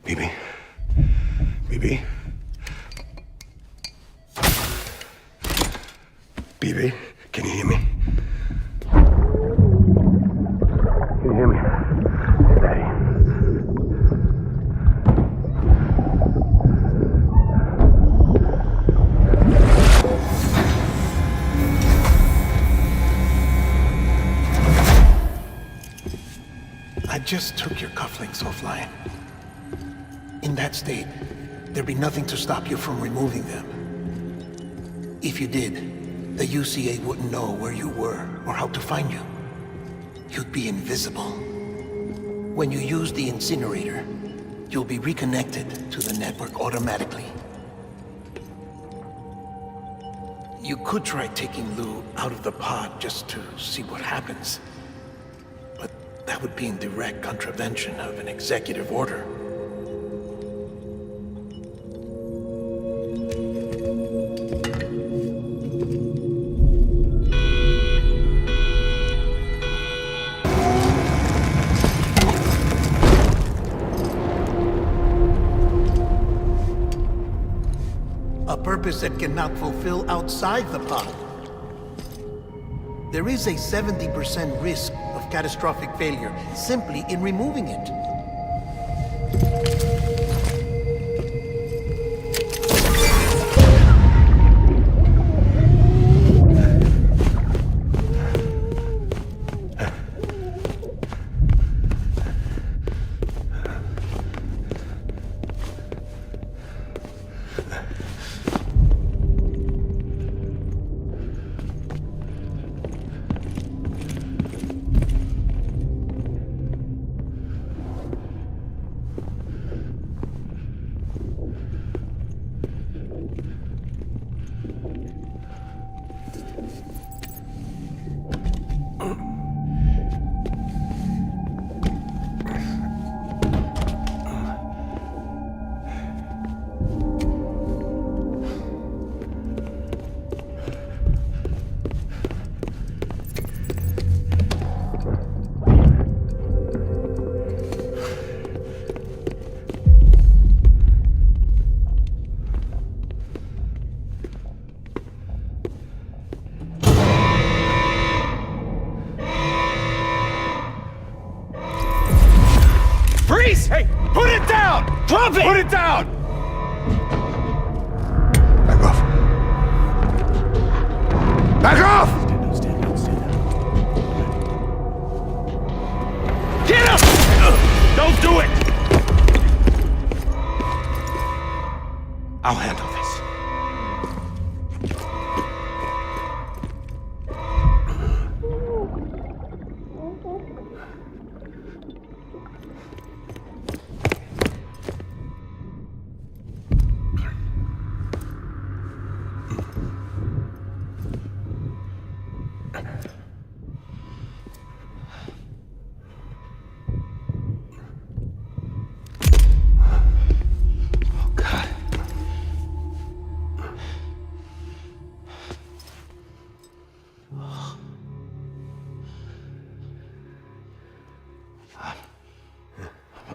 C: Bibi? Bibi? Bibi, can you hear me? Can you hear me? It's Daddy.
F: I just took your cufflinks offline. In that state, there'd be nothing to stop you from removing them. If you did, the UCA wouldn't know where you were or how to find you. You'd be invisible. When you use the incinerator, you'll be reconnected to the network automatically. You could try taking Lou out of the pod just to see what happens. But that would be in direct contravention of an executive order. purpose it cannot fulfill outside the pod. There is a 70% risk of catastrophic failure simply in removing it.
K: Hey, put it down! Drop it! Put it down!
C: Back off. Back off!
K: Stand down. Get up! Don't do it! I'll handle this.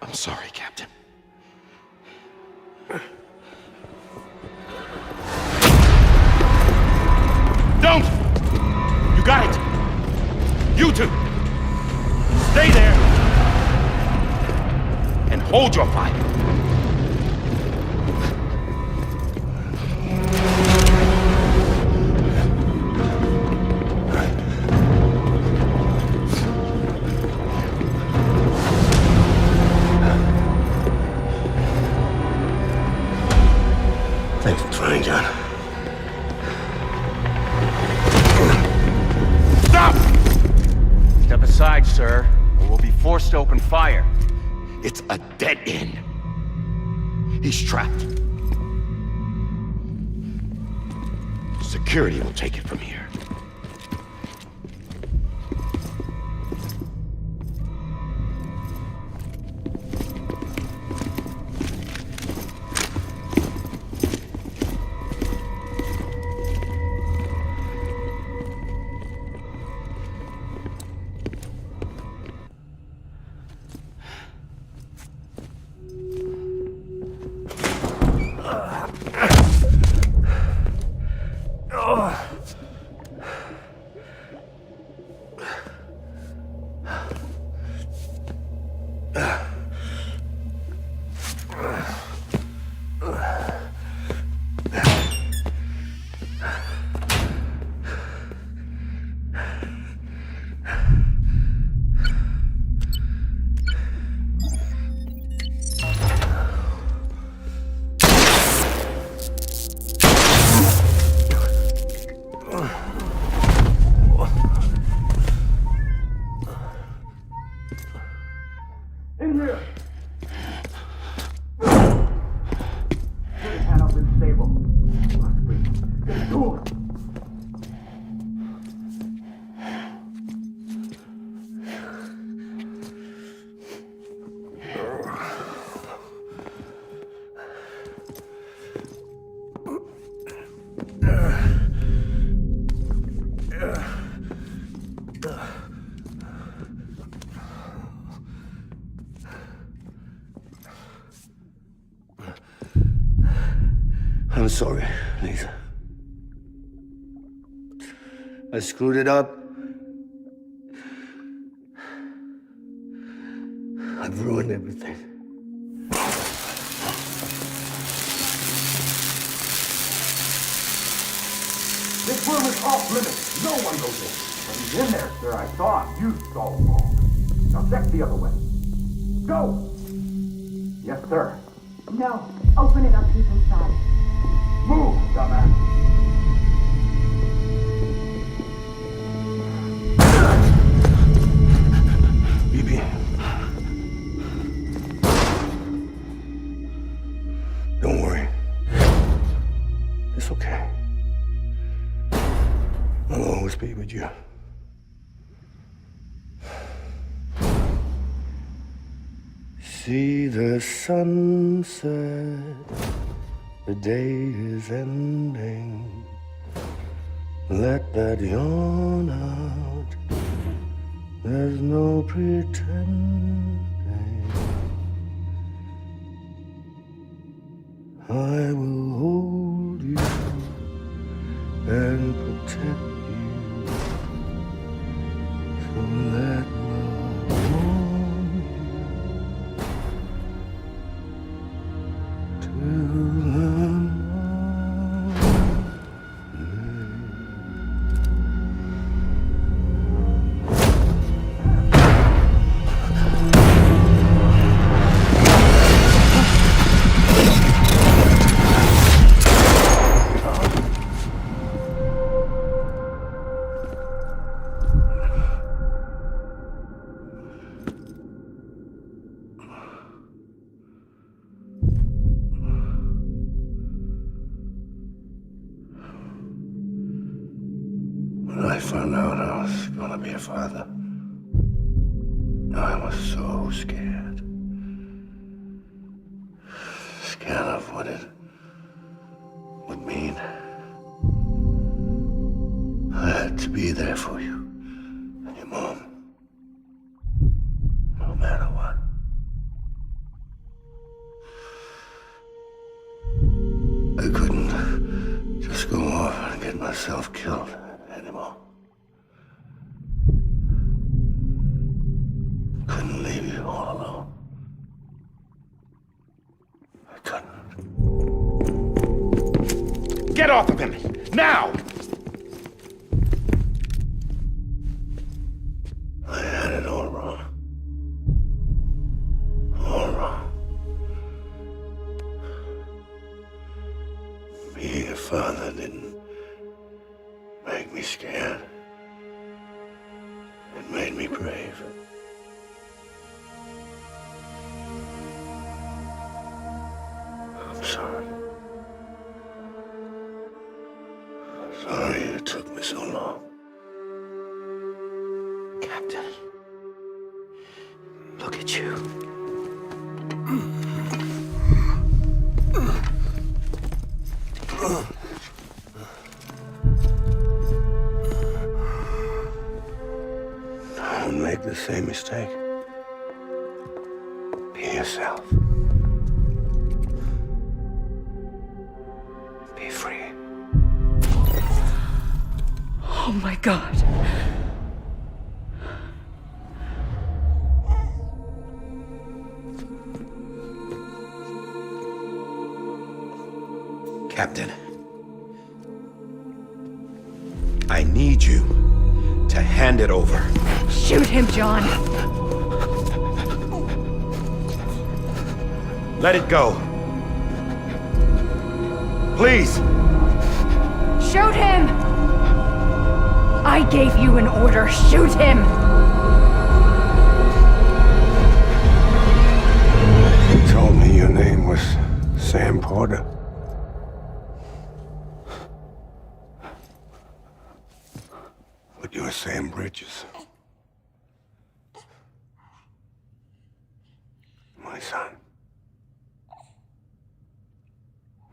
D: I'm sorry, Captain.
K: Don't! You got it! You two! Stay there! And hold your fire!
C: Thanks for trying, John.
K: Stop! Step aside, sir, or we'll be forced to open fire. It's a dead end. He's trapped. Security will take it from here. In here! Put his hand up in the stable. Get to him!
C: I'm sorry. Lisa. I screwed it up. I've ruined everything.
M: This room is off limits. No one goes in. But he's in there, sir. I saw him. You saw him all. Now check the other way. Go! Yes, sir.
N: No. Open it up. He's inside.
M: Move, dumbass.
C: Bibi. Don't worry. It's okay. I'll always be with you. See the sunset, the day is ending. Let that yawn out, there's no pretending. I will hold you and protect you. So let love warm you till the When I found out I was gonna be a father, I was so scared. Scared of what it would mean. I had to be there for you and your mom, no matter what. I couldn't just go off and get myself killed anymore. Couldn't leave you all alone. I couldn't.
D: Get off of him! Now!
C: I had it all wrong. All wrong. Being a father didn't make me scared. It made me brave. I'm sorry. Sorry it took me so long.
E: Captain, look at you.
C: Don't make the same mistake. Be yourself. Be free.
B: Oh my God.
I: Captain, I need you to hand it over.
B: Shoot him, John.
I: Let it go. Please.
N: Shoot him! I gave you an order. Shoot him!
C: You told me your name was Sam Porter. But you're Sam Bridges. My son.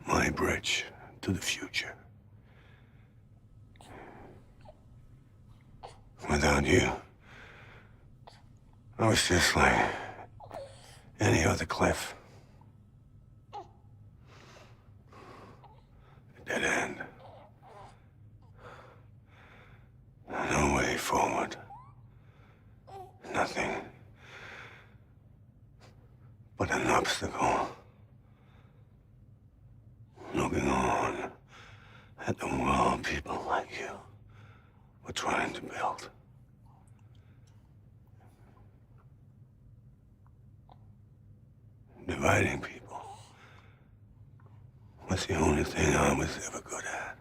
C: My bridge to the future. Without you, I was just like any other Cliff. A dead end. obstacle. Looking on at the world people like you were trying to build. Dividing people was the only thing I was ever good at.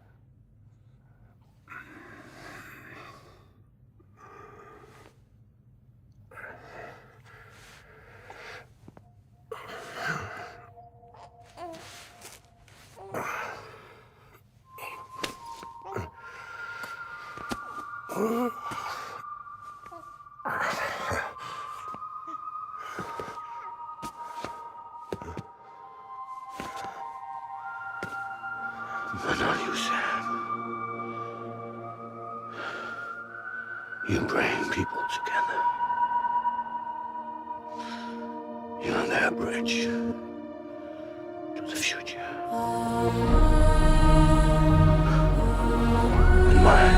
C: But not you, Sam. You bring people together. You're on that bridge to the future. And mine.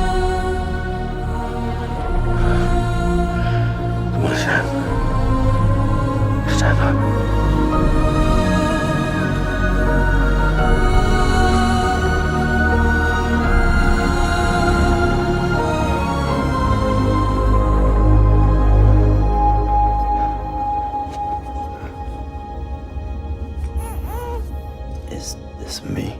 C: Come on, Sam. Stand up.
E: Is this me?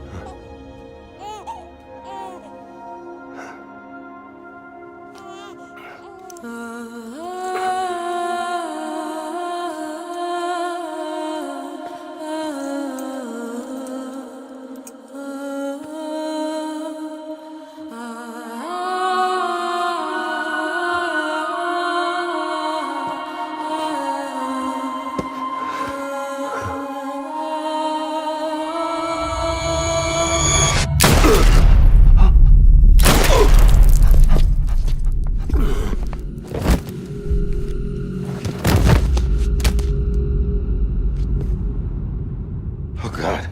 C: Oh, God.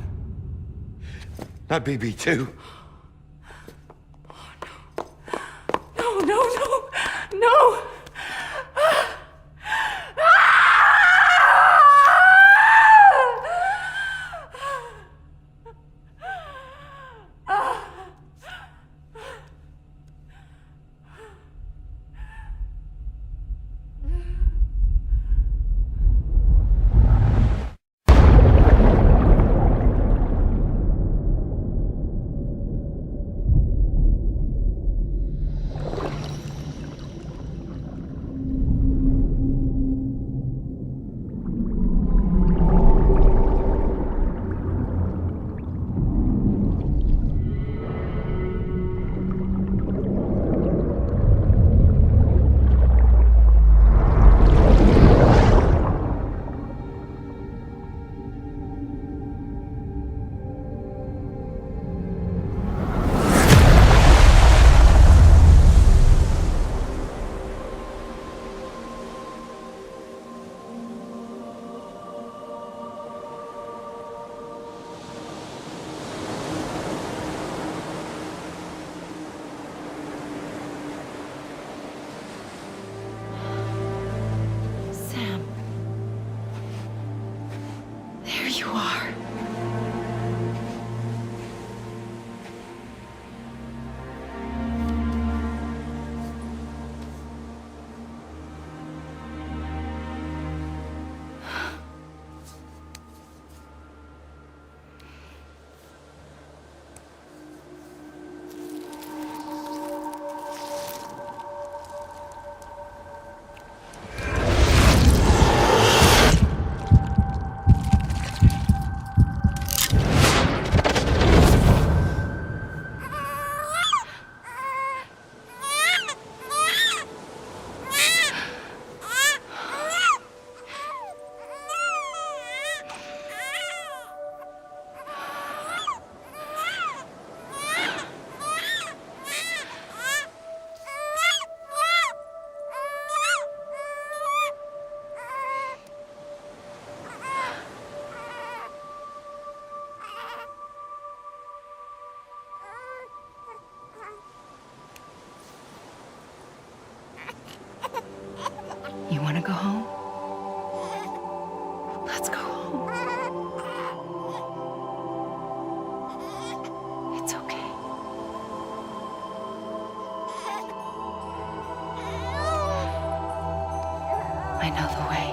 C: Not BB2.
O: No, no, no, no!
B: Sam. There you are. You want to go home? Let's go home. I know the way.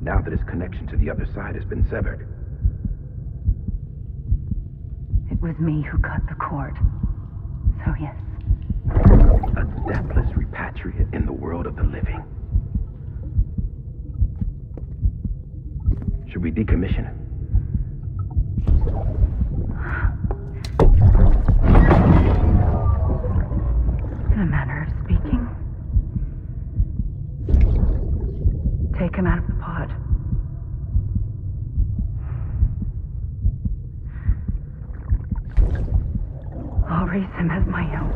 M: Now that his connection to the other side has been severed.
N: It was me who cut the cord. So yes.
M: A deathless repatriate in the world of the living. Should we decommission him?
N: In a manner of speaking. Take him out of the pod. I'll raise him as my own.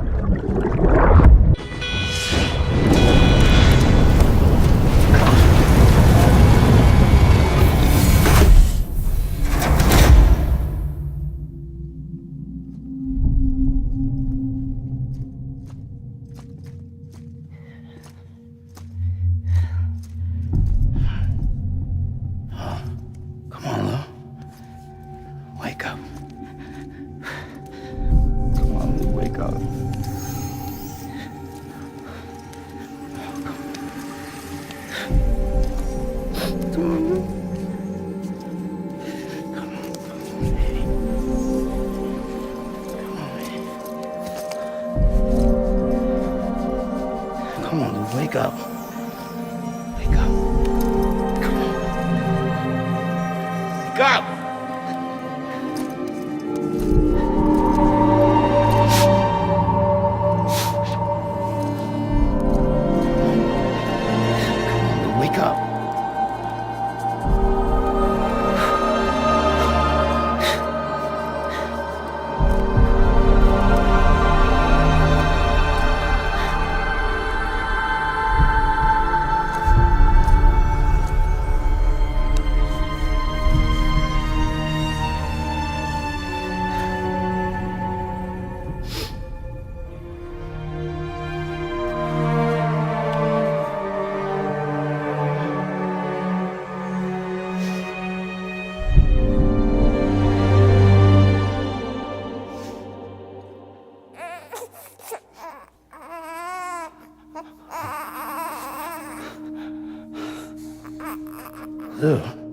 E: Come on, Lou, wake up. Wake up. Come on. Wake up! Wake up. Lou.